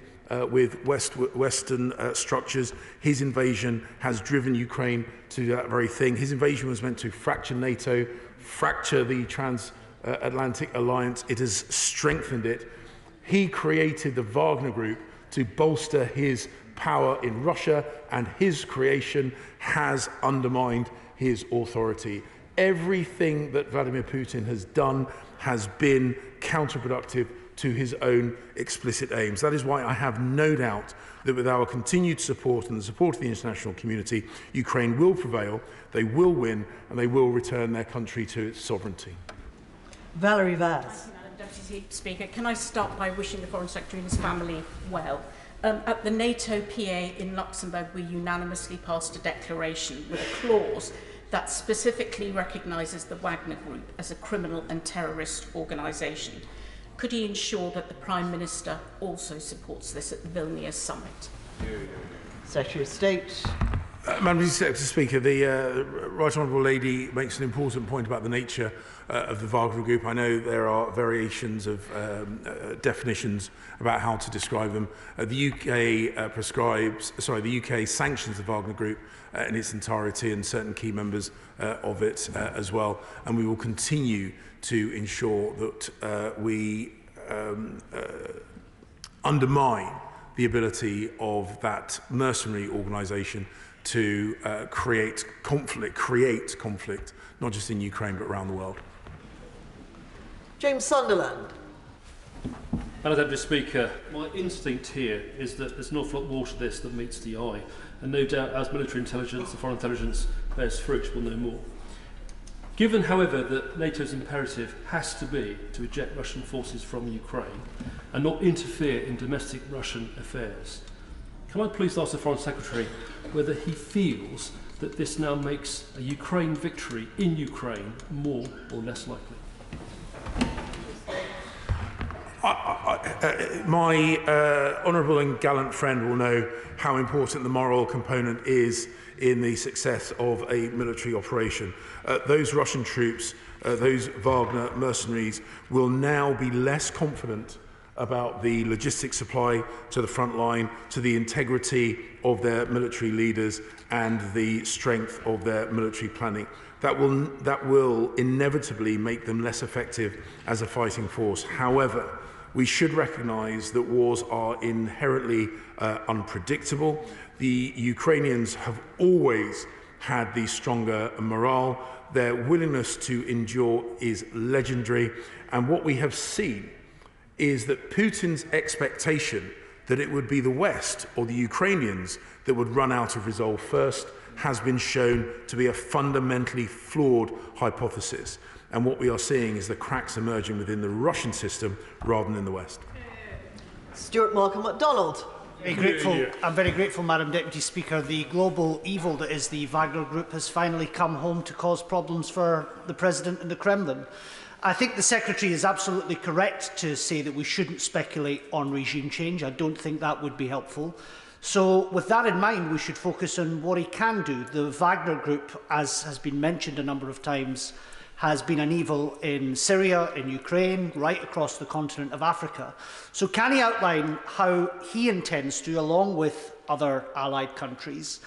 with Western structures. His invasion has driven Ukraine to that very thing. His invasion was meant to fracture NATO, fracture the transatlantic alliance. It has strengthened it. He created the Wagner Group to bolster his power in Russia, and his creation has undermined his authority. Everything that Vladimir Putin has done has been counterproductive to his own explicit aims. That is why I have no doubt that with our continued support and the support of the international community, Ukraine will prevail, they will win, and they will return their country to its sovereignty. Valerie Vaz. Madam Deputy Speaker, can I start by wishing the Foreign Secretary and his family well? At the NATO PA in Luxembourg, we unanimously passed a declaration with a clause that specifically recognises the Wagner Group as a criminal and terrorist organisation. Could he ensure that the Prime Minister also supports this at the Vilnius summit? Secretary of State. Madam Speaker, the Right Honourable Lady makes an important point about the nature of the Wagner Group. I know there are variations of definitions about how to describe them. The UK sanctions the Wagner Group in its entirety and certain key members of it as well. And we will continue to ensure that we undermine the ability of that mercenary organisation to create conflict, not just in Ukraine but around the world. James Sunderland. Madam Deputy Speaker, my instinct here is that there's an awful lot more to this than meets the eye, and no doubt as military intelligence and foreign intelligence bears fruit, we'll know more. Given, however, that NATO's imperative has to be to eject Russian forces from Ukraine and not interfere in domestic Russian affairs, can I please ask the Foreign Secretary whether he feels that this now makes a Ukraine victory in Ukraine more or less likely? My honourable and gallant friend will know how important the moral component is in the success of a military operation. Those Russian troops, those Wagner mercenaries, will now be less confident about the logistic supply to the front line, to the integrity of their military leaders and the strength of their military planning. That will inevitably make them less effective as a fighting force. However, we should recognise that wars are inherently unpredictable. The Ukrainians have always had the stronger morale. Their willingness to endure is legendary. And what we have seen is that Putin's expectation that it would be the West or the Ukrainians that would run out of resolve first has been shown to be a fundamentally flawed hypothesis. And what we are seeing is the cracks emerging within the Russian system rather than in the West. Stuart Malcolm MacDonald. I'm very grateful, Madam Deputy Speaker. The global evil that is the Wagner Group has finally come home to cause problems for the President and the Kremlin. I think the Secretary is absolutely correct to say that we shouldn't speculate on regime change. I don't think that would be helpful. So with that in mind, we should focus on what he can do. The Wagner Group, as has been mentioned a number of times, has been an evil in Syria, in Ukraine, right across the continent of Africa. So can he outline how he intends to, along with other allied countries,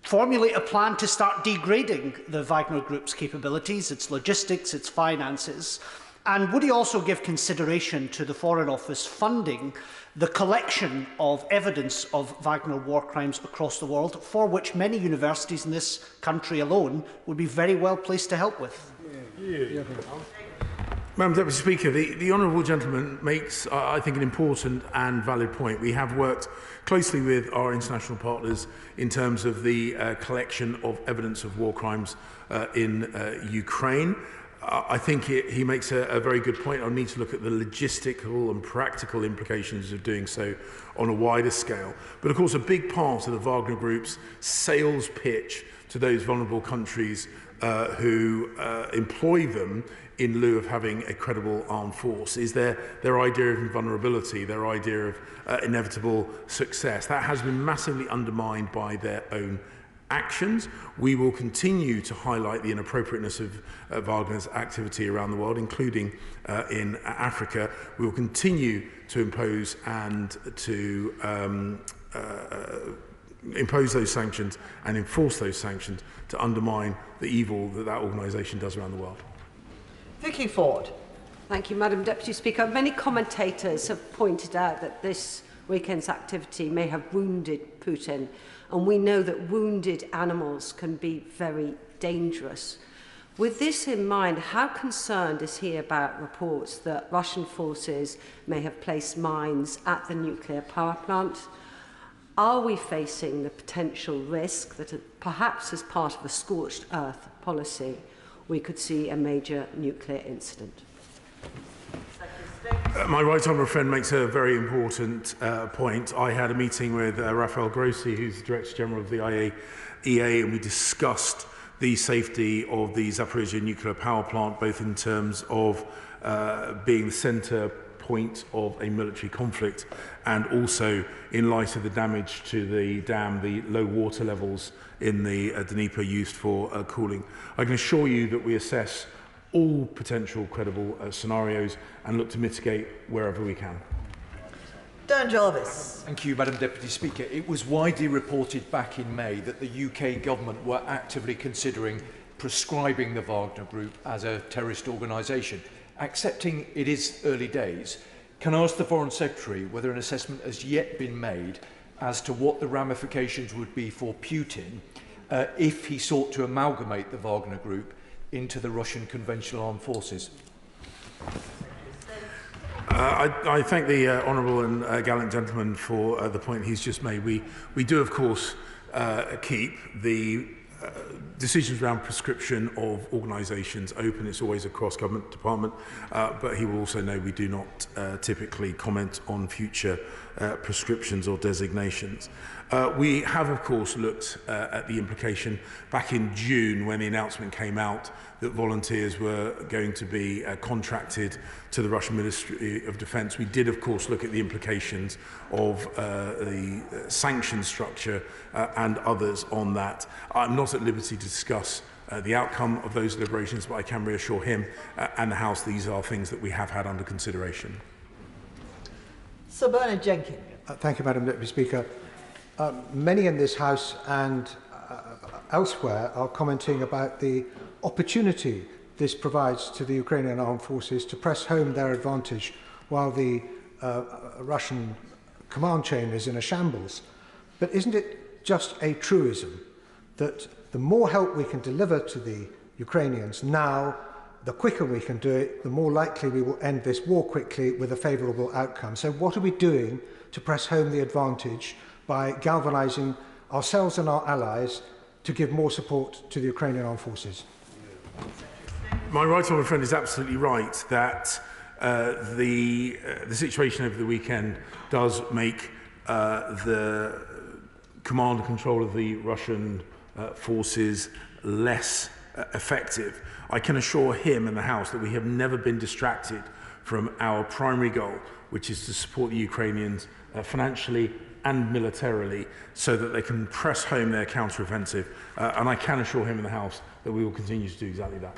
formulate a plan to start degrading the Wagner Group's capabilities, its logistics, its finances? And would he also give consideration to the Foreign Office funding the collection of evidence of Wagner war crimes across the world, for which many universities in this country alone would be very well placed to help with? Madam Deputy Speaker, the honourable gentleman makes, I think, an important and valid point. We have worked closely with our international partners in terms of the collection of evidence of war crimes in Ukraine. I think he makes a very good point. I need to look at the logistical and practical implications of doing so on a wider scale. But of course, a big part of the Wagner Group's sales pitch to those vulnerable countries who employ them in lieu of having a credible armed force is their idea of invulnerability, their idea of inevitable success. That has been massively undermined by their own actions. We will continue to highlight the inappropriateness of Wagner's activity around the world, including in Africa. We will continue to impose and to impose those sanctions and enforce those sanctions to undermine the evil that organisation does around the world. Vicky Ford. Thank you, Madam Deputy Speaker. Many commentators have pointed out that this weekend's activity may have wounded Putin, and we know that wounded animals can be very dangerous. With this in mind, how concerned is he about reports that Russian forces may have placed mines at the nuclear power plant? Are we facing the potential risk that perhaps as part of a scorched earth policy, we could see a major nuclear incident? My right honourable friend makes a very important point. I had a meeting with Rafael Grossi, who's the Director General of the IAEA, and we discussed the safety of the Zaporizhzhia nuclear power plant, both in terms of being the centre point of a military conflict and also in light of the damage to the dam, the low water levels in the Dnieper used for cooling. I can assure you that we assess all potential credible scenarios and look to mitigate wherever we can. Dan Jarvis. Thank you, Madam Deputy Speaker. It was widely reported back in May that the UK government were actively considering prescribing the Wagner Group as a terrorist organisation. Accepting it is early days, can I ask the Foreign Secretary whether an assessment has yet been made as to what the ramifications would be for Putin if he sought to amalgamate the Wagner Group into the Russian conventional armed forces? I thank the honourable and gallant gentleman for the point he's just made. We do, of course, keep the decisions around prescription of organisations open. It's always a cross-government department, but he will also know we do not typically comment on future prescriptions or designations. We have, of course, looked at the implication back in June when the announcement came out that volunteers were going to be contracted to the Russian Ministry of Defence. We did, of course, look at the implications of the sanction structure and others on that. I'm not at liberty to discuss the outcome of those deliberations, but I can reassure him and the House these are things that we have had under consideration. Sir Bernard Jenkins. Thank you, Madam Deputy Speaker. Many in this House and elsewhere are commenting about the opportunity this provides to the Ukrainian armed forces to press home their advantage while the Russian command chain is in a shambles. But isn't it just a truism that the more help we can deliver to the Ukrainians now, the quicker we can do it, the more likely we will end this war quickly with a favourable outcome? So what are we doing to press home the advantage by galvanising ourselves and our allies to give more support to the Ukrainian armed forces? My right honourable friend is absolutely right that the situation over the weekend does make the command and control of the Russian forces less effective. I can assure him and the House that we have never been distracted from our primary goal, which is to support the Ukrainians financially and militarily so that they can press home their counter-offensive. And I can assure him and the House that we will continue to do exactly that.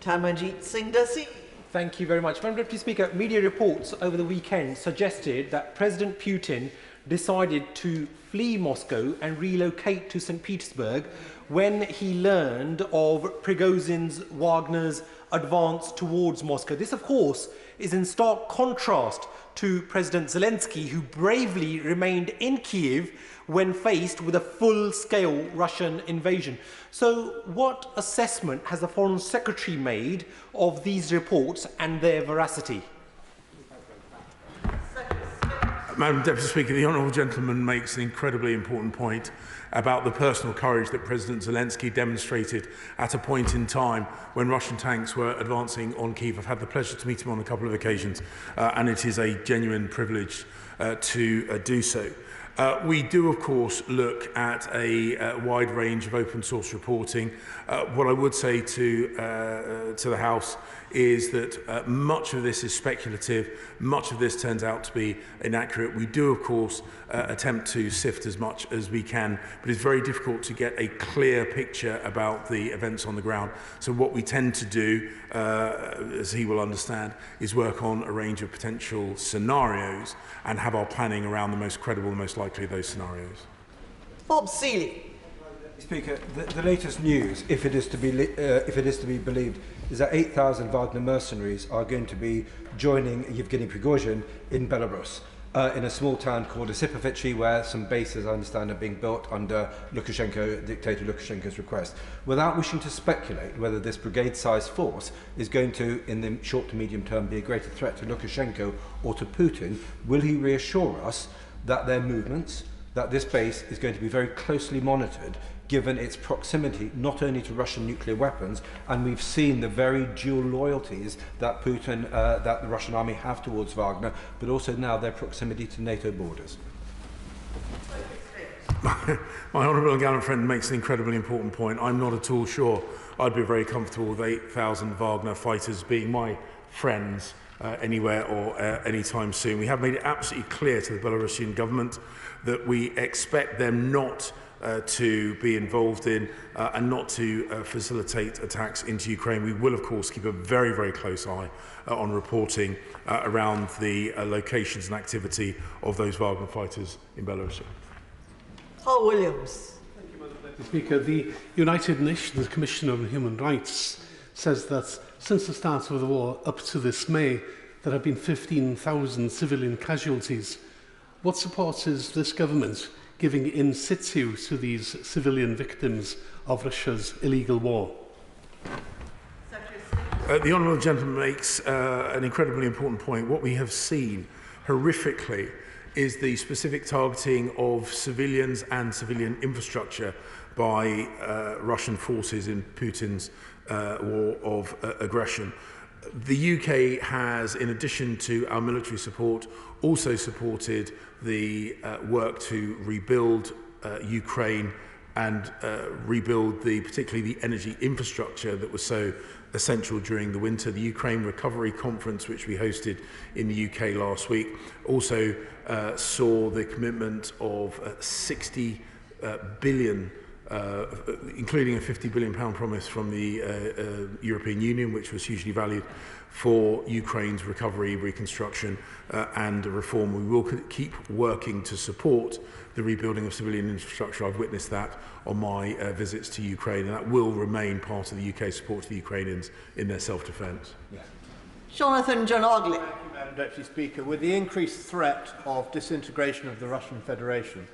Tamanjeet Singh Dassi. Thank you very much. Madam Deputy Speaker, media reports over the weekend suggested that President Putin decided to flee Moscow and relocate to St. Petersburg when he learned of Prigozhin's Wagner's advance towards Moscow. This, of course, is in stark contrast to President Zelensky, who bravely remained in Kiev when faced with a full-scale Russian invasion. So what assessment has the Foreign Secretary made of these reports and their veracity? Madam Deputy Speaker, the honourable gentleman makes an incredibly important point about the personal courage that President Zelensky demonstrated at a point in time when Russian tanks were advancing on Kyiv. I've had the pleasure to meet him on a couple of occasions, and it is a genuine privilege to do so. We do, of course, look at a wide range of open source reporting. What I would say to the House is that much of this is speculative, much of this turns out to be inaccurate. We do, of course, attempt to sift as much as we can, but it's very difficult to get a clear picture about the events on the ground. So what we tend to do, as he will understand, is work on a range of potential scenarios and have our planning around the most credible, the most likely of those scenarios. Bob Seeley. Speaker, the latest news, if it is to be believed, is that 8,000 Wagner mercenaries are going to be joining Yevgeny Prigozhin in Belarus, in a small town called Osipovichy, where some bases, I understand, are being built under dictator Lukashenko's request. Without wishing to speculate whether this brigade-sized force is going to, in the short to medium term, be a greater threat to Lukashenko or to Putin, will he reassure us that their movements, that this base is going to be very closely monitored, given its proximity not only to Russian nuclear weapons, and we've seen the very dual loyalties that Putin, that the Russian army have towards Wagner, but also now their proximity to NATO borders. My honourable and gallant friend makes an incredibly important point. I'm not at all sure I'd be very comfortable with 8,000 Wagner fighters being my friends anywhere or anytime soon. We have made it absolutely clear to the Belarusian government that we expect them not to be involved in and not to facilitate attacks into Ukraine. We will, of course, keep a very, very close eye on reporting around the locations and activity of those Wagner fighters in Belarus. Paul Williams. Thank you, Madam Deputy Speaker. The United Nations Commission on Human Rights says that since the start of the war up to this May, there have been 15,000 civilian casualties. What support is this government giving in situ to these civilian victims of Russia's illegal war? The honourable gentleman makes an incredibly important point. What we have seen horrifically is the specific targeting of civilians and civilian infrastructure by Russian forces in Putin's war of aggression. The UK has, in addition to our military support, also supported the work to rebuild Ukraine and rebuild particularly the energy infrastructure that was so essential during the winter. The Ukraine Recovery Conference, which we hosted in the UK last week, also saw the commitment of 60 billion including a £50 billion promise from the European Union, which was hugely valued for Ukraine's recovery, reconstruction and reform. We will keep working to support the rebuilding of civilian infrastructure. I've witnessed that on my visits to Ukraine, and that will remain part of the UK support to the Ukrainians in their self-defence. Yeah. Jonathan Janogly. Thank you, Madam Deputy Speaker. With the increased threat of disintegration of the Russian Federation,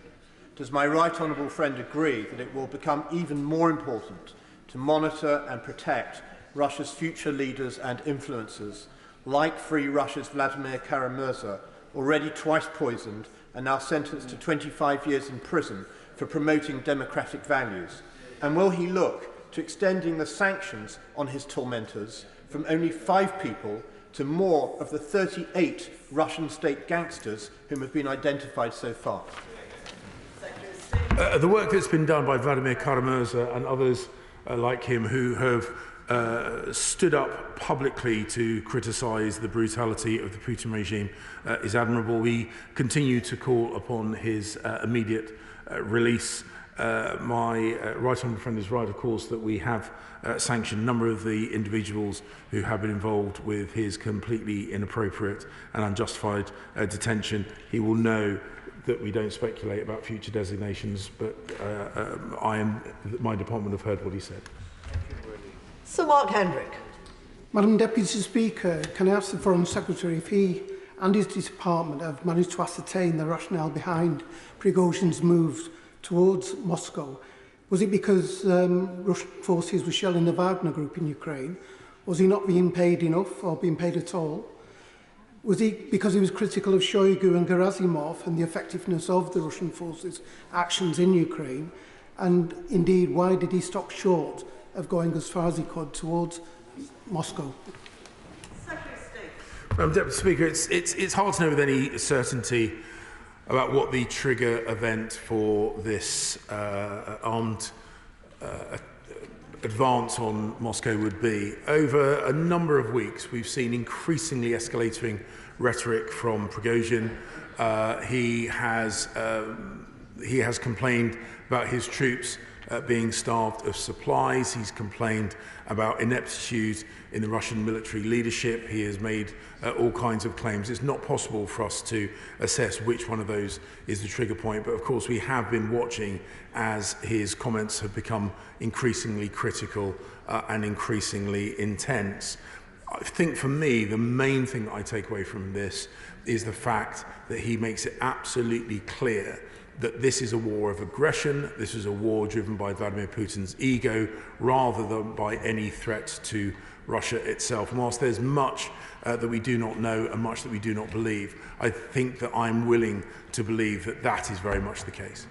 does my right honourable friend agree that it will become even more important to monitor and protect Russia's future leaders and influencers, like Free Russia's Vladimir Putin, already twice poisoned and now sentenced to 25 years in prison for promoting democratic values? And will he look to extending the sanctions on his tormentors from only 5 people to more of the 38 Russian state gangsters whom have been identified so far? The work that's been done by Vladimir Putin and others like him who have stood up publicly to criticise the brutality of the Putin regime is admirable. We continue to call upon his immediate release. My right honourable friend is right, of course, that we have sanctioned a number of the individuals who have been involved with his completely inappropriate and unjustified detention. He will know that we don't speculate about future designations, but my department have heard what he said. Sir Mark Hendrick. Madam Deputy Speaker, can I ask the Foreign Secretary if he and his department have managed to ascertain the rationale behind Prigozhin's move towards Moscow? Was it because Russian forces were shelling the Wagner group in Ukraine? Was he not being paid enough or being paid at all? Was he because he was critical of Shoigu and Gerasimov and the effectiveness of the Russian forces' actions in Ukraine? And indeed, why did he stop short of going as far as he could towards Moscow? Deputy Speaker, it's hard to know with any certainty about what the trigger event for this armed advance on Moscow would be. Over a number of weeks, we've seen increasingly escalating rhetoric from Prigozhin. He has complained about his troops being starved of supplies. He's complained about ineptitude in the Russian military leadership. He has made all kinds of claims. It's not possible for us to assess which one of those is the trigger point, but of course we have been watching as his comments have become increasingly critical and increasingly intense. I think for me, the main thing that I take away from this is the fact that he makes it absolutely clear that this is a war of aggression, this is a war driven by Vladimir Putin's ego, rather than by any threat to Russia itself. And whilst there's much that we do not know and much that we do not believe, I think that I'm willing to believe that that is very much the case.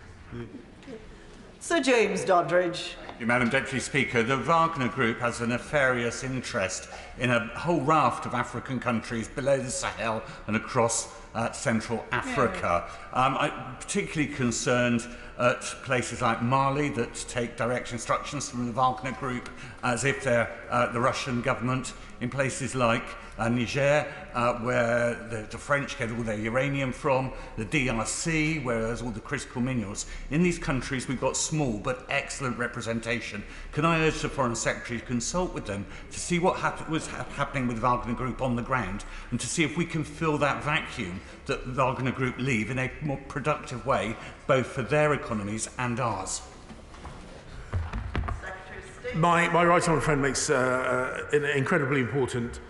Sir James Doddridge. Madam Deputy Speaker, the Wagner Group has a nefarious interest in a whole raft of African countries below the Sahel and across Central Africa. I'm particularly concerned at places like Mali that take direct instructions from the Wagner Group as if they're the Russian government, in places like Niger, where the French get all their uranium from, the DRC, where there's all the critical minerals. In these countries, we've got small but excellent representation. Can I urge the Foreign Secretary to consult with them to see what was happening with the Wagner Group on the ground and to see if we can fill that vacuum that the Wagner Group leave in a more productive way, both for their economies and ours? My right honourable friend makes an incredibly important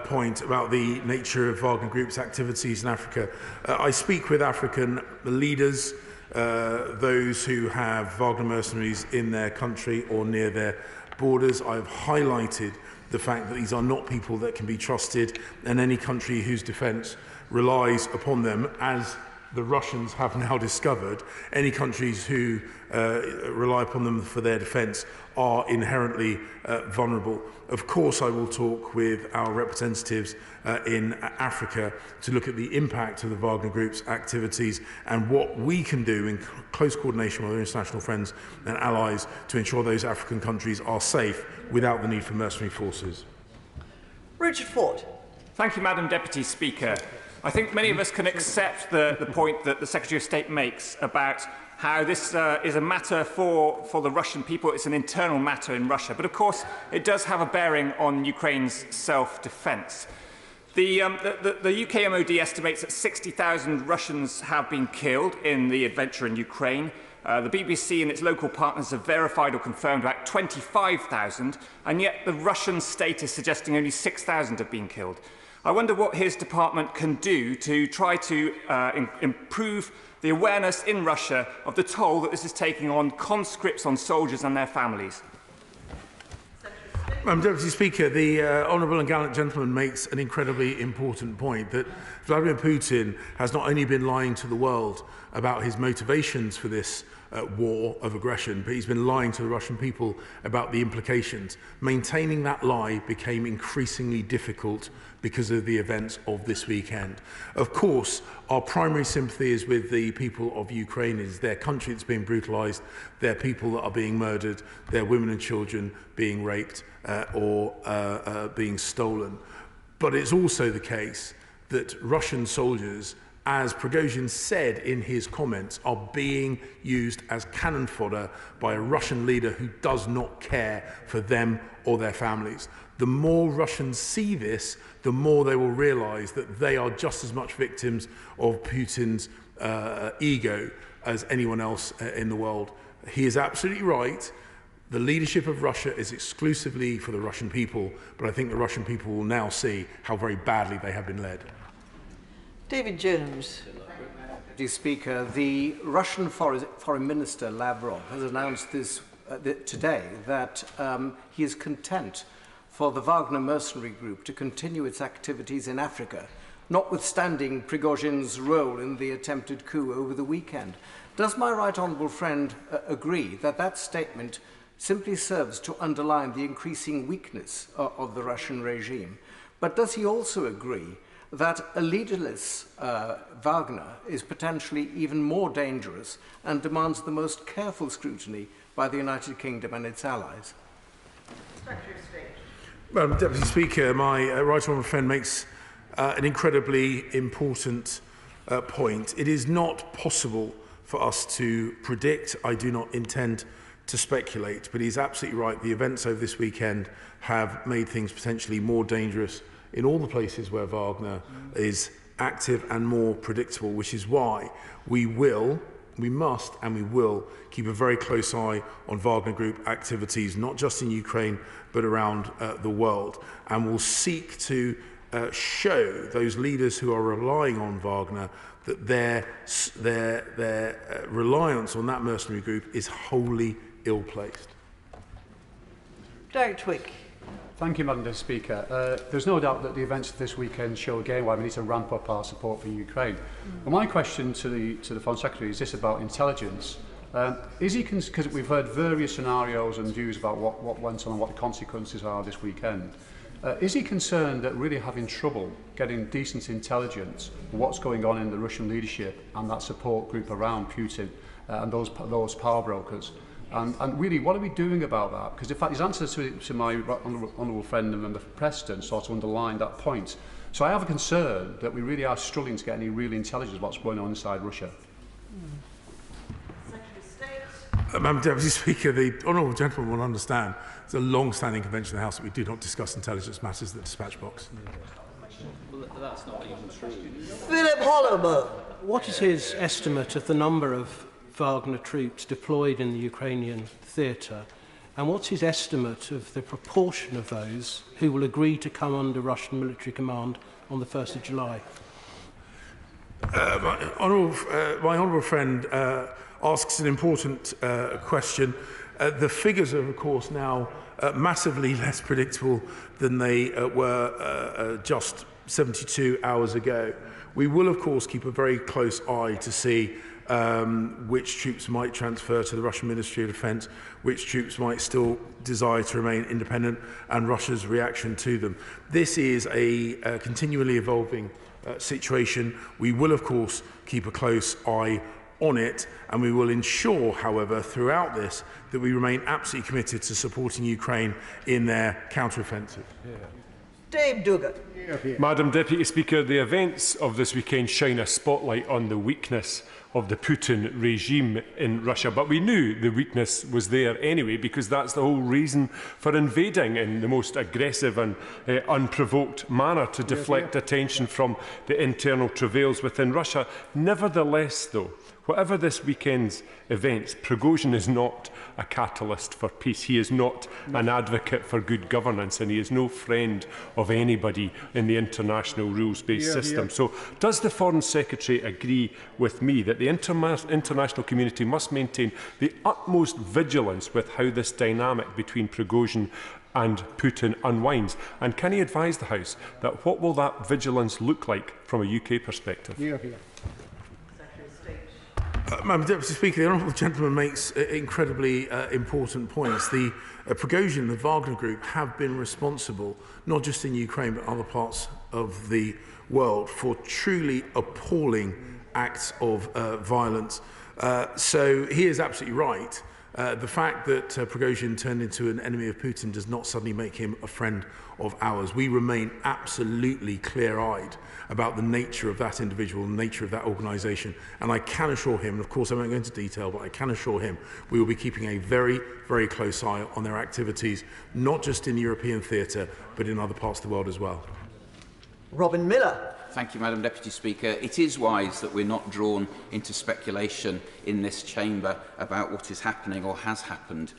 point about the nature of Wagner Group's activities in Africa. I speak with African leaders, those who have Wagner mercenaries in their country or near their borders. I've highlighted the fact that these are not people that can be trusted, and any country whose defence relies upon them, as the Russians have now discovered, any countries who rely upon them for their defence are inherently vulnerable. Of course, I will talk with our representatives in Africa to look at the impact of the Wagner Group's activities and what we can do in close coordination with our international friends and allies to ensure those African countries are safe without the need for mercenary forces. Richard Ford. Thank you, Madam Deputy Speaker. I think many of us can accept the point that the Secretary of State makes about how this is a matter for the Russian people. It's an internal matter in Russia. But of course, it does have a bearing on Ukraine's self-defence. The UK MOD estimates that 60,000 Russians have been killed in the adventure in Ukraine. The BBC and its local partners have verified or confirmed about 25,000, and yet the Russian state is suggesting only 6,000 have been killed. I wonder what his department can do to try to improve the awareness in Russia of the toll that this is taking on conscripts, on soldiers and their families. Madam Deputy Speaker, the honourable and gallant gentleman makes an incredibly important point that Vladimir Putin has not only been lying to the world about his motivations for this war of aggression, but he's been lying to the Russian people about the implications. Maintaining that lie became increasingly difficult because of the events of this weekend. Of course, our primary sympathy is with the people of Ukraine. It is their country that's being brutalised, their people that are being murdered, their women and children being raped or being stolen. But it's also the case that Russian soldiers, as Prigozhin said in his comments, are being used as cannon fodder by a Russian leader who does not care for them or their families. The more Russians see this, the more they will realise that they are just as much victims of Putin's ego as anyone else in the world. He is absolutely right. The leadership of Russia is exclusively for the Russian people, but I think the Russian people will now see how very badly they have been led. David Jones. Deputy Speaker, the Russian Foreign Minister Lavrov has announced this today that he is content for the Wagner mercenary group to continue its activities in Africa notwithstanding Prigozhin's role in the attempted coup over the weekend. Does my right honourable friend agree that that statement simply serves to underline the increasing weakness of the Russian regime? But does he also agree that a leaderless Wagner is potentially even more dangerous and demands the most careful scrutiny by the United Kingdom and its allies? Secretary of State. Madam Deputy Speaker, my right honourable friend makes an incredibly important point. It is not possible for us to predict. I do not intend to speculate, but he's absolutely right. The events over this weekend have made things potentially more dangerous in all the places where Wagner is active and more predictable, which is why we must and we will keep a very close eye on Wagner Group activities, not just in Ukraine, but around the world. And we'll seek to show those leaders who are relying on Wagner that their reliance on that mercenary group is wholly ill-placed. Derek Twick. Thank you, Madam Speaker. There's no doubt that the events of this weekend show again why we need to ramp up our support for Ukraine. But my question to the Foreign Secretary is this about intelligence. Is he, because we've heard various scenarios and views about what went on and what the consequences are this weekend, is he concerned that really having trouble getting decent intelligence of what's going on in the Russian leadership and that support group around Putin and those power brokers? And really, what are we doing about that? Because in fact, his answer to my honourable friend and member Preston sort of underlined that point. So I have a concern that we really are struggling to get any real intelligence of what's going on inside Russia. Madam Deputy Speaker, the honourable gentleman will understand it's a long-standing convention in the House that we do not discuss intelligence matters in the dispatch box. Well, that's not even true. Philip Holloway. What is his estimate of the number of Wagner troops deployed in the Ukrainian theatre, and what's his estimate of the proportion of those who will agree to come under Russian military command on the 1st of July? My honourable friend asks an important question. The figures are, of course, now massively less predictable than they were just 72 hours ago. We will, of course, keep a very close eye to see which troops might transfer to the Russian Ministry of Defence, which troops might still desire to remain independent, and Russia's reaction to them. This is a continually evolving situation. We will, of course, keep a close eye on it, and we will ensure, however, throughout this, that we remain absolutely committed to supporting Ukraine in their counter-offensive. Dave Duggan. Madam Deputy Speaker, the events of this weekend shine a spotlight on the weakness of the Putin regime in Russia. But we knew the weakness was there anyway, because that's the whole reason for invading in the most aggressive and unprovoked manner, to deflect attention from the internal travails within Russia. Nevertheless, though, whatever this weekend's events, Prigozhin is not a catalyst for peace. He is not an advocate for good governance, and he is no friend of anybody in the international rules-based system. So does the Foreign Secretary agree with me that the international community must maintain the utmost vigilance with how this dynamic between Prigozhin and Putin unwinds? And can he advise the House that what will that vigilance look like from a UK perspective? Madam Deputy Speaker, the honourable gentleman makes incredibly important points. The Prigozhin, the Wagner Group, have been responsible, not just in Ukraine but other parts of the world, for truly appalling acts of violence. So he is absolutely right. The fact that Prigozhin turned into an enemy of Putin does not suddenly make him a friend of ours. We remain absolutely clear-eyed about the nature of that individual, the nature of that organisation. And I can assure him, and of course I won't go into detail, but I can assure him we will be keeping a very, very close eye on their activities, not just in the European theatre, but in other parts of the world as well. Robin Miller. Thank you, Madam Deputy Speaker. It is wise that we're not drawn into speculation in this chamber about what is happening or has happened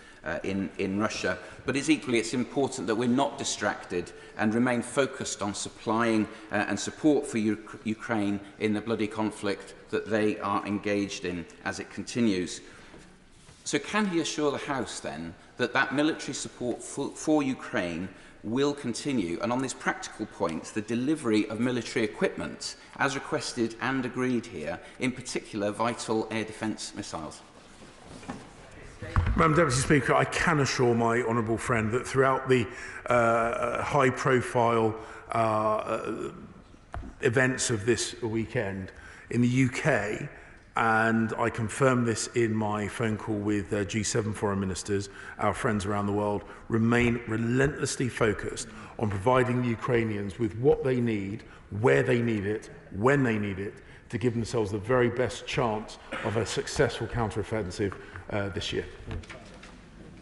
in Russia. But it's important that we're not distracted and remain focused on supplying and support for Ukraine in the bloody conflict that they are engaged in as it continues. So can he assure the House then that that military support for Ukraine will continue. And on this practical point, the delivery of military equipment, as requested and agreed here, in particular vital air defence missiles. Madam Deputy Speaker, I can assure my honourable friend that throughout the high-profile events of this weekend in the UK, and I confirm this in my phone call with G7 foreign ministers, our friends around the world remain relentlessly focused on providing the Ukrainians with what they need, where they need it, when they need it, to give themselves the very best chance of a successful counter-offensive this year.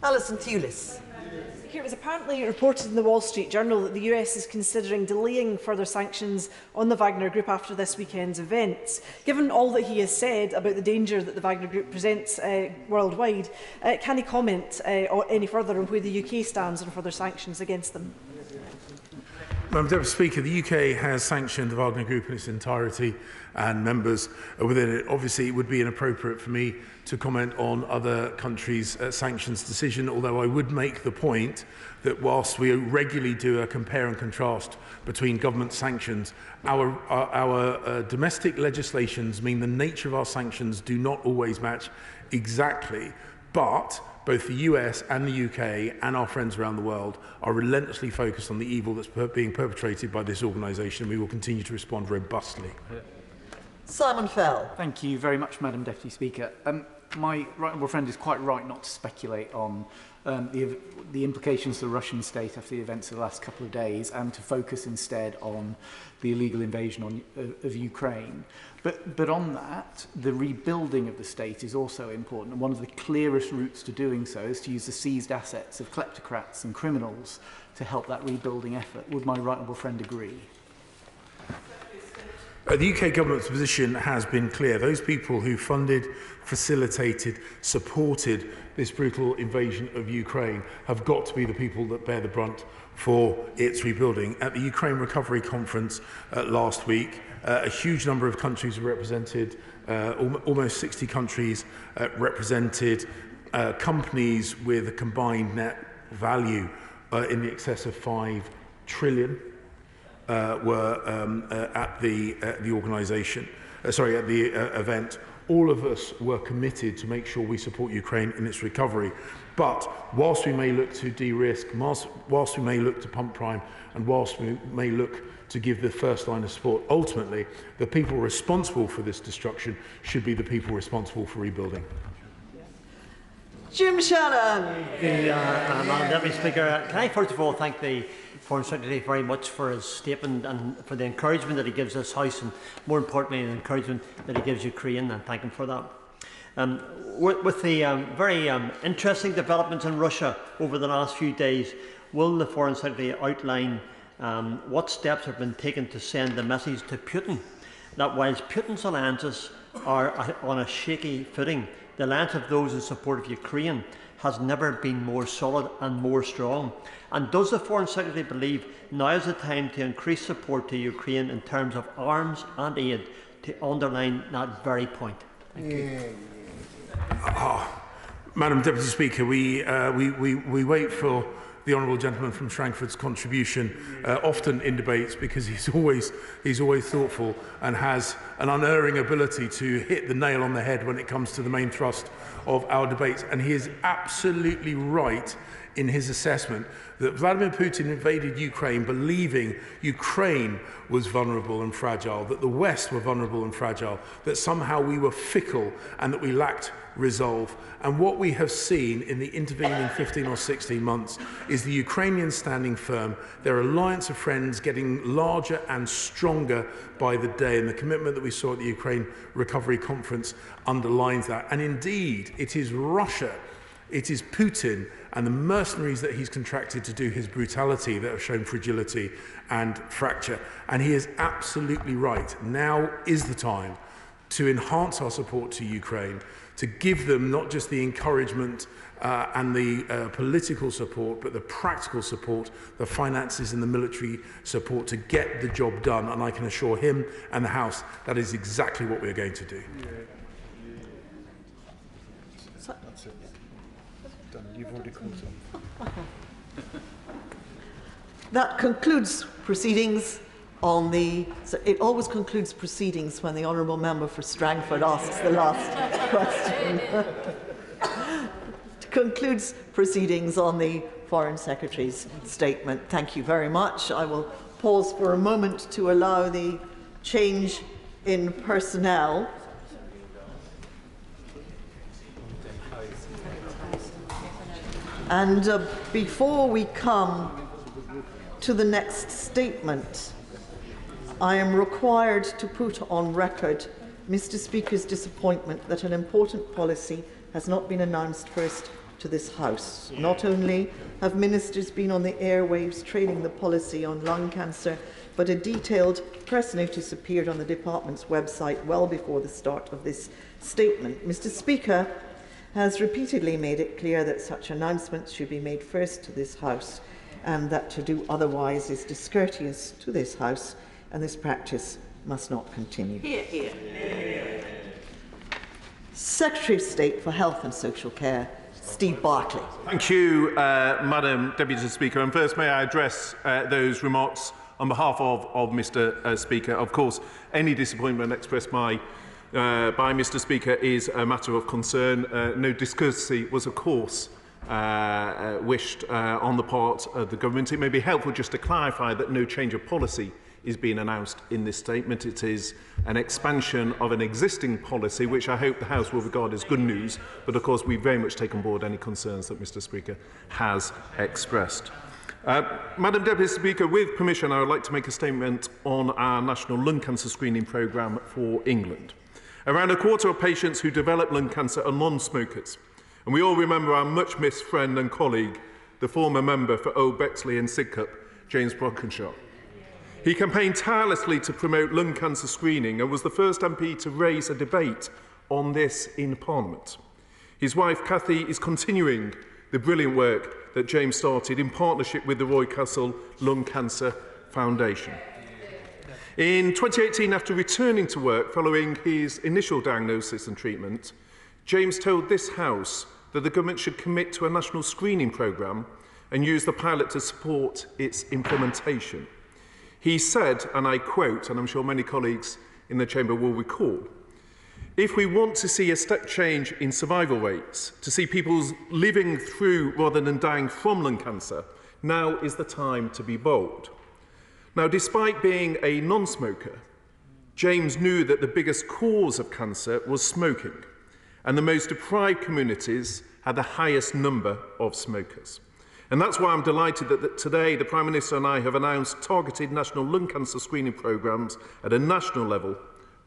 Alison Thewlis. It was apparently reported in the Wall Street Journal that the US is considering delaying further sanctions on the Wagner Group after this weekend's events. Given all that he has said about the danger that the Wagner Group presents worldwide, can he comment any further on where the UK stands on further sanctions against them? Madam Deputy Speaker, the UK has sanctioned the Wagner Group in its entirety and members within it. Obviously, it would be inappropriate for me to comment on other countries' sanctions decision, although I would make the point that whilst we regularly do a compare and contrast between government sanctions, our domestic legislations mean the nature of our sanctions do not always match exactly, but both the US and the UK and our friends around the world are relentlessly focused on the evil that's being perpetrated by this organisation. We will continue to respond robustly. Simon Fell. Thank you very much, Madam Deputy Speaker. My right honourable friend is quite right not to speculate on the implications to the Russian state after the events of the last couple of days, and to focus instead on the illegal invasion of Ukraine. But on that, the rebuilding of the state is also important, and one of the clearest routes to doing so is to use the seized assets of kleptocrats and criminals to help that rebuilding effort. Would my right honourable friend agree? The UK government's position has been clear. Those people who funded, facilitated, supported this brutal invasion of Ukraine have got to be the people that bear the brunt for its rebuilding. At the Ukraine Recovery Conference last week, a huge number of countries were represented, almost 60 countries represented, companies with a combined net value in the excess of $5 trillion. Were at the organisation, at the event. All of us were committed to make sure we support Ukraine in its recovery. But whilst we may look to de-risk, whilst we may look to pump prime, and whilst we may look to give the first line of support, ultimately the people responsible for this destruction should be the people responsible for rebuilding. Jim Shannon. Madam Deputy Speaker, can I first of all thank the Foreign Secretary very much for his statement and for the encouragement that he gives this House, and more importantly the encouragement that he gives Ukraine, and thank him for that. With the very interesting developments in Russia over the last few days, will the Foreign Secretary outline what steps have been taken to send the message to Putin that whilst Putin's alliances are on a shaky footing, the alliance of those in support of Ukraine has never been more solid and more strong? And does the Foreign Secretary believe now is the time to increase support to Ukraine in terms of arms and aid to underline that very point? Thank you. Madam Deputy Speaker, we wait for the honourable gentleman from Strangford's contribution, often in debates, because he's always thoughtful and has an unerring ability to hit the nail on the head when it comes to the main thrust of our debates. And he is absolutely right in his assessment that Vladimir Putin invaded Ukraine believing Ukraine was vulnerable and fragile, that the West were vulnerable and fragile, that somehow we were fickle and that we lacked resolve. And what we have seen in the intervening 15 or 16 months is the Ukrainians standing firm, their alliance of friends getting larger and stronger by the day, and the commitment that we saw at the Ukraine Recovery Conference underlines that. And indeed, it is Russia, it is Putin and the mercenaries that he's contracted to do his brutality that have shown fragility and fracture. And he is absolutely right. Now is the time to enhance our support to Ukraine, to give them not just the encouragement and the political support, but the practical support, the finances and the military support to get the job done. And I can assure him and the House that is exactly what we're going to do. That's it. Done. You've already called him. That concludes proceedings on the... So it always concludes proceedings when the Honourable Member for Strangford asks the last question. Concludes proceedings on the Foreign Secretary's statement. Thank you very much. I will pause for a moment to allow the change in personnel. And before we come to the next statement, I am required to put on record Mr. Speaker's disappointment that an important policy has not been announced first to this House. Not only have ministers been on the airwaves trailing the policy on lung cancer, but a detailed press notice appeared on the Department's website well before the start of this statement. Mr. Speaker has repeatedly made it clear that such announcements should be made first to this House, and that to do otherwise is discourteous to this House, and this practice must not continue. Hear, hear. Secretary of State for Health and Social Care, Steve Barclay. Thank you, Madam Deputy Speaker. And first, may I address those remarks on behalf of Mr. Speaker. Of course, any disappointment expressed by Mr. Speaker is a matter of concern. No discourtesy was, of course, wished on the part of the government. It may be helpful just to clarify that no change of policy is being announced in this statement. It is an expansion of an existing policy, which I hope the House will regard as good news. But of course, we very much take on board any concerns that Mr. Speaker has expressed. Madam Deputy Speaker, with permission, I would like to make a statement on our national lung cancer screening programme for England. Around a quarter of patients who develop lung cancer are non-smokers. And we all remember our much-missed friend and colleague, the former member for Old Bexley and Sidcup, James Brockenshaw. He campaigned tirelessly to promote lung cancer screening and was the first MP to raise a debate on this in Parliament. His wife, Cathy, is continuing the brilliant work that James started in partnership with the Roy Castle Lung Cancer Foundation. In 2018, after returning to work following his initial diagnosis and treatment, James told this House that the government should commit to a national screening programme and use the pilot to support its implementation. He said, and I quote, and I'm sure many colleagues in the chamber will recall, "If we want to see a step change in survival rates, to see people living through rather than dying from lung cancer, now is the time to be bold." Now, despite being a non-smoker, James knew that the biggest cause of cancer was smoking, and the most deprived communities had the highest number of smokers. And that's why I'm delighted that today the Prime Minister and I have announced targeted national lung cancer screening programmes at a national level,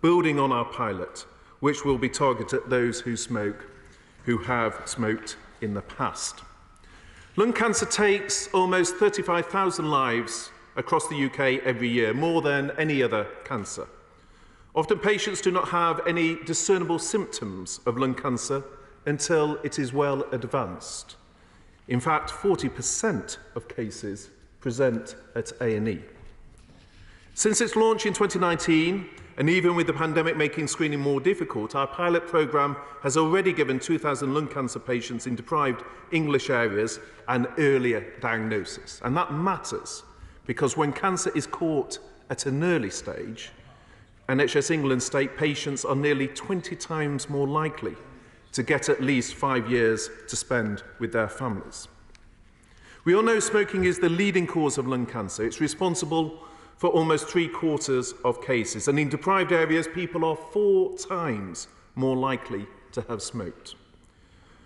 building on our pilot, which will be targeted at those who smoke, who have smoked in the past. Lung cancer takes almost 35,000 lives across the UK every year, more than any other cancer. Often patients do not have any discernible symptoms of lung cancer until it is well advanced. In fact, 40% of cases present at A&E. Since its launch in 2019, and even with the pandemic making screening more difficult, our pilot programme has already given 2,000 lung cancer patients in deprived English areas an earlier diagnosis. And that matters because when cancer is caught at an early stage, NHS England state patients are nearly 20 times more likely to get at least 5 years to spend with their families. We all know smoking is the leading cause of lung cancer. It's responsible for almost 3/4 of cases, and in deprived areas, people are 4 times more likely to have smoked.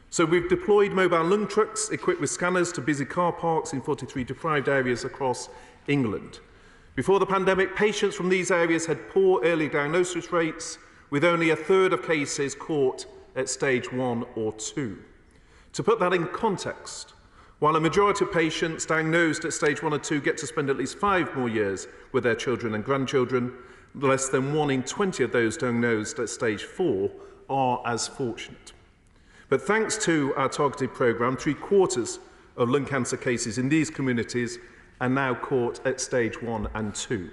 So we've deployed mobile lung trucks equipped with scanners to busy car parks in 43 deprived areas across England. Before the pandemic, patients from these areas had poor early diagnosis rates, with only a third of cases caught at stage 1 or 2. To put that in context, while a majority of patients diagnosed at stage 1 or 2 get to spend at least 5 more years with their children and grandchildren, less than 1 in 20 of those diagnosed at stage 4 are as fortunate. But thanks to our targeted programme, 3/4 of lung cancer cases in these communities are now caught at stage 1 and 2.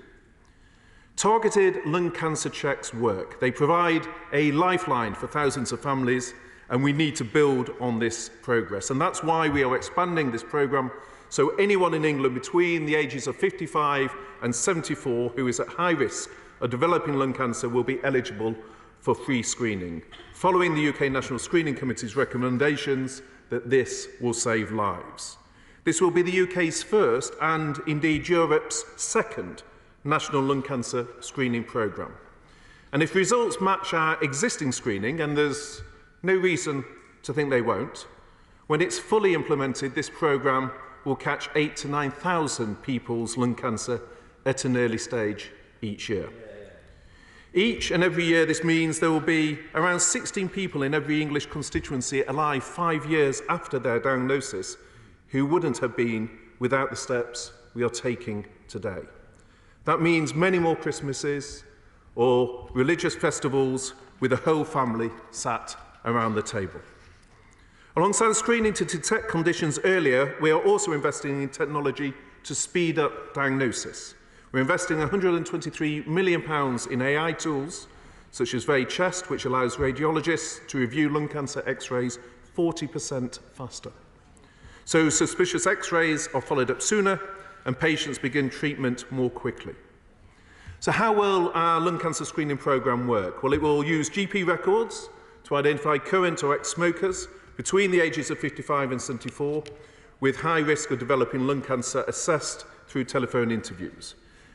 Targeted lung cancer checks work. They provide a lifeline for thousands of families, and we need to build on this progress. And that's why we are expanding this programme So anyone in England between the ages of 55 and 74 who is at high risk of developing lung cancer will be eligible for free screening, following the UK National Screening Committee's recommendations that this will save lives. This will be the UK's first, and indeed Europe's second, national lung cancer screening programme. And if results match our existing screening, and there's no reason to think they won't, when it's fully implemented, this programme will catch 8,000 to 9,000 people's lung cancer at an early stage each year. Each and every year, this means there will be around 16 people in every English constituency alive 5 years after their diagnosis who wouldn't have been without the steps we are taking today. That means many more Christmases or religious festivals with the whole family sat around the table. Alongside screening to detect conditions earlier, we are also investing in technology to speed up diagnosis. We're investing £123 million in AI tools, such as VeChest, which allows radiologists to review lung cancer X-rays 40% faster. So suspicious X-rays are followed up sooner and patients begin treatment more quickly. So how will our lung cancer screening programme work? Well, it will use GP records to identify current or ex-smokers between the ages of 55 and 74 with high risk of developing lung cancer assessed through telephone interviews.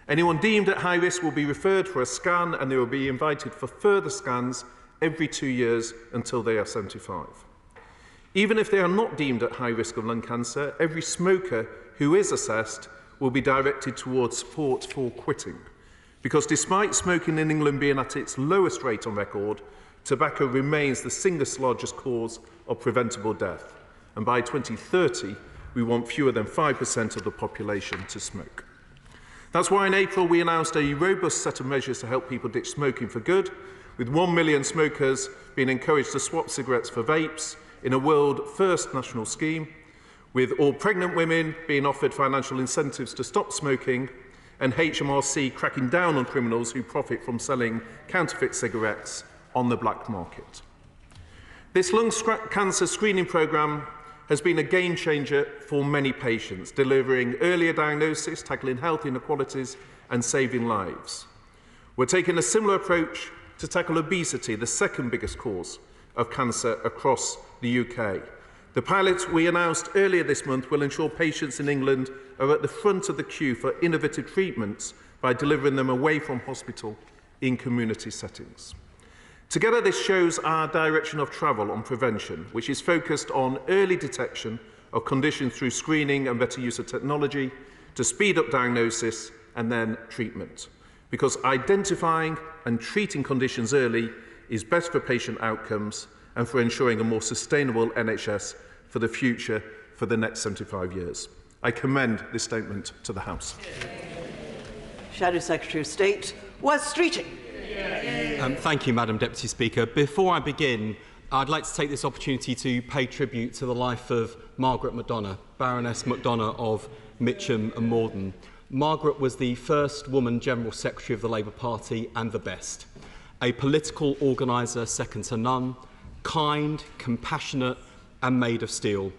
Anyone deemed at high risk will be referred for a scan and they will be invited for further scans every 2 years until they are 75. Even if they are not deemed at high risk of lung cancer, every smoker who is assessed will be directed towards support for quitting. Because despite smoking in England being at its lowest rate on record, tobacco remains the single largest cause of preventable death. And by 2030, we want fewer than 5% of the population to smoke. That's why in April we announced a robust set of measures to help people ditch smoking for good, with 1 million smokers being encouraged to swap cigarettes for vapes in a world-first national scheme, with all pregnant women being offered financial incentives to stop smoking, and HMRC cracking down on criminals who profit from selling counterfeit cigarettes on the black market. This lung cancer screening programme has been a game changer for many patients, delivering earlier diagnosis, tackling health inequalities and saving lives. We're taking a similar approach to tackle obesity, the second biggest cause of cancer across the UK. The pilot we announced earlier this month will ensure patients in England are at the front of the queue for innovative treatments by delivering them away from hospital in community settings. Together, this shows our direction of travel on prevention, which is focused on early detection of conditions through screening and better use of technology to speed up diagnosis and then treatment. Because identifying and treating conditions early is best for patient outcomes and for ensuring a more sustainable NHS for the future for the next 75 years. I commend this statement to the House. Shadow Secretary of State, Wes Streeting. Thank you, Madam Deputy Speaker. Before I begin, I'd like to take this opportunity to pay tribute to the life of Margaret Macdonagh, Baroness Macdonagh of Mitcham and Morden. Margaret was the first woman General Secretary of the Labour Party and the best. A political organiser second to none, kind, compassionate and made of steel.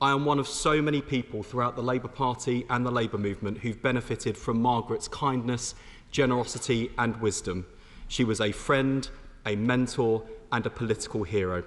I am one of so many people throughout the Labour Party and the Labour movement who've benefited from Margaret's kindness, generosity and wisdom. She was a friend, a mentor and a political hero.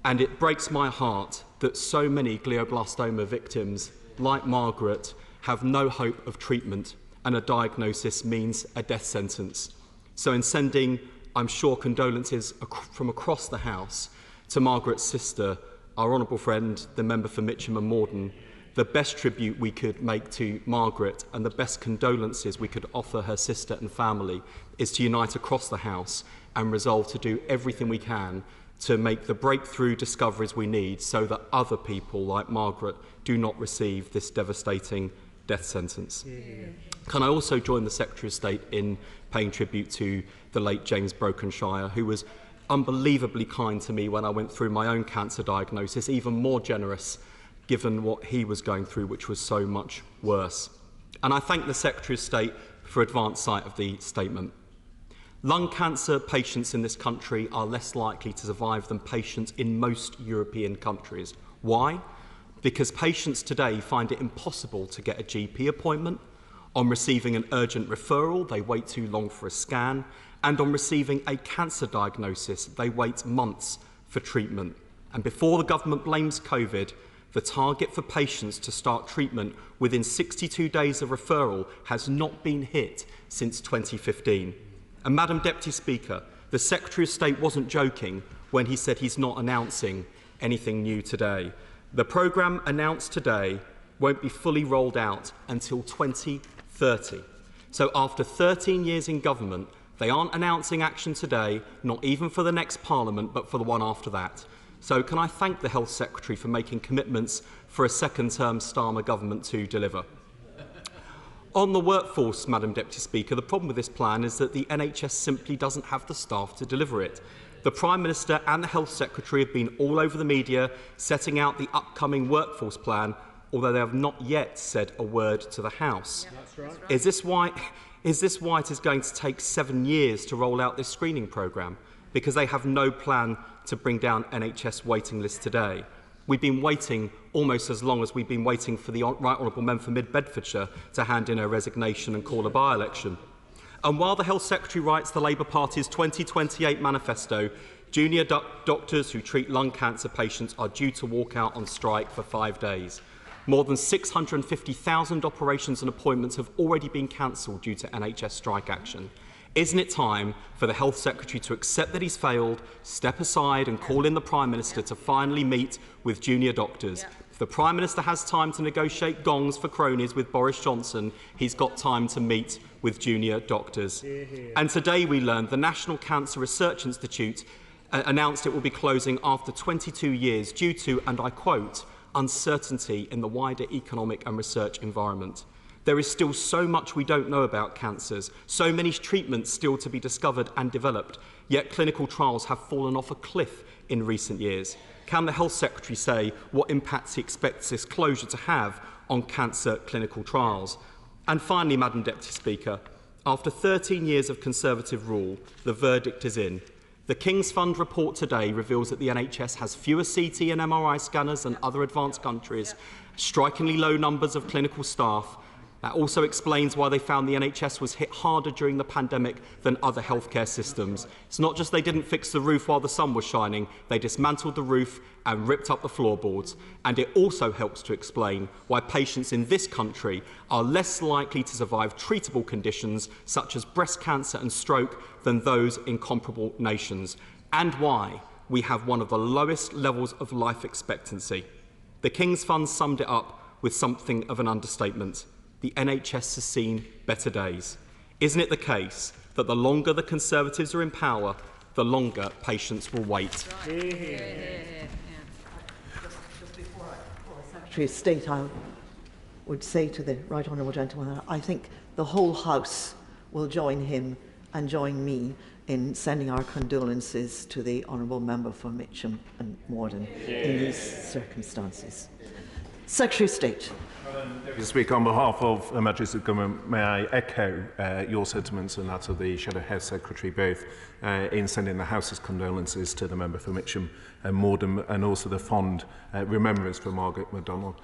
And it breaks my heart that so many glioblastoma victims, like Margaret, have no hope of treatment and a diagnosis means a death sentence. So in sending, I'm sure, condolences from across the House to Margaret's sister, our honourable friend, the member for Mitcham and Morden, the best tribute we could make to Margaret and the best condolences we could offer her sister and family is to unite across the House and resolve to do everything we can to make the breakthrough discoveries we need so that other people like Margaret do not receive this devastating death sentence. Can I also join the Secretary of State in paying tribute to the late James Brokenshire, who was unbelievably kind to me when I went through my own cancer diagnosis, even more generous given what he was going through, which was so much worse. And I thank the Secretary of State for advance sight of the statement. Lung cancer patients in this country are less likely to survive than patients in most European countries. Why? because patients today find it impossible to get a GP appointment. On receiving an urgent referral, they wait too long for a scan, and on receiving a cancer diagnosis, they wait months for treatment. And before the government blames COVID, the target for patients to start treatment within 62 days of referral has not been hit since 2015. And Madam Deputy Speaker, the Secretary of State wasn't joking when he said he's not announcing anything new today. The programme announced today won't be fully rolled out until 2030. So after 13 years in government, they aren't announcing action today, not even for the next Parliament, but for the one after that. So can I thank the Health Secretary for making commitments for a second-term Starmer government to deliver? On the workforce, Madam Deputy Speaker, the problem with this plan is that the NHS simply doesn't have the staff to deliver it. The Prime Minister and the Health Secretary have been all over the media setting out the upcoming workforce plan, although they have not yet said a word to the House. Yeah, that's right. Is this why it is going to take 7 years to roll out this screening programme? Because they have no plan to bring down NHS waiting lists today. We've been waiting almost as long as we've been waiting for the Right Honourable Member for Mid-Bedfordshire to hand in her resignation and call a by-election. And while the Health Secretary writes the Labour Party's 2028 manifesto, junior doctors who treat lung cancer patients are due to walk out on strike for 5 days. More than 650,000 operations and appointments have already been cancelled due to NHS strike action. Isn't it time for the Health Secretary to accept that he's failed, step aside and call in the Prime Minister to finally meet with junior doctors? If the Prime Minister has time to negotiate gongs for cronies with Boris Johnson, he's got time to meet with junior doctors. And today we learned the National Cancer Research Institute announced it will be closing after 22 years due to, and I quote, uncertainty in the wider economic and research environment. There is still so much we don't know about cancers, so many treatments still to be discovered and developed, yet clinical trials have fallen off a cliff in recent years. Can the Health Secretary say what impacts he expects this closure to have on cancer clinical trials? And finally, Madam Deputy Speaker, after 13 years of Conservative rule, the verdict is in. The King's Fund report today reveals that the NHS has fewer CT and MRI scanners than other advanced countries, strikingly low numbers of clinical staff. That also explains why they found the NHS was hit harder during the pandemic than other healthcare systems. It's not just they didn't fix the roof while the sun was shining, they dismantled the roof and ripped up the floorboards. And it also helps to explain why patients in this country are less likely to survive treatable conditions such as breast cancer and stroke than those in comparable nations, and why we have one of the lowest levels of life expectancy. The King's Fund summed it up with something of an understatement. The NHS has seen better days. Isn't it the case that the longer the Conservatives are in power, the longer patients will wait? Just before I call the Secretary of State, I would say to the Right Honourable Gentleman, I think the whole House will join him and join me in sending our condolences to the Honourable Member for Mitcham and Morden in these circumstances. Secretary of State. Mr. Speaker, on behalf of Her Majesty's Government, may I echo your sentiments and that of the Shadow Health Secretary, both in sending the House's condolences to the member for Mitcham and Morden, and also the fond remembrance for Margaret MacDonald.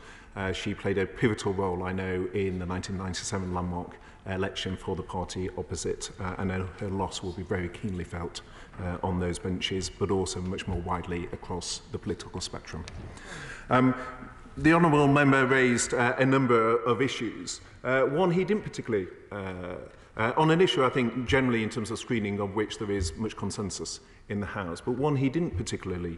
She played a pivotal role, I know, in the 1997 landmark election for the party opposite. I know her loss will be very keenly felt on those benches, but also much more widely across the political spectrum. The Honourable Member raised a number of issues. One he didn't particularly, on an issue I think generally in terms of screening of which there is much consensus in the House, but one he didn't particularly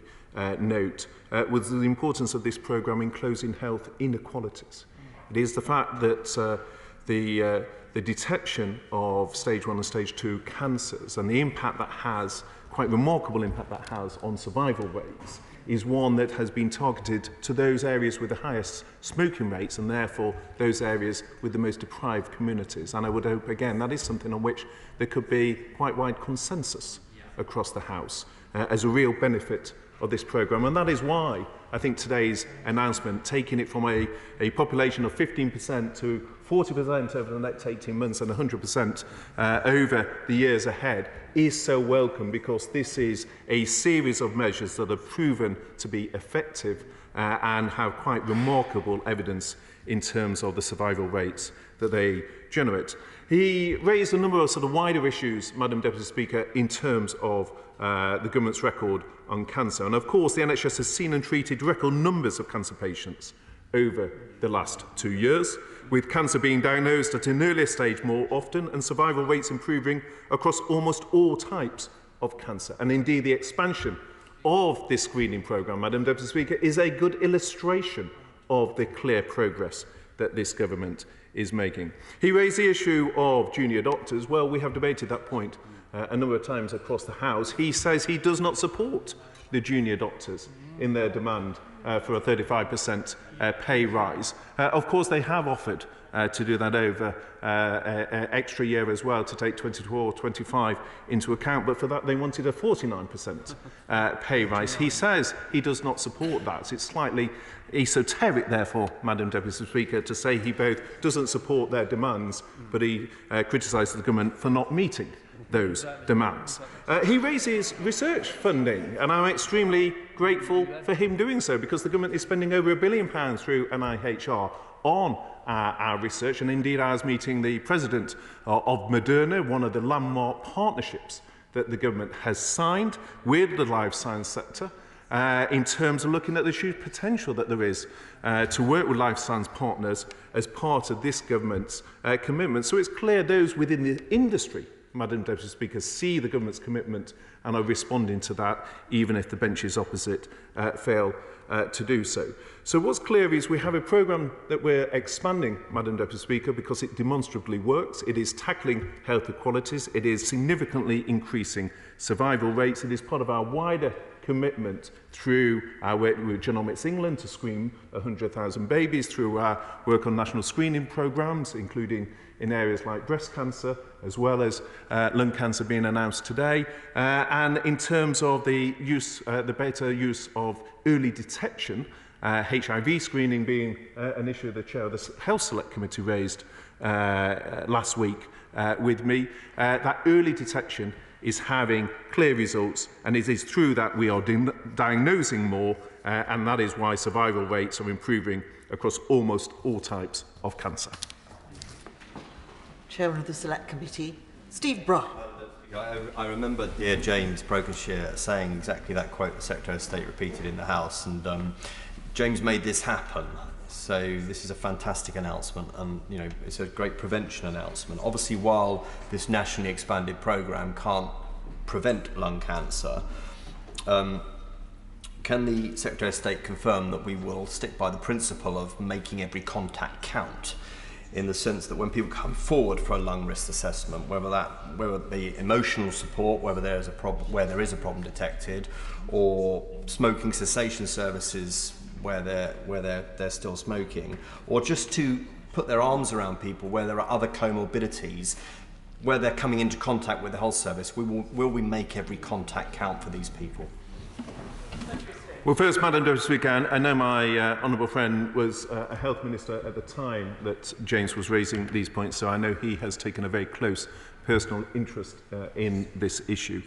note was the importance of this programme in closing health inequalities. It is the fact that the detection of stage 1 and stage 2 cancers and the impact that has, quite remarkable impact that has on survival rates, is one that has been targeted to those areas with the highest smoking rates and therefore those areas with the most deprived communities. And I would hope, again, that is something on which there could be quite wide consensus across the House. as a real benefit of this programme. And that is why I think today's announcement, taking it from a population of 15% to 40% over the next 18 months and 100% over the years ahead, is so welcome, because this is a series of measures that have proven to be effective and have quite remarkable evidence in terms of the survival rates that they generate. He raised a number of sort of wider issues, Madam Deputy Speaker, in terms of the government's record on cancer. And of course, the NHS has seen and treated record numbers of cancer patients over the last 2 years, with cancer being diagnosed at an earlier stage more often and survival rates improving across almost all types of cancer. And indeed, the expansion of this screening programme, Madam Deputy Speaker, is a good illustration of the clear progress that this government is making. He raised the issue of junior doctors. Well, we have debated that point a number of times across the House. He says he does not support the junior doctors in their demand for a 35% pay rise. Of course, they have offered to do that over an extra year as well, to take 24-25 into account, but for that they wanted a 49% pay rise. He says he does not support that. It's slightly esoteric, therefore, Madam Deputy Speaker, to say he both doesn't support their demands, but he criticises the government for not meeting those demands. He raises research funding, and I'm extremely grateful for him doing so, because the government is spending over £1 billion through NIHR on our research, and indeed I was meeting the president of Moderna, one of the landmark partnerships that the government has signed with the life science sector, in terms of looking at the huge potential that there is to work with life science partners as part of this government's commitment. So it's clear those within the industry, Madam Deputy Speaker, see the government's commitment and are responding to that, even if the benches opposite fail to do so. So what's clear is we have a programme that we're expanding, Madam Deputy Speaker, because it demonstrably works. It is tackling health inequalities. It is significantly increasing survival rates. It is part of our wider commitment through our work with Genomics England to screen 100,000 babies, through our work on national screening programmes, including in areas like breast cancer, as well as lung cancer being announced today. And in terms of the use, the better use of early detection, HIV screening being an issue the chair of the Health Select Committee raised last week with me, that early detection is having clear results, and it is through that we are diagnosing more, and that is why survival rates are improving across almost all types of cancer. Chairman of the Select Committee, Steve Bruff. I remember dear James Prigozhin saying exactly that quote the Secretary of State repeated in the House, and James made this happen. So this is a fantastic announcement, and you know, it's a great prevention announcement. Obviously, while this nationally expanded programme can't prevent lung cancer, can the Secretary of State confirm that we will stick by the principle of making every contact count, in the sense that when people come forward for a lung risk assessment, whether it be emotional support, whether there is a problem detected, or smoking cessation services where they're still smoking, or just to put their arms around people where there are other comorbidities, where they're coming into contact with the health service, will we make every contact count for these people? Well, first, Madam Deputy Speaker, I know my honourable friend was a health minister at the time that James was raising these points, so I know he has taken a very close personal interest in this issue.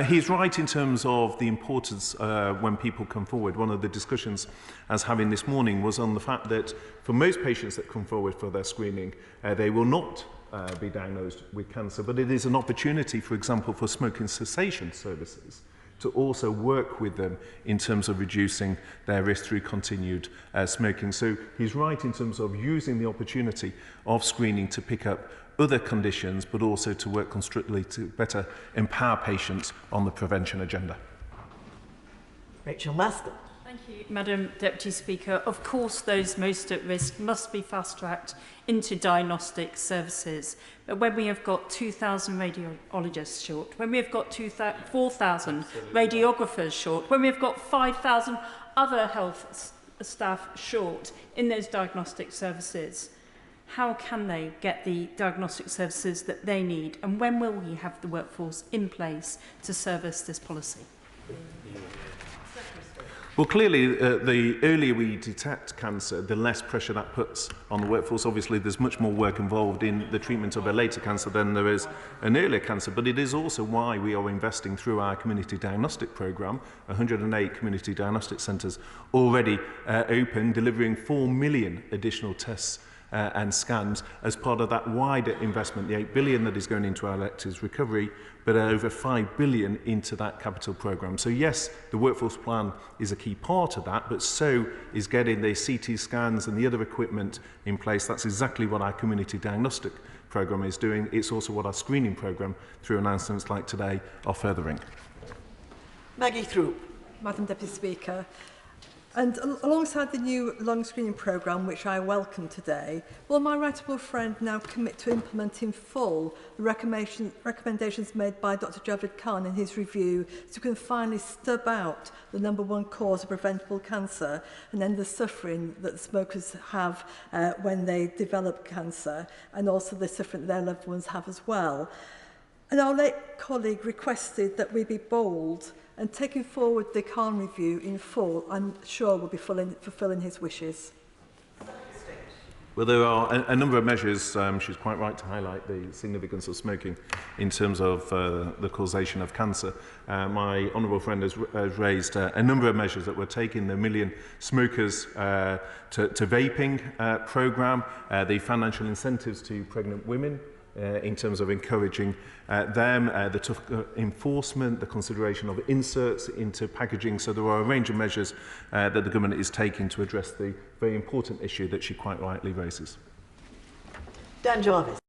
He's right in terms of the importance when people come forward. One of the discussions I was having this morning was on the fact that for most patients that come forward for their screening, they will not be diagnosed with cancer, but it is an opportunity, for example, for smoking cessation services to also work with them in terms of reducing their risk through continued smoking. So he's right in terms of using the opportunity of screening to pick up other conditions, but also to work constructively to better empower patients on the prevention agenda. Rachel Master. Thank you, Madam Deputy Speaker. Of course, those most at risk must be fast-tracked into diagnostic services. But when we have got 2,000 radiologists short, when we have got 4,000 radiographers short, when we have got 5,000 other health staff short in those diagnostic services, how can they get the diagnostic services that they need? And when will we have the workforce in place to service this policy? Well, clearly, the earlier we detect cancer, the less pressure that puts on the workforce. Obviously, there's much more work involved in the treatment of a later cancer than there is an earlier cancer, but it is also why we are investing through our community diagnostic programme, 108 community diagnostic centres already open, delivering 4 million additional tests and scans as part of that wider investment, the 8 billion that is going into our electives recovery, but over 5 billion into that capital programme. So yes, the workforce plan is a key part of that, but so is getting the CT scans and the other equipment in place. That's exactly what our community diagnostic programme is doing. It's also what our screening programme, through announcements like today, are furthering. Maggie Throop. Madam Deputy Speaker, and alongside the new lung screening programme, which I welcome today, will my right honourable friend now commit to implement in full the recommendations made by Dr Javed Khan in his review, so we can finally stub out the #1 cause of preventable cancer and end the suffering that smokers have when they develop cancer, and also the suffering that their loved ones have as well? And our late colleague requested that we be bold, and taking forward the Khan review in full, I'm sure will be fulfilling his wishes. Well, there are a number of measures. She's quite right to highlight the significance of smoking in terms of the causation of cancer. My honourable friend has raised a number of measures that we're taking. The Million Smokers to Vaping programme, the financial incentives to pregnant women, in terms of encouraging them, the tough enforcement, the consideration of inserts into packaging. So there are a range of measures that the government is taking to address the very important issue that she quite rightly raises. Dan Jarvis.